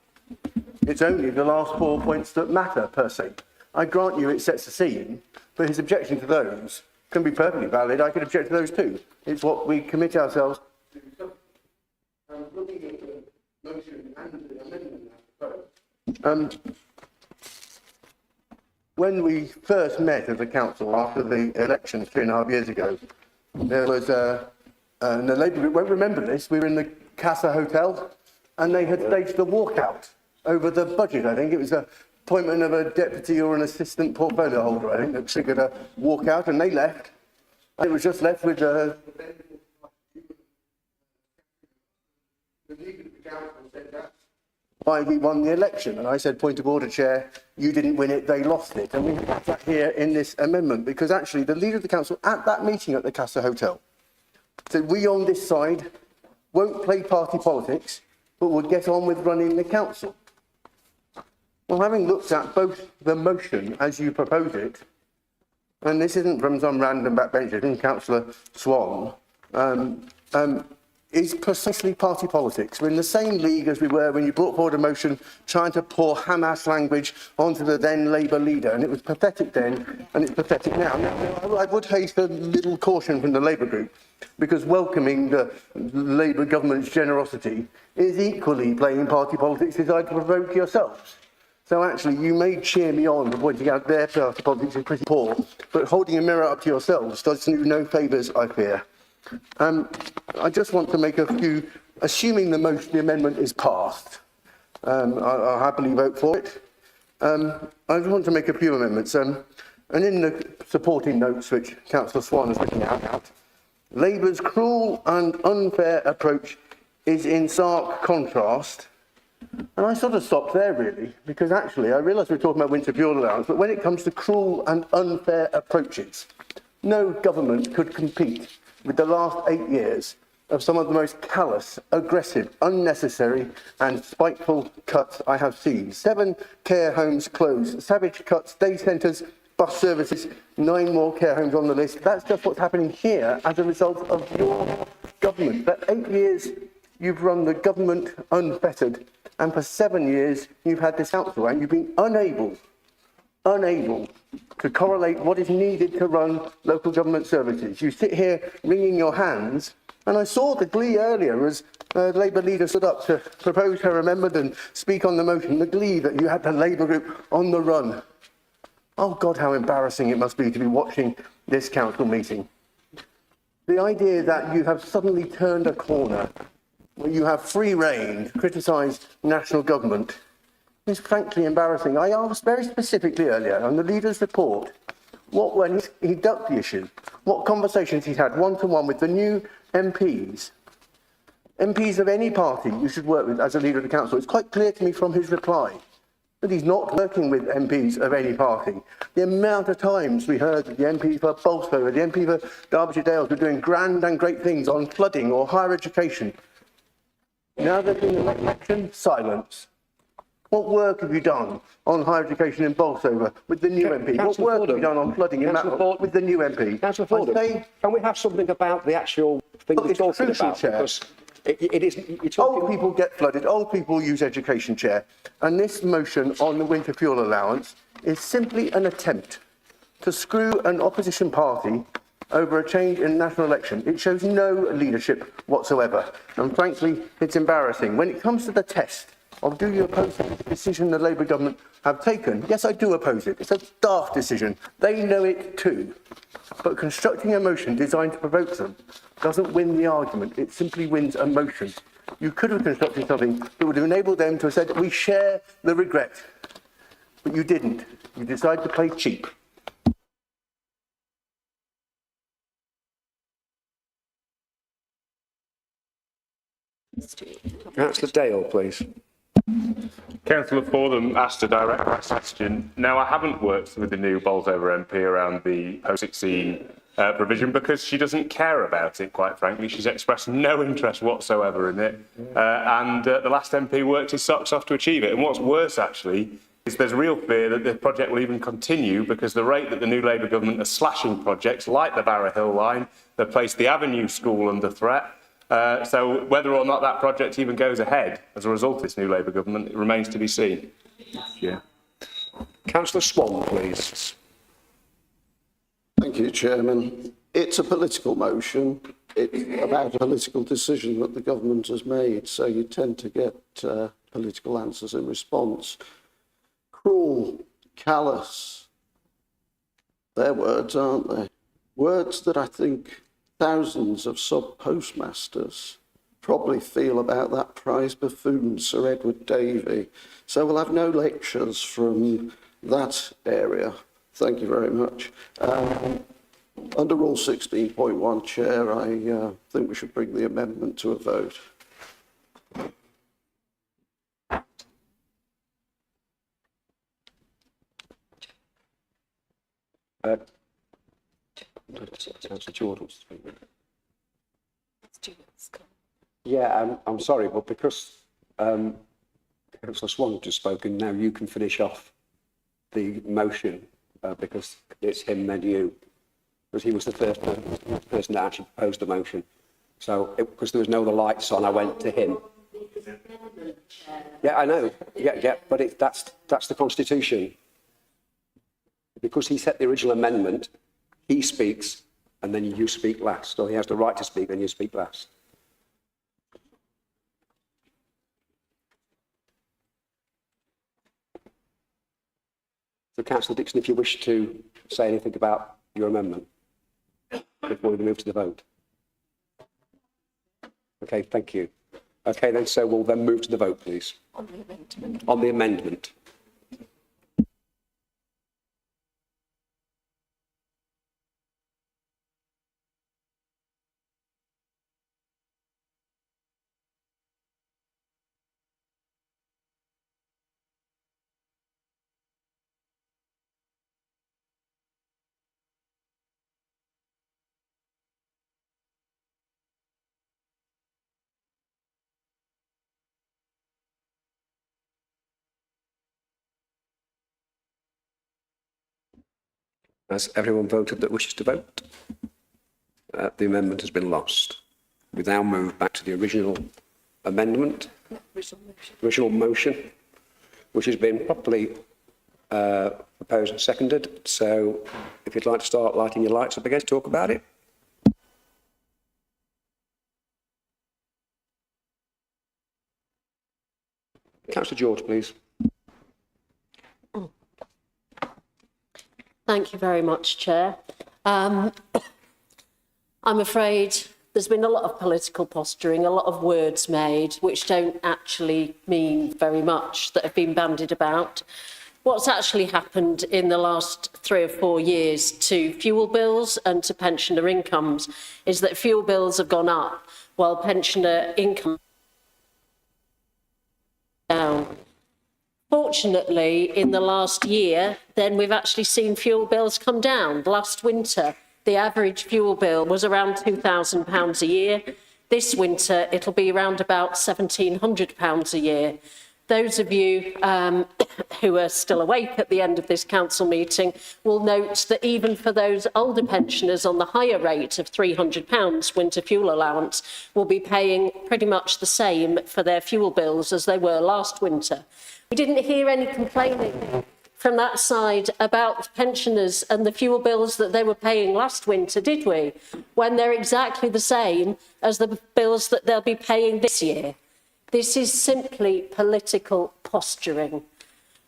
it's only the last 4 points that matter, per se. I grant you it sets the scene, but his objection to those can be perfectly valid. I could object to those too. It's what we commit ourselves to. Looking at the motion and the amendment, when we first met as a council after the elections 3.5 years ago, there was a lady who won't remember this. We were in the Casa Hotel, and they had staged a walkout over the budget. I think it was a appointment of a deputy or an assistant portfolio holder, I think, that triggered a walkout, and they left. And it was just left with the leader of the council said that why we won the election. And I said, point of order, Chair, you didn't win it, they lost it. And we have that here in this amendment, because actually the Leader of the Council at that meeting at the Casa Hotel said we on this side won't play party politics, but will get on with running the council. Well, having looked at both the motion as you propose it, and this isn't from some random backbencher, it's from Councillor Swan, is precisely party politics. We're in the same league as we were when you brought forward a motion trying to pour Hamas language onto the then Labour leader, and it was pathetic then, and it's pathetic now. Now, I would haste a little caution from the Labour group, because welcoming the Labour government's generosity is equally playing party politics designed to provoke yourselves. So actually, you may cheer me on for pointing out their party politics is pretty poor, but holding a mirror up to yourselves does you no favours, I fear. I just want to make a few, assuming the amendment is passed, I'll happily vote for it. I just want to make a few amendments. And in the supporting notes, which Councillor Swan is looking at, Labour's cruel and unfair approach is in stark contrast. And I sort of stopped there, really, because actually I realise we're talking about winter fuel allowance, but when it comes to cruel and unfair approaches, no government could compete with the last 8 years of some of the most callous, aggressive, unnecessary and spiteful cuts I have seen. 7 care homes closed, savage cuts, day centres, bus services, 9 more care homes on the list. That's just what's happening here as a result of your government. For 8 years, you've run the government unfettered, and for 7 years, you've had this council, and you've been unable to correlate what is needed to run local government services. You sit here wringing your hands, and I saw the glee earlier as the Labour leader stood up to propose her amendment and speak on the motion, the glee that you had the Labour group on the run. Oh God, how embarrassing it must be to be watching this council meeting. The idea that you have suddenly turned a corner, where you have free rein to criticise national government, is frankly embarrassing. I asked very specifically earlier on the leader's report, when he ducked the issue, what conversations he's had one-to-one with the new MPs of any party you should work with as a leader of the council. It's quite clear to me from his reply that he's not working with MPs of any party. The amount of times we heard that the MP for Bolsover, the MP for Derbyshire Dales were doing grand and great things on flooding or higher education. Now there's been an election, silence. What work have you done on higher education in Bolsover with the new MP? What work have you done on flooding in Matlock with the new MP? Councillor Fordham, can we have something about the actual thing we're talking about? Chair. Because it is... Old people get flooded, old people use education, Chair. And this motion on the winter fuel allowance is simply an attempt to screw an opposition party over a change in national election. It shows no leadership whatsoever. And frankly, it's embarrassing. When it comes to the test of do you oppose the decision the Labour government have taken? Yes, I do oppose it. It's a daft decision. They know it too. But constructing a motion designed to provoke them doesn't win the argument. It simply wins a motion. You could have constructed something that would have enabled them to have said, we share the regret. But you didn't. You decided to play cheap. Councillor Dale, please. Councillor Fordham asked a direct question. Now, I haven't worked with the new Bolsover MP around the post-16 provision because she doesn't care about it, quite frankly. She's expressed no interest whatsoever in it. And the last MP worked his socks off to achieve it. And what's worse, actually, is there's real fear that the project will even continue because the rate that the new Labour government are slashing projects like the Barrow Hill line, they've placed the Avenue School under threat. So whether or not that project even goes ahead as a result of this new Labour government, it remains to be seen. Yeah. Councillor Swan, please. Thank you, Chairman. It's a political motion. It's about a political decision that the government has made, so you tend to get political answers in response. Cruel, callous, they're words, aren't they? Words that I think thousands of sub-postmasters probably feel about that prize buffoon, Sir Edward Davy. So we'll have no lectures from that area. Thank you very much. Under Rule 16.1, Chair, I think we should bring the amendment to a vote. Councillor George wants to speak. Yeah, I'm sorry, but because Councillor Swan just spoken, now you can finish off the motion because it's him, then you. Because he was the first person that actually proposed the motion. So, because there was no other lights on, I went to him. Yeah, I know. Yeah, but that's the Constitution. Because he set the original amendment, he speaks, and then you speak last. Or he has the right to speak, and you speak last. So, Councillor Dixon, if you wish to say anything about your amendment before we move to the vote. Okay, thank you. Okay, then, so we'll then move to the vote, please. On the amendment. On the amendment. Has everyone voted that wishes to vote? The amendment has been lost. We now move back to the original amendment, original motion, which has been properly proposed and seconded. So if you'd like to start lighting your lights up again to talk about it. Councillor George, please. Thank you very much, Chair. I'm afraid there's been a lot of political posturing, a lot of words made which don't actually mean very much that have been bandied about. What's actually happened in the last 3 or 4 years to fuel bills and to pensioner incomes is that fuel bills have gone up while pensioner income down. Fortunately, in the last year, then we've actually seen fuel bills come down. Last winter, the average fuel bill was around £2,000 a year. This winter, it'll be around about £1,700 a year. Those of you who are still awake at the end of this council meeting will note that even for those older pensioners on the higher rate of £300 winter fuel allowance will be paying pretty much the same for their fuel bills as they were last winter. We didn't hear any complaining from that side about pensioners and the fuel bills that they were paying last winter, did we? When they're exactly the same as the bills that they'll be paying this year. This is simply political posturing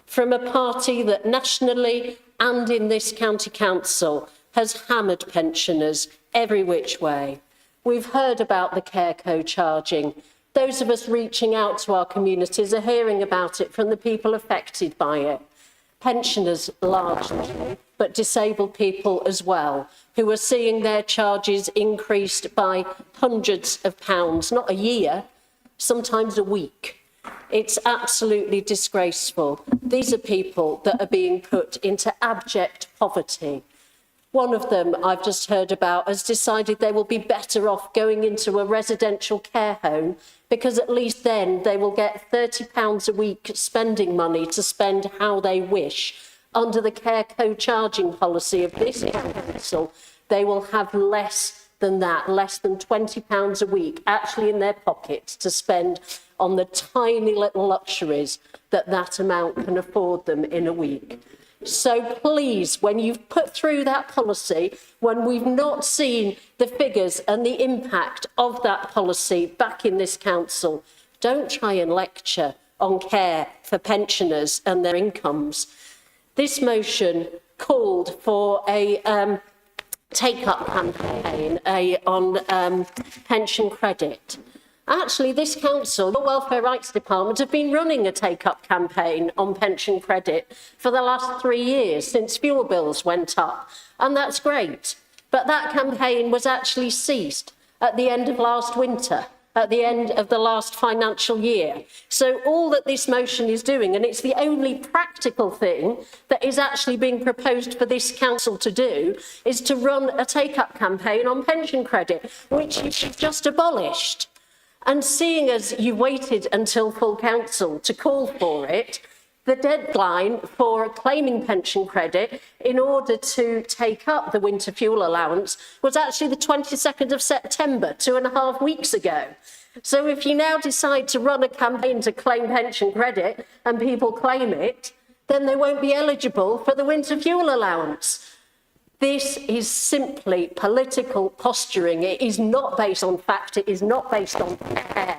from a party that nationally and in this county council has hammered pensioners every which way. We've heard about the care co-charging. Those of us reaching out to our communities are hearing about it from the people affected by it. Pensioners largely, but disabled people as well, who are seeing their charges increased by hundreds of pounds, not a year, sometimes a week. It's absolutely disgraceful. These are people that are being put into abject poverty. One of them I've just heard about has decided they will be better off going into a residential care home because at least then they will get £30 a week spending money to spend how they wish. Under the care co-charging policy of this council, they will have less than that, less than £20 a week actually in their pocket to spend on the tiny little luxuries that amount can afford them in a week. So please, when you've put through that policy, when we've not seen the figures and the impact of that policy back in this council, don't try and lecture on care for pensioners and their incomes. This motion called for a take-up campaign on pension credit. Actually, this council, the Welfare Rights Department, have been running a take-up campaign on pension credit for the last 3 years since fuel bills went up, and that's great. But that campaign was actually ceased at the end of last winter at the end of the last financial year. So all that this motion is doing, and it's the only practical thing that is actually being proposed for this council to do, is to run a take-up campaign on pension credit, which you've just abolished. And seeing as you waited until full council to call for it, the deadline for claiming pension credit in order to take up the winter fuel allowance was actually the 22nd of September, 2.5 weeks ago. So if you now decide to run a campaign to claim pension credit and people claim it, then they won't be eligible for the winter fuel allowance. This is simply political posturing. It is not based on fact. It is not based on care.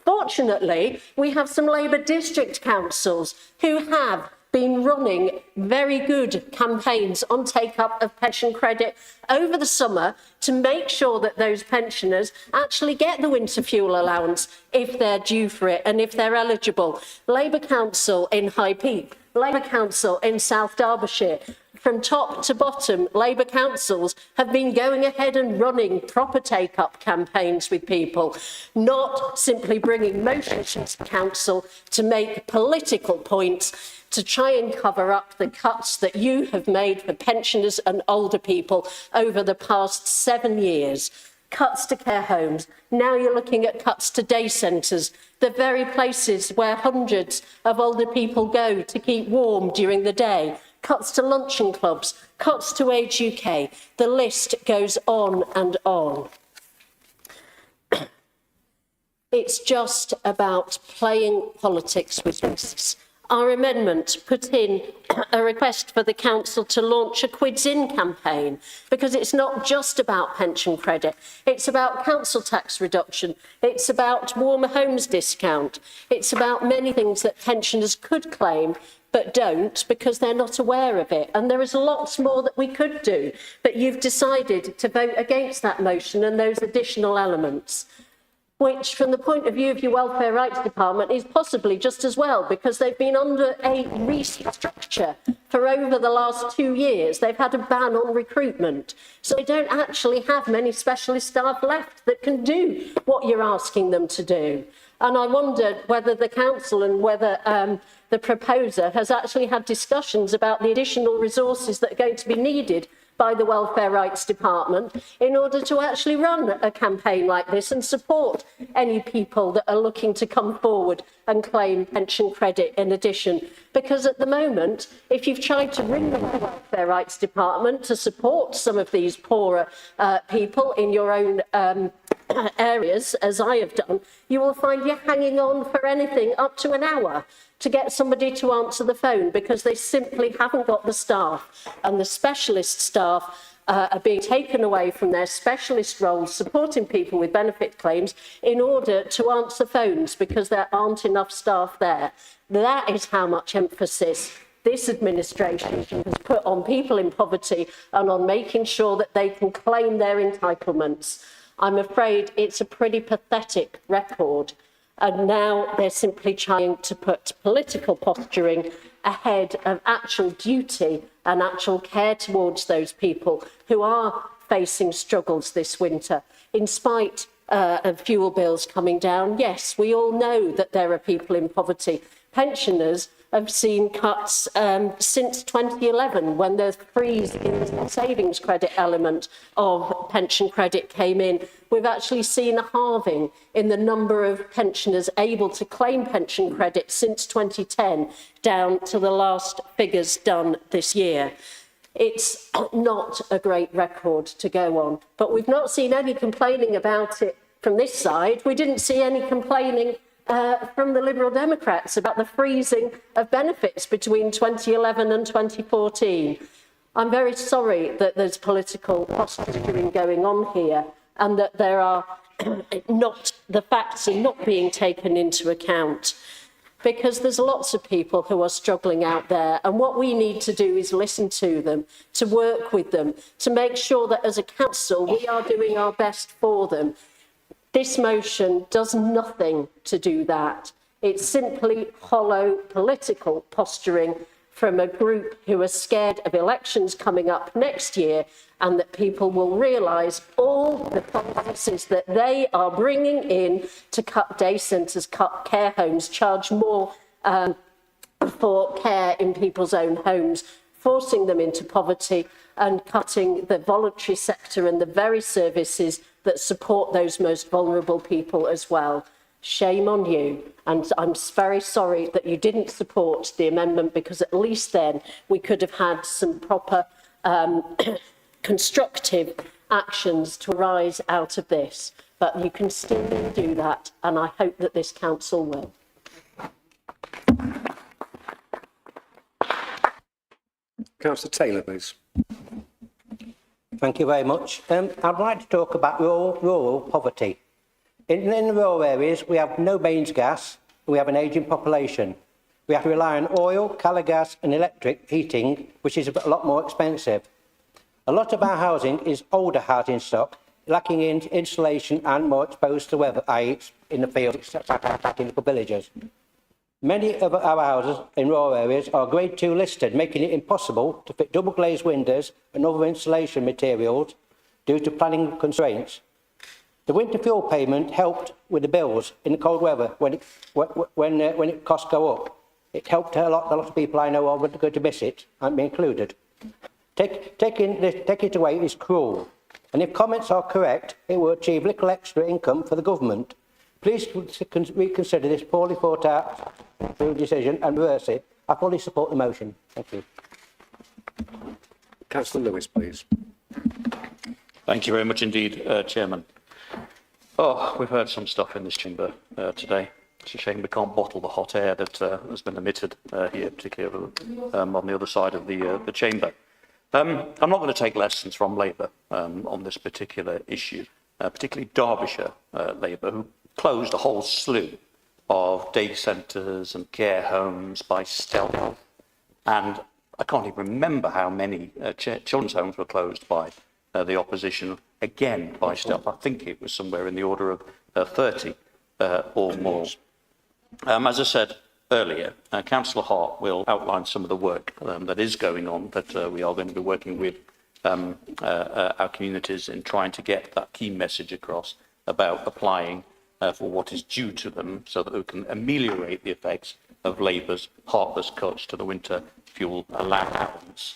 Fortunately, we have some Labour district councils who have been running very good campaigns on take-up of pension credit over the summer to make sure that those pensioners actually get the winter fuel allowance if they're due for it and if they're eligible. Labour Council in High Peak, Labour Council in South Derbyshire, from top to bottom, Labour councils have been going ahead and running proper take-up campaigns with people, not simply bringing motions to council to make political points to try and cover up the cuts that you have made for pensioners and older people over the past 7 years. Cuts to care homes. Now you're looking at cuts to day centres, the very places where hundreds of older people go to keep warm during the day. Cuts to luncheon clubs, cuts to Age UK. The list goes on and on. It's just about playing politics with risks. Our amendment put in a request for the council to launch a Quids In campaign, because it's not just about pension credit. It's about council tax reduction. It's about warmer homes discount. It's about many things that pensioners could claim but don't because they're not aware of it. And there is lots more that we could do, but you've decided to vote against that motion and those additional elements, which from the point of view of your Welfare Rights Department is possibly just as well, because they've been under a restructure for over the last 2 years. They've had a ban on recruitment. So they don't actually have many specialist staff left that can do what you're asking them to do. And I wondered whether the council and whether the proposer has actually had discussions about the additional resources that are going to be needed by the Welfare Rights Department in order to actually run a campaign like this and support any people that are looking to come forward and claim pension credit in addition. Because at the moment, if you've tried to ring the Welfare Rights Department to support some of these poorer people in your own areas, as I have done, you will find you're hanging on for anything up to an hour to get somebody to answer the phone, because they simply haven't got the staff, and the specialist staff are being taken away from their specialist roles supporting people with benefit claims in order to answer phones because there aren't enough staff there. That is how much emphasis this administration has put on people in poverty and on making sure that they can claim their entitlements. I'm afraid it's a pretty pathetic record. And now they're simply trying to put political posturing ahead of actual duty and actual care towards those people who are facing struggles this winter. In spite of fuel bills coming down, yes, we all know that there are people in poverty. Pensioners have seen cuts since 2011, when the freeze in the savings credit element of pension credit came in. We've actually seen a halving in the number of pensioners able to claim pension credit since 2010, down to the last figures done this year. It's not a great record to go on, but we've not seen any complaining about it from this side. We didn't see any complaining from the Liberal Democrats about the freezing of benefits between 2011 and 2014. I'm very sorry that there's political posturing going on here, and that there are the facts are not being taken into account, because there's lots of people who are struggling out there, and what we need to do is listen to them, to work with them, to make sure that as a council we are doing our best for them. This motion does nothing to do that. It's simply hollow political posturing from a group who are scared of elections coming up next year, and that people will realise all the policies that they are bringing in to cut day centres, cut care homes, charge more for care in people's own homes, forcing them into poverty and cutting the voluntary sector and the very services that support those most vulnerable people as well. Shame on you. And I'm very sorry that you didn't support the amendment, because at least then we could have had some proper constructive actions to arise out of this. But you can still do that, and I hope that this council will. Councillor Taylor, please. Thank you very much. I'd like to talk about rural poverty. In the rural areas, we have no mains gas, we have an ageing population. We have to rely on oil, colour gas and electric heating, which is a lot more expensive. A lot of our housing is older housing stock, lacking in insulation and more exposed to weather, i.e. in the fields, in the villages. Many of our houses in rural areas are Grade 2 listed, making it impossible to fit double glazed windows and other insulation materials due to planning constraints. The winter fuel payment helped with the bills in the cold weather when it costs go up. It helped a lot of people I know are going to miss it and be included. Taking it away is cruel, and if comments are correct, it will achieve little extra income for the government. Please reconsider this poorly thought out decision and reverse it. I fully support the motion. Thank you. Councillor Lewis, please. Thank you very much indeed, Chairman. Oh, we've heard some stuff in this chamber today. It's a shame we can't bottle the hot air that has been emitted here, particularly on the other side of the chamber. I'm not going to take lessons from Labour on this particular issue, particularly Derbyshire Labour, who closed a whole slew of day centres and care homes by stealth. And I can't even remember how many children's homes were closed by the opposition, again by stealth. I think it was somewhere in the order of 30 or more. As I said earlier, Councillor Hart will outline some of the work that is going on, that we are going to be working with our communities in trying to get that key message across about applying for what is due to them, so that we can ameliorate the effects of Labour's heartless cuts to the winter fuel allowance.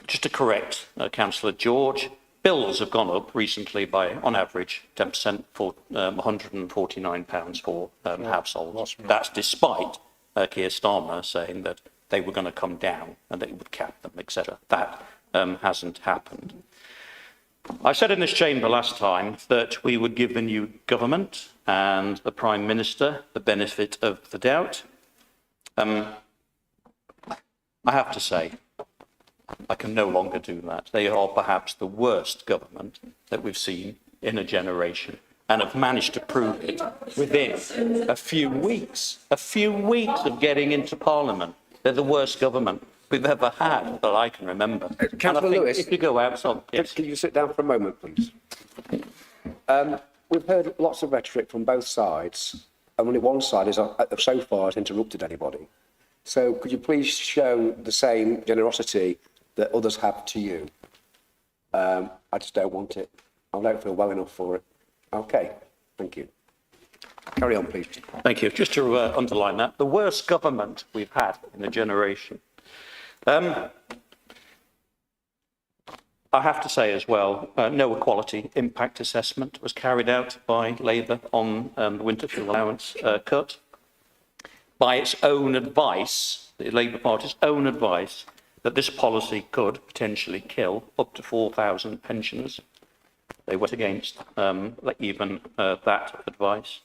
Just to correct Councillor George, bills have gone up recently by, on average, 10% for £149 for households. That's despite Keir Starmer saying that they were going to come down and they would cap them, etc. That hasn't happened. I said in this chamber last time that we would give the new government and the Prime Minister the benefit of the doubt. I have to say, I can no longer do that. They are perhaps the worst government that we've seen in a generation, and have managed to prove it within a few weeks of getting into Parliament. They're the worst government we've ever had that I can remember. Councillor Lewis, if you go outside, yes. Can you sit down for a moment, please? We've heard lots of rhetoric from both sides, and only one side is so far has interrupted anybody. So could you please show the same generosity that others have to you? I just don't want it. I don't feel well enough for it. Okay, thank you. Carry on, please. Thank you. Just to underline that, the worst government we've had in a generation. I have to say as well, no equality impact assessment was carried out by Labour on the winter fuel allowance cut. By its own advice, the Labour Party's own advice, that this policy could potentially kill up to 4,000 pensioners. They went against even that advice.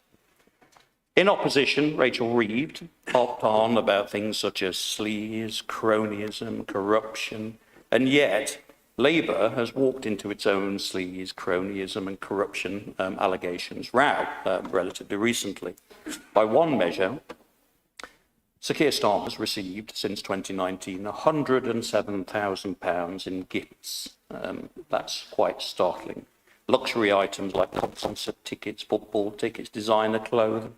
In opposition, Rachel Reeves hopped on about things such as sleaze, cronyism, corruption, and yet Labour has walked into its own sleaze, cronyism and corruption allegations relatively recently. By one measure, Sir Keir Starmer has received, since 2019, £107,000 in gifts. That's quite startling. Luxury items like concert tickets, football tickets, designer clothing.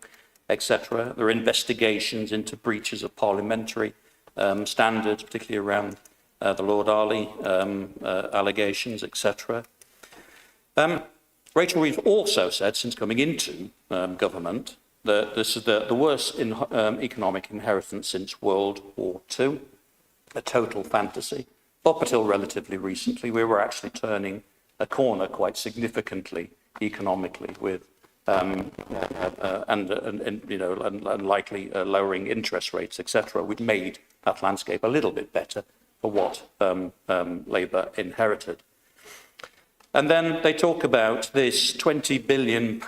etc. There are investigations into breaches of parliamentary standards, particularly around the Lord Arley allegations, etc. Rachel Reeves also said, since coming into government, that this is the worst economic inheritance since World War II, a total fantasy. Up until relatively recently, we were actually turning a corner quite significantly economically with and likely lowering interest rates, etc. We'd made that landscape a little bit better for what Labour inherited. And then they talk about this £20 billion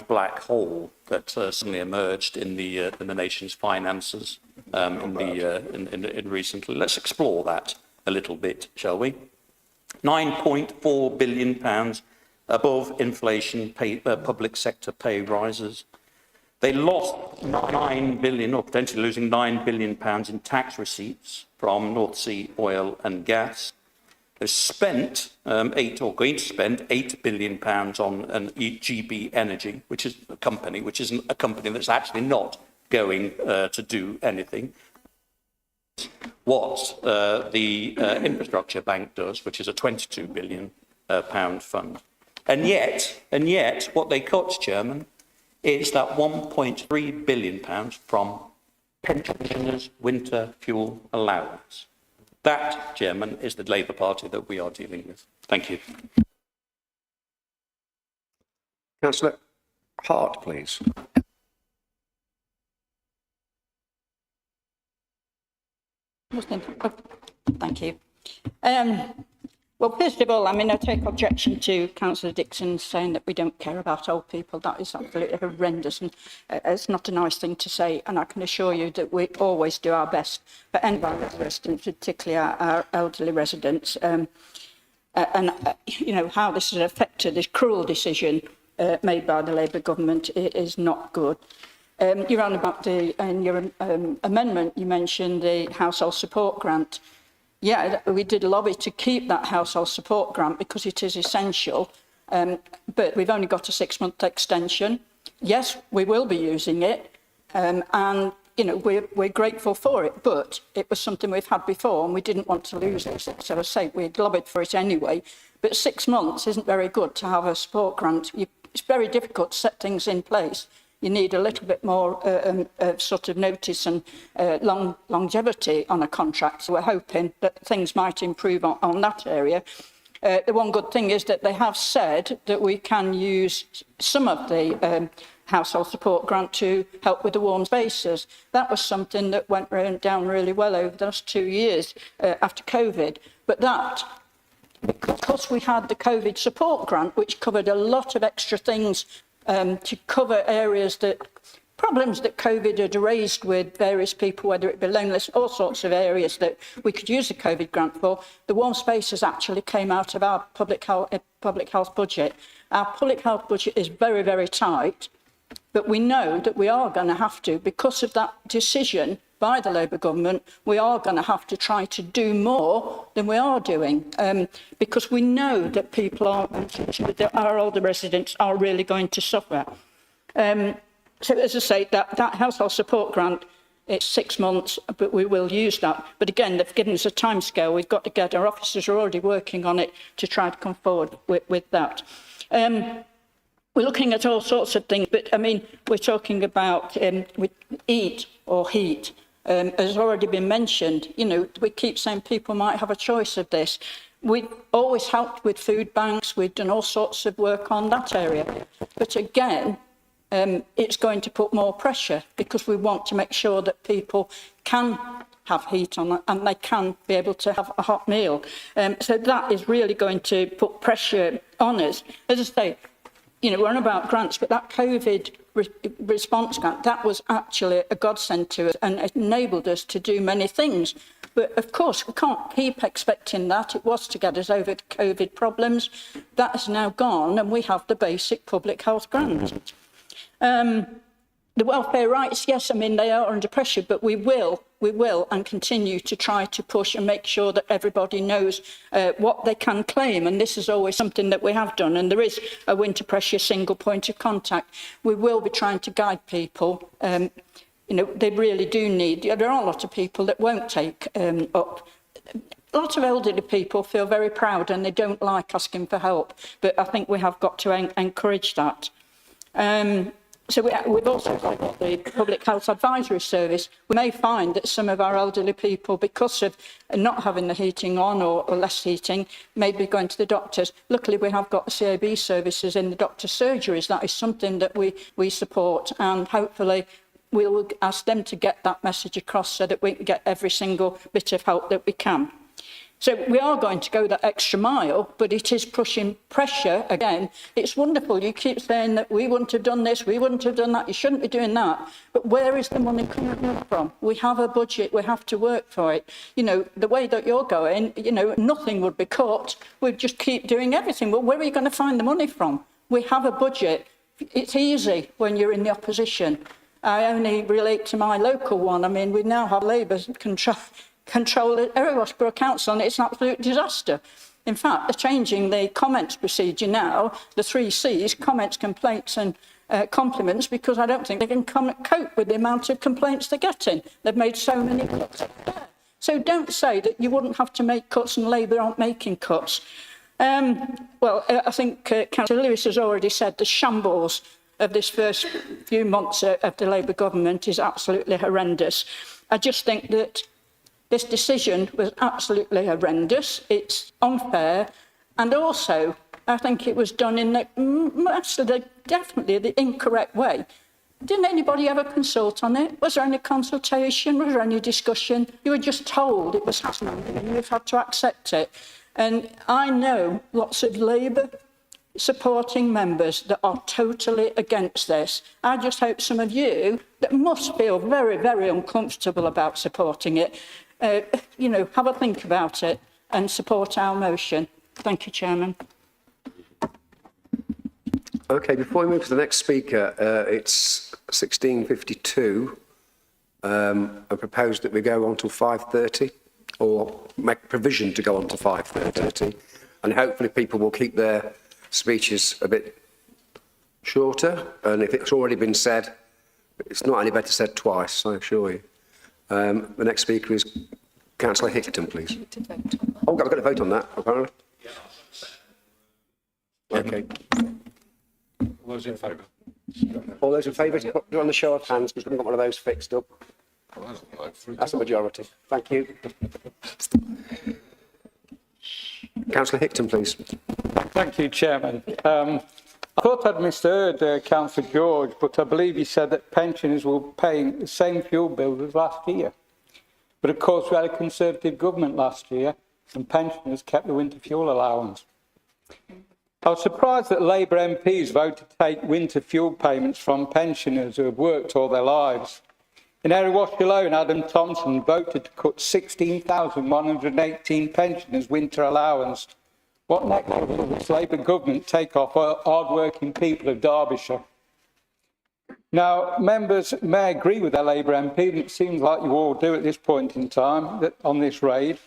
black hole that suddenly emerged in the nation's finances in recently. Let's explore that a little bit, shall we? £9.4 billion above inflation public sector pay rises. They lost £9 billion, or potentially losing £9 billion in tax receipts from North Sea oil and gas. They've spent going to spend £8 billion on an GB Energy, which is a company that's actually not going to do anything. What the Infrastructure Bank does, which is a £22 billion fund. And yet, what they cut, Chairman, is that £1.3 billion from pensioners' winter fuel allowance. That, Chairman, is the Labour Party that we are dealing with. Thank you. Councillor Hart, please. Thank you. Well, first of all, I take objection to Councillor Dixon saying that we don't care about old people. That is absolutely horrendous, and it's not a nice thing to say. And I can assure you that we always do our best for any of our residents, particularly our elderly residents. How this has affected this cruel decision made by the Labour government is not good. You're on about in your amendment, you mentioned the household support grant. Yeah, we did lobby to keep that household support grant because it is essential, but we've only got a 6-month extension. Yes, we will be using it, and we're grateful for it, but it was something we've had before and we didn't want to lose it. So I say we'd lobbied for it anyway, but 6 months isn't very good to have a support grant. It's very difficult to set things in place. You need a little bit more sort of notice and longevity on a contract. So we're hoping that things might improve on that area. The one good thing is that they have said that we can use some of the household support grant to help with the warm spaces. That was something that went down really well over the last 2 years after COVID. But that, because we had the COVID support grant, which covered a lot of extra things to cover problems that COVID had raised with various people, whether it be loneliness, all sorts of areas that we could use the COVID grant for. The warm spaces actually came out of our public health budget. Our public health budget is very, very tight, but we know that we are going to have to, because of that decision by the Labour government, we are going to have to try to do more than we are doing, because we know that people our older residents are really going to suffer. So as I say, that household support grant, it's 6 months, but we will use that. But again, they've given us a timescale. We've got to get, our officers are already working on it to try to come forward with that. We're looking at all sorts of things, but we're talking about with eat or heat. Has already been mentioned, we keep saying people might have a choice of this. We've always helped with food banks. We've done all sorts of work on that area. But again, it's going to put more pressure because we want to make sure that people can have heat on it and they can be able to have a hot meal. So that is really going to put pressure on us. As I say, we're on about grants, but that COVID response grant, that was actually a godsend to us and it enabled us to do many things. But of course, we can't keep expecting that. It was to get us over COVID problems. That has now gone and we have the basic public health grant. The welfare rights, yes, I mean, they are under pressure, but we will and continue to try to push and make sure that everybody knows what they can claim. And this is always something that we have done. And there is a winter pressure single point of contact. We will be trying to guide people. You know, they really do need, there are a lot of people that won't take up. A lot of elderly people feel very proud and they don't like asking for help. But I think we have got to encourage that. So we've also got the Public Health Advisory Service. We may find that some of our elderly people, because of not having the heating on or less heating, may be going to the doctors. Luckily, we have got the CAB services in the doctor's surgeries. That is something that we support, and hopefully we'll ask them to get that message across so that we can get every single bit of help that we can. So we are going to go that extra mile, but it is pushing pressure again. It's wonderful. You keep saying that we wouldn't have done this, we wouldn't have done that, you shouldn't be doing that. But where is the money coming from? We have a budget, we have to work for it. You know, the way that you're going, you know, nothing would be cut. We'd just keep doing everything. Well, where are you going to find the money from? We have a budget. It's easy when you're in the opposition. I only relate to my local one. I mean, we now have Labour control the Derbyshire Council, and it's an absolute disaster. In fact, they're changing the comments procedure now, the 3 C's, comments, complaints and compliments, because I don't think they can cope with the amount of complaints they're getting. They've made so many cuts. So don't say that you wouldn't have to make cuts and Labour aren't making cuts. Well, I think Councillor Lewis has already said the shambles of this first few months of the Labour government is absolutely horrendous. I just think that this decision was absolutely horrendous. It's unfair. And also, I think it was done in definitely the incorrect way. Didn't anybody ever consult on it? Was there any consultation? Was there any discussion? You were just told it was happening and you've had to accept it. And I know lots of Labour supporting members that are totally against this. I just hope some of you that must feel very, very uncomfortable about supporting it, you know, have a think about it and support our motion. Thank you, Chairman. Okay, before we move to the next speaker, it's 16:52. I propose that we go on till 5:30, or make provision to go on to 5:30, and hopefully people will keep their speeches a bit shorter. And if it's already been said, it's not any better said twice, I assure you. The next speaker is Councillor Hickton, please. Oh, I've got to vote on that, apparently. Okay. All those in favour? All those in favour, put it on the show of hands, because we haven't got one of those fixed up. That's a majority. Thank you. Councillor Hickton, please. Thank you, Chairman. I thought I'd misheard Councillor George, but I believe he said that pensioners were paying the same fuel bill as last year. But of course, we had a Conservative government last year, and pensioners kept the winter fuel allowance. I was surprised that Labour MPs voted to take winter fuel payments from pensioners who have worked all their lives. In Erewash alone, Adam Thompson voted to cut 16,118 pensioners' winter allowance. What next will this Labour government take off hard-working people of Derbyshire? Now, members may agree with their Labour MP, and it seems like you all do at this point in time, that on this raid.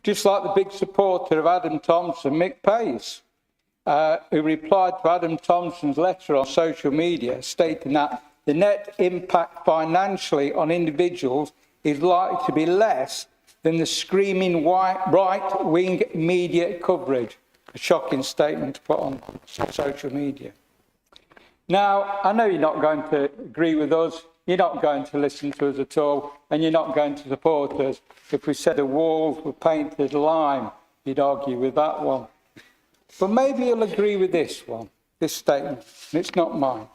Just like the big supporter of Adam Thompson, Mick Pace, who replied to Adam Thompson's letter on social media, stating that the net impact financially on individuals is likely to be less than the screaming right-wing media coverage. A shocking statement to put on social media. Now, I know you're not going to agree with us, you're not going to listen to us at all, and you're not going to support us. If we said the walls were painted lime, you'd argue with that one. But maybe you'll agree with this one, this statement, and it's not mine.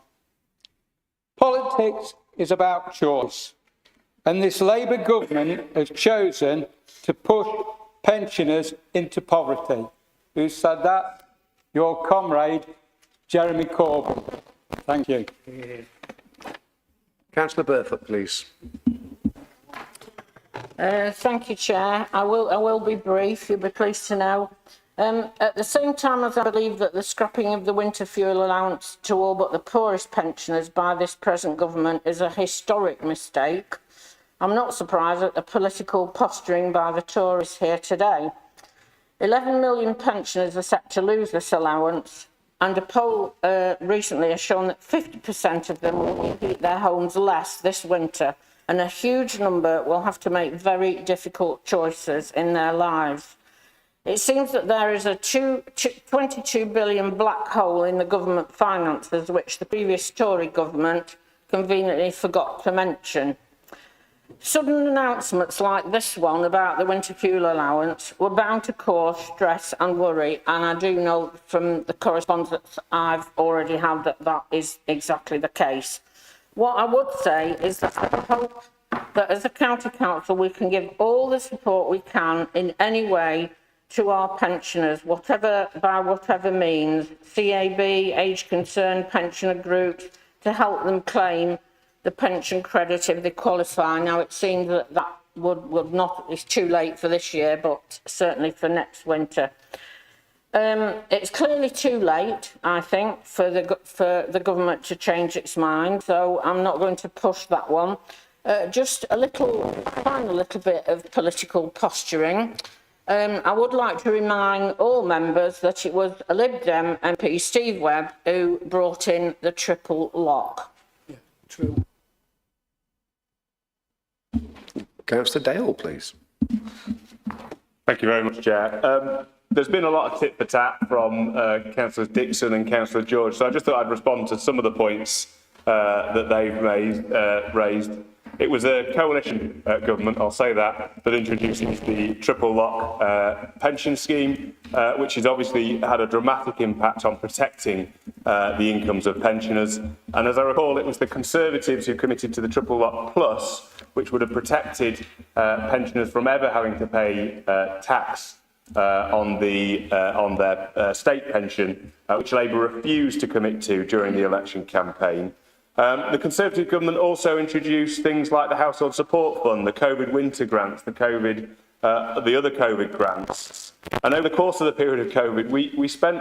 Politics is about choice, and this Labour government has chosen to push pensioners into poverty. Who said that? Your comrade, Jeremy Corbyn. Thank you. Councillor Burfoot, please. Thank you, Chair. I will be brief. You'll be pleased to know At the same time as I believe that the scrapping of the winter fuel allowance to all but the poorest pensioners by this present government is a historic mistake, I'm not surprised at the political posturing by the Tories here today. 11 million pensioners are set to lose this allowance, and a poll recently has shown that 50% of them will heat their homes less this winter, and a huge number will have to make very difficult choices in their lives. It seems that there is a 22 billion black hole in the government finances, which the previous Tory government conveniently forgot to mention. Sudden announcements like this one about the winter fuel allowance were bound to cause stress and worry, and I do know from the correspondence I've already had that that is exactly the case. What I would say is that I hope that as a county council we can give all the support we can in any way to our pensioners, by whatever means, CAB, age concerned pensioner groups, to help them claim the pension credit if they qualify. Now it seems that that would not, it's too late for this year, but certainly for next winter. It's clearly too late, I think, for the government to change its mind, so I'm not going to push that one. Just a final little bit of political posturing. I would like to remind all members that it was a Lib Dem MP, Steve Webb, who brought in the triple lock. Yeah, true. Councillor Dale, please. Thank you very much, Chair. There's been a lot of tit for tat from Councillors Dixon and Councillor George, so I just thought I'd respond to some of the points that they've raised. It was a coalition government, I'll say that introduced the triple lock pension scheme, which has obviously had a dramatic impact on protecting the incomes of pensioners. And as I recall, it was the Conservatives who committed to the triple lock plus, which would have protected pensioners from ever having to pay tax on their state pension, which Labour refused to commit to during the election campaign. The Conservative government also introduced things like the Household Support Fund, the COVID winter grants, the other COVID grants. And over the course of the period of COVID, we spent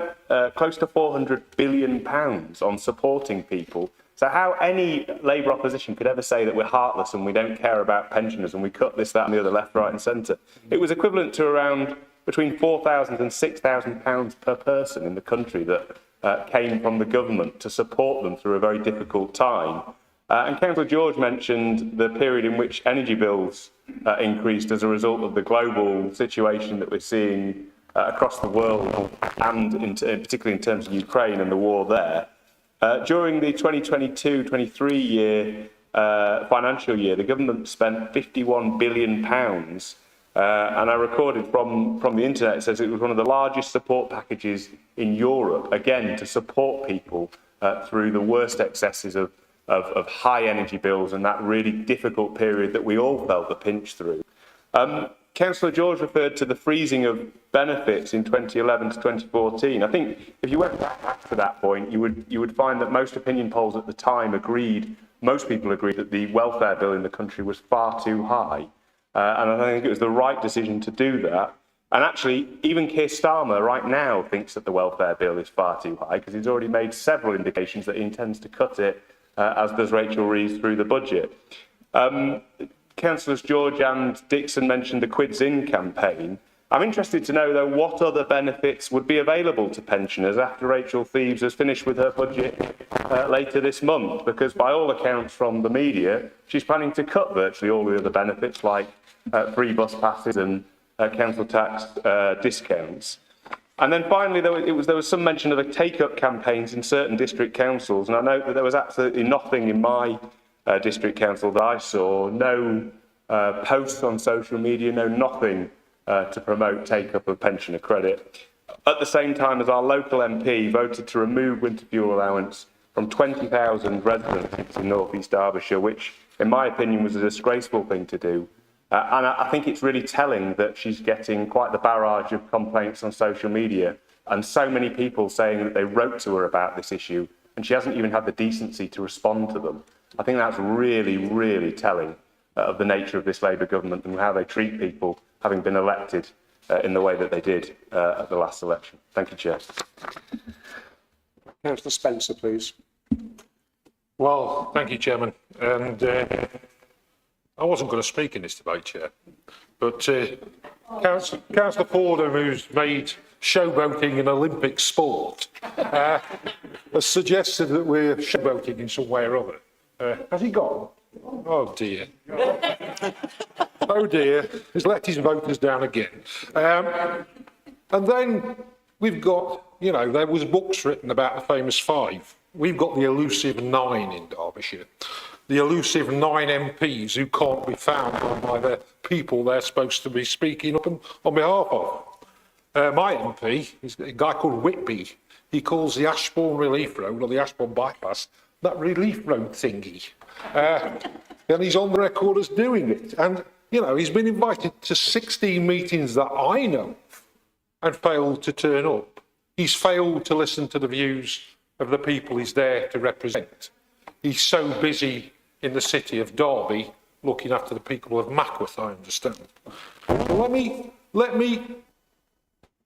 close to £400 billion on supporting people. So how any Labour opposition could ever say that we're heartless and we don't care about pensioners and we cut this, that and the other, left, right and centre. It was equivalent to around between £4,000 and £6,000 per person in the country that came from the government to support them through a very difficult time. And Councillor George mentioned the period in which energy bills increased as a result of the global situation that we're seeing across the world, and particularly in terms of Ukraine and the war there. During the 2022-23 financial year, the government spent £51 billion. And I recorded from the internet, it says it was one of the largest support packages in Europe, again, to support people through the worst excesses of high energy bills and that really difficult period that we all felt the pinch through. Councillor George referred to the freezing of benefits in 2011 to 2014. I think if you went back to that point, you would find that most opinion polls at the time most people agreed that the welfare bill in the country was far too high. And I think it was the right decision to do that. And actually, even Keir Starmer right now thinks that the welfare bill is far too high because he's already made several indications that he intends to cut it, as does Rachel Reeves through the budget. Councillors George and Dixon mentioned the Quids In campaign. I'm interested to know, though, what other benefits would be available to pensioners after Rachel Reeves has finished with her budget later this month, because by all accounts from the media, she's planning to cut virtually all the other benefits like free bus passes and council tax discounts. And then finally, there was some mention of take-up campaigns in certain district councils, and I note that there was absolutely nothing in my district council that I saw, no posts on social media, nothing to promote take-up of pensioner credit. At the same time as our local MP voted to remove winter fuel allowance from 20,000 residents in North East Derbyshire, which, in my opinion, was a disgraceful thing to do. And I think it's really telling that she's getting quite the barrage of complaints on social media and so many people saying that they wrote to her about this issue and she hasn't even had the decency to respond to them. I think that's really, really telling of the nature of this Labour government and how they treat people having been elected in the way that they did at the last election. Thank you, Chair. Councillor Spencer, please. Well, thank you, Chairman. And I wasn't going to speak in this debate, Chair, but Councillor Fordham, who's made showboating an Olympic sport, has suggested that we're showboating in some way or other. Has he gone? Oh dear. Oh dear. He's let his voters down again. And then we've got, you know, there was books written about the famous five. We've got the elusive 9 in Derbyshire. The elusive 9 MPs who can't be found by the people they're supposed to be speaking up on behalf of. My MP is a guy called Whitby. He calls the Ashbourne Relief Road, or the Ashbourne Bypass, that relief road thingy. And he's on the record as doing it. And, you know, he's been invited to 16 meetings that I know of and failed to turn up. He's failed to listen to the views of the people he's there to represent. He's so busy in the city of Derby looking after the people of Mackworth, I understand. Let me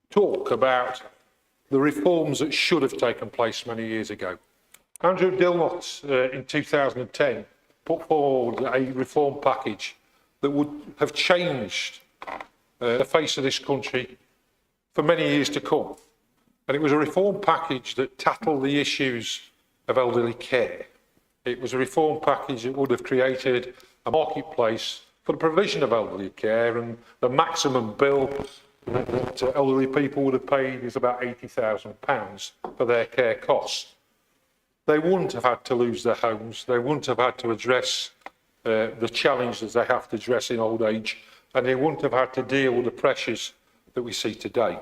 talk about the reforms that should have taken place many years ago. Andrew Dilnott in 2010 put forward a reform package that would have changed the face of this country for many years to come. And it was a reform package that tackled the issues of elderly care. It was a reform package that would have created a marketplace for the provision of elderly care, and the maximum bill that elderly people would have paid is about £80,000 for their care costs. They wouldn't have had to lose their homes, they wouldn't have had to address the challenges they have to address in old age, and they wouldn't have had to deal with the pressures that we see today.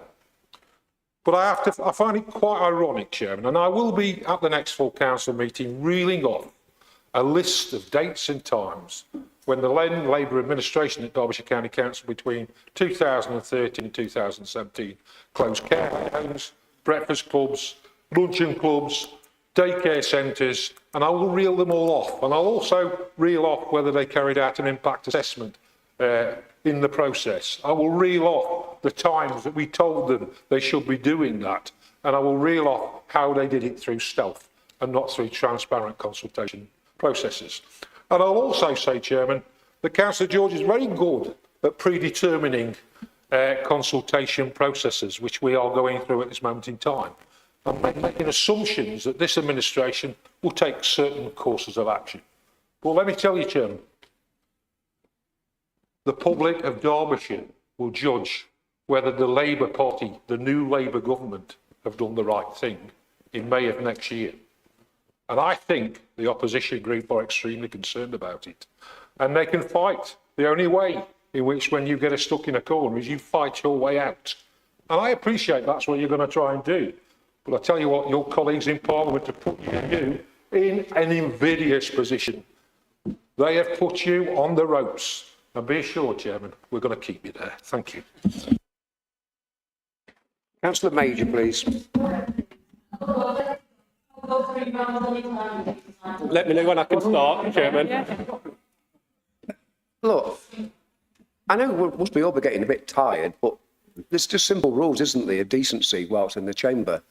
But I find it quite ironic, Chairman, and I will be at the next full council meeting reeling off a list of dates and times when the Labour administration at Derbyshire County Council between 2013 and 2017 closed care homes, breakfast clubs, luncheon clubs, daycare centres, and I will reel them all off. And I'll also reel off whether they carried out an impact assessment in the process. I will reel off the times that we told them they should be doing that, and I will reel off how they did it through stealth and not through transparent consultation processes. And I'll also say, Chairman, that Councillor George is very good at predetermining consultation processes, which we are going through at this moment in time, and making assumptions that this administration will take certain courses of action. But let me tell you, Chairman, the public of Derbyshire will judge whether the Labour Party, the new Labour government, have done the right thing in May of next year. And I think the opposition group are extremely concerned about it. And they can fight. The only way in which, when you get stuck in a corner, is you fight your way out. And I appreciate that's what you're going to try and do. But I tell you what, your colleagues in Parliament have put you in an invidious position. They have put you on the ropes. And be assured, Chairman, we're going to keep you there. Thank you. Councillor Major, please. Let me know when I can start, Chairman. Look, I know we must be all be getting a bit tired, but there's just simple rules, isn't there, of decency whilst in the chamber,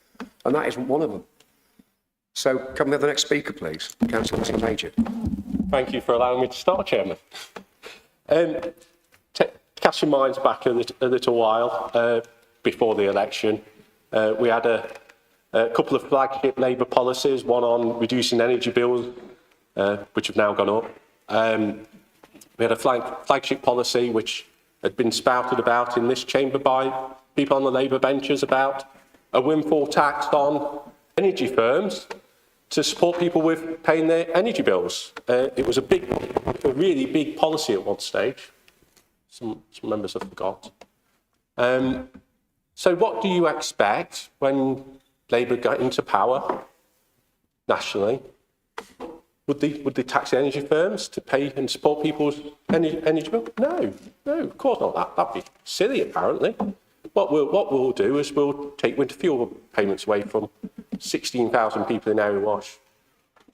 and that isn't one of them. So can we have the next speaker, please? Councillor Major. Thank you for allowing me to start, Chairman. Cast your minds back a little while before the election. We had a couple of flagship Labour policies, one on reducing energy bills, which have now gone up. We had a flagship policy which had been spouted about in this chamber by people on the Labour benches about a windfall tax on energy firms to support people with paying their energy bills. It was a really big policy at one stage. Some members have forgot. So what do you expect when Labour got into power nationally? Would they tax the energy firms to pay and support people's energy bill? No, of course not. That'd be silly, apparently. What we'll do is we'll take winter fuel payments away from 16,000 people in Area Wash,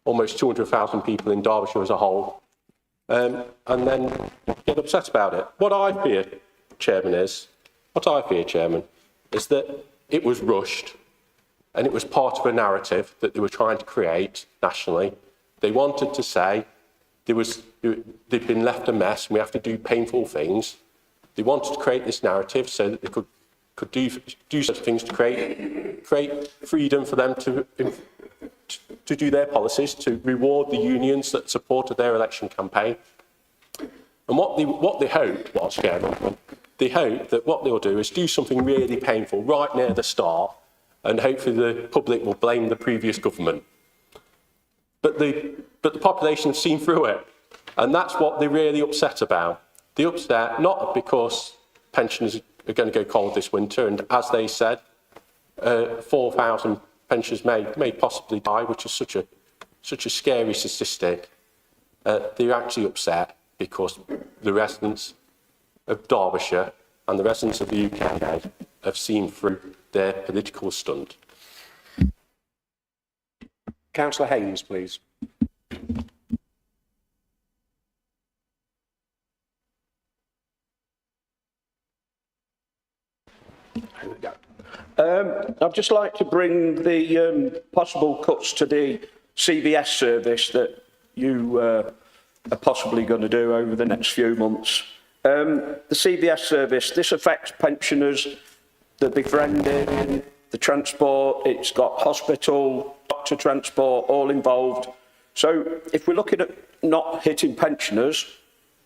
almost 200,000 people in Derbyshire as a whole, and then get upset about it. What I fear, Chairman, is What I fear, Chairman, is that it was rushed and it was part of a narrative that they were trying to create nationally. They wanted to say they'd been left a mess and we have to do painful things. They wanted to create this narrative so that they could do such things to create freedom for them to do their policies, to reward the unions that supported their election campaign. And what they hoped was, Chairman, they hoped that what they'll do is do something really painful right near the start, and hopefully the public will blame the previous government. But the population have seen through it, and that's what they're really upset about. They're upset not because pensioners are going to go cold this winter, and as they said, 4,000 pensioners may possibly die, which is such a scary statistic. They're actually upset because the residents of Derbyshire and the residents of the UK have seen through their political stunt. Councillor Haynes, please. I'd just like to bring the possible cuts to the CVS service that you are possibly going to do over the next few months. The CVS service, this affects pensioners, the befriending, the transport, it's got hospital, doctor transport, all involved. So if we're looking at not hitting pensioners,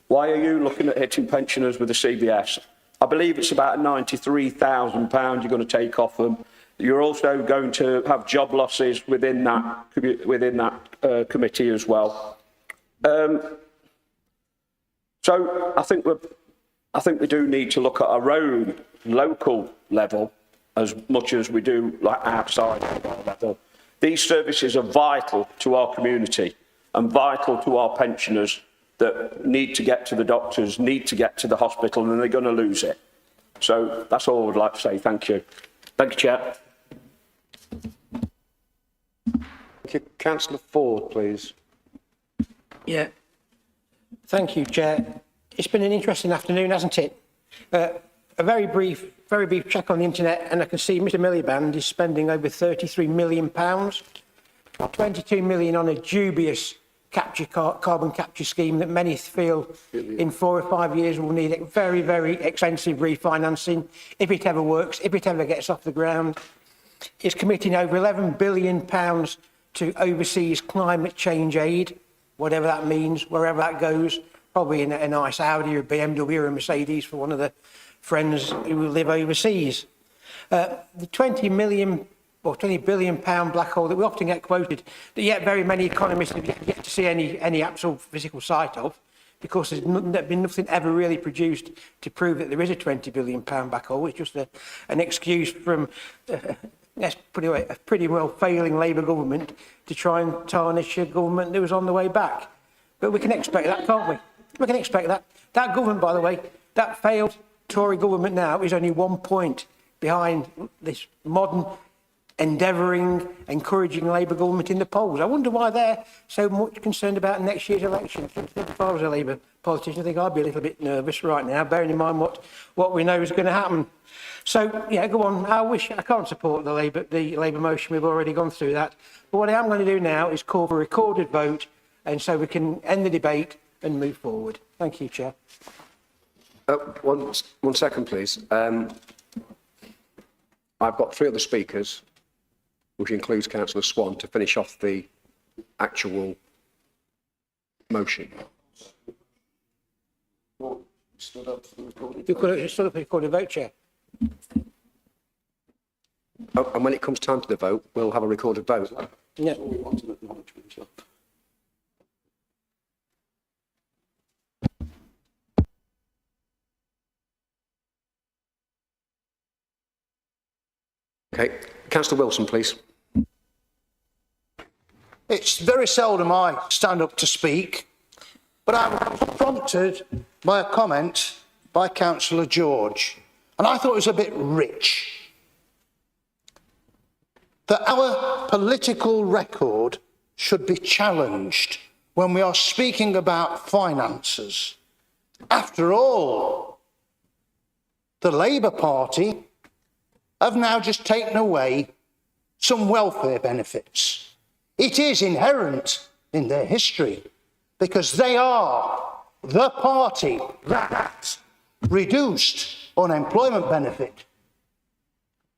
why are you looking at hitting pensioners with the CVS? I believe it's about £93,000 you're going to take off them. You're also going to have job losses within that committee as well. So I think we do need to look at our own local level as much as we do like outside our level. These services are vital to our community and vital to our pensioners that need to get to the doctors, need to get to the hospital, and they're going to lose it. So that's all I would like to say. Thank you. Thank you, Chair. Thank you. Councillor Ford, please. Yeah. Thank you, Chair. It's been an interesting afternoon, hasn't it? A very brief check on the internet, and I can see Mr Miliband is spending over £33 million, 22 million on a dubious carbon capture scheme that many feel in 4 or 5 years will need very, very expensive refinancing, if it ever works, if it ever gets off the ground. It's committing over £11 billion to overseas climate change aid, whatever that means, wherever that goes, probably in a nice Audi or BMW or a Mercedes for one of the friends who live overseas. The 20 billion pound black hole that we often get quoted, that yet very many economists have yet to see any actual physical sight of, because there's been nothing ever really produced to prove that there is a 20 billion pound black hole. It's just an excuse from a pretty well failing Labour government to try and tarnish a government that was on the way back. But we can expect that, can't we? We can expect that. That government, by the way, that failed Tory government now is only 1 point behind this modern, endeavouring, encouraging Labour government in the polls. I wonder why they're so much concerned about next year's election. If I was a Labour politician, I think I'd be a little bit nervous right now, bearing in mind what we know is going to happen. So, yeah, go on. I can't support the Labour motion. We've already gone through that. But what I am going to do now is call for a recorded vote, and so we can end the debate and move forward. Thank you, Chair. One second, please. I've got 3 other speakers, which includes Councillor Swan, to finish off the actual motion. Stood up for the recorded You stood up for the recorded vote, Chair. Oh, and when it comes time to the vote, we'll have a recorded vote. Yeah. We want an acknowledgement of. Okay. Councillor Wilson, please. It's very seldom I stand up to speak, but I was prompted by a comment by Councillor George, and I thought it was a bit rich. That our political record should be challenged when we are speaking about finances. After all, the Labour Party have now just taken away some welfare benefits. It is inherent in their history because they are the party that reduced unemployment benefit,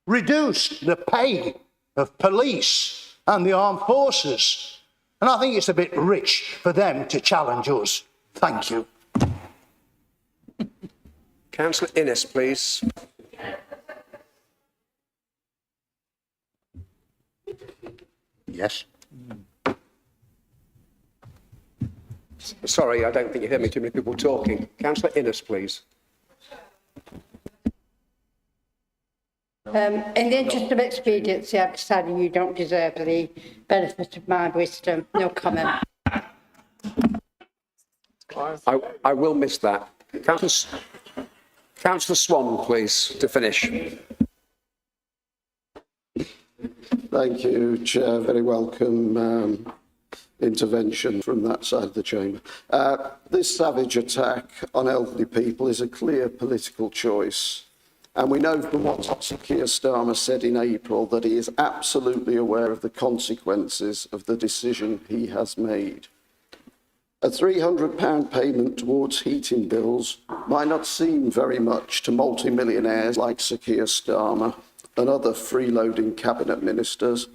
reduced the pay of police and the armed forces. And I think it's a bit rich for them to challenge us. Thank you. Councillor Innes, please. Yes. Sorry, I don't think you heard me. Too many people talking. Councillor Innes, please. In the interest of expediency, I've decided you don't deserve the benefit of my wisdom. No comment. I will miss that. Councillor Swan, please, to finish. Thank you, Chair. Very welcome intervention from that side of the chamber. This savage attack on elderly people is a clear political choice. And we know from what Sir Keir Starmer said in April that he is absolutely aware of the consequences of the decision he has made. A £300 payment towards heating bills might not seem very much to multimillionaires like Sir Keir Starmer and other freeloading cabinet ministers,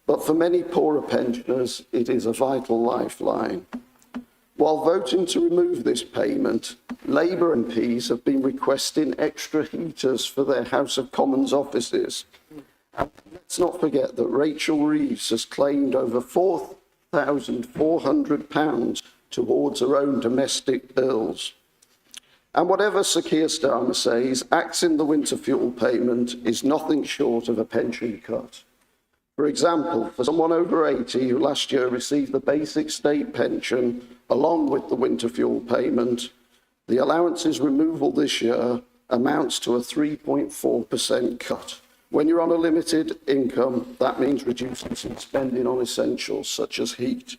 but for many poorer pensioners, it is a vital lifeline. While voting to remove this payment, Labour MPs have been requesting extra heaters for their House of Commons offices. And let's not forget that Rachel Reeves has claimed over £4,400 towards her own domestic bills. And whatever Sir Keir Starmer says, axing the winter fuel payment is nothing short of a pension cut. For example, for someone over 80 who last year received the basic state pension along with the winter fuel payment, the allowance's removal this year amounts to a 3.4% cut. When you're on a limited income, that means reducing some spending on essentials such as heat.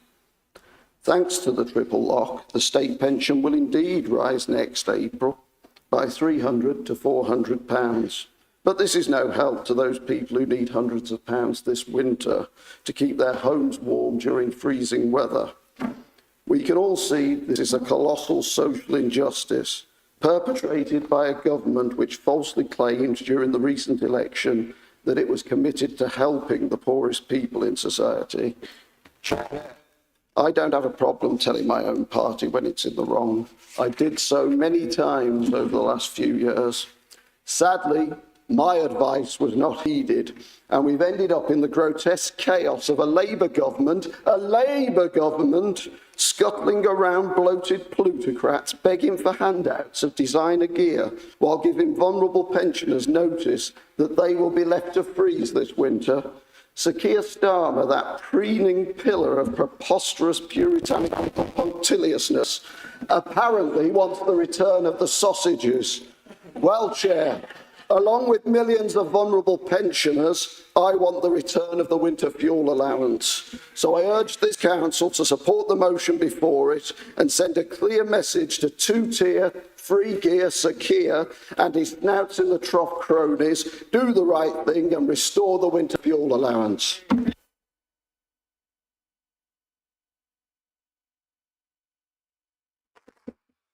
Thanks to the triple lock, the state pension will indeed rise next April by £300 to £400. But this is no help to those people who need hundreds of pounds this winter to keep their homes warm during freezing weather. We can all see this is a colossal social injustice perpetrated by a government which falsely claimed during the recent election that it was committed to helping the poorest people in society. I don't have a problem telling my own party when it's in the wrong. I did so many times over the last few years. Sadly, my advice was not heeded, and we've ended up in the grotesque chaos of a Labour government, scuttling around bloated plutocrats begging for handouts of designer gear while giving vulnerable pensioners notice that they will be left to freeze this winter. Sir Keir Starmer, that preening pillar of preposterous puritanical punctiliousness, apparently wants the return of the sausages. Well, Chair, along with millions of vulnerable pensioners, I want the return of the winter fuel allowance. So I urge this council to support the motion before it and send a clear message to two-tier, free-gear Sir Keir and his snouts in the trough cronies, do the right thing and restore the winter fuel allowance.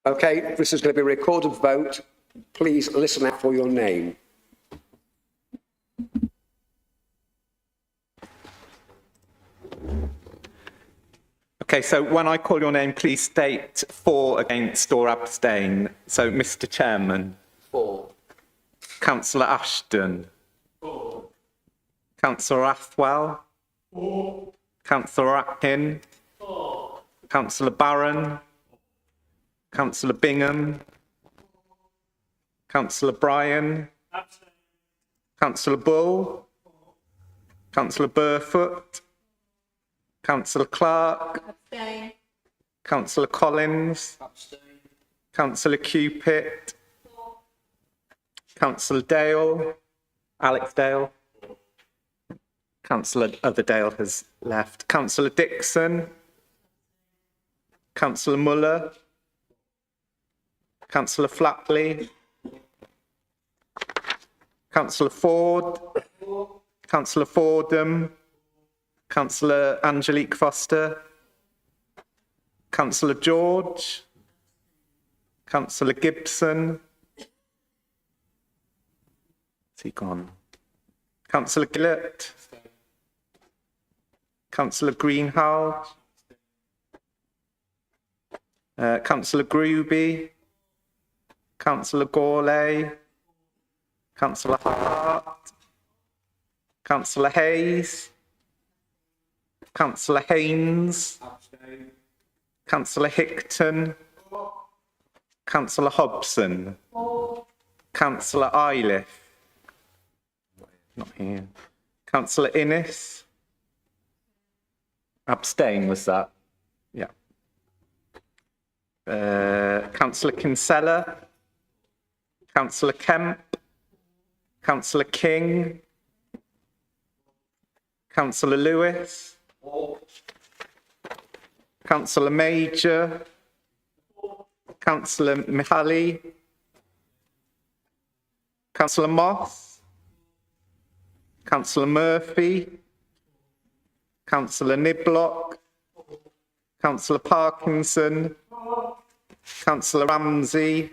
Okay, this is going to be a recorded vote. Please listen out for your name. Okay, so when I call your name, please state for, against or abstain. So, Mr Chairman. For. Councillor Ashton. For. Councillor Athwell. For. Councillor Atkin. For. Councillor Barron. Councillor Bingham. Councillor Bryan. Abstain. Councillor Bull. Councillor Burfoot. Councillor Clark. Abstain. Councillor Collins. Abstain. Councillor Cupit. Councillor Dale. Alex Dale. Councillor Otherdale has left. Councillor Dixon. Councillor Muller. Councillor Flatley. Councillor Ford, Councillor Fordham, Councillor Angelique Foster, Councillor George, Councillor Gibson. Is he gone? Councillor Gillett, Councillor Greenhalgh, Councillor Gruby, Councillor Gourlay, Councillor Hart, Councillor Hayes, Councillor Haynes, Councillor Hickton, Councillor Hobson, Councillor Eiliff, not here, Councillor Innes, abstain was that? Yeah. Councillor Kinsella, Councillor Kemp, Councillor King, Councillor Lewis, Councillor Major, Councillor Mihaly, Councillor Moss, Councillor Murphy, Councillor Niblock, Councillor Parkinson, Councillor Ramsey,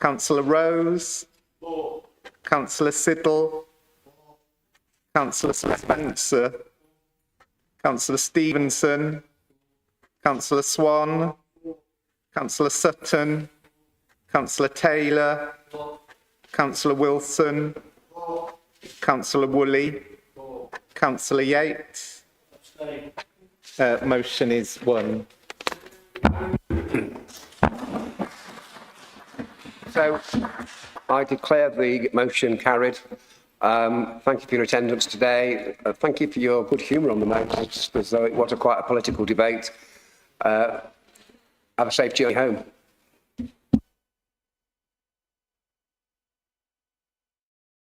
Councillor Rose, Councillor Siddle, Councillor Spencer, Councillor Stevenson, Councillor Swan, Councillor Sutton, Councillor Taylor, Councillor Wilson, Councillor Woolley, Councillor Yates. Motion is 1. So I declare the motion carried. Thank you for your attendance today. Thank you for your good humour on the motion, as though it was quite a political debate. Have a safe journey home.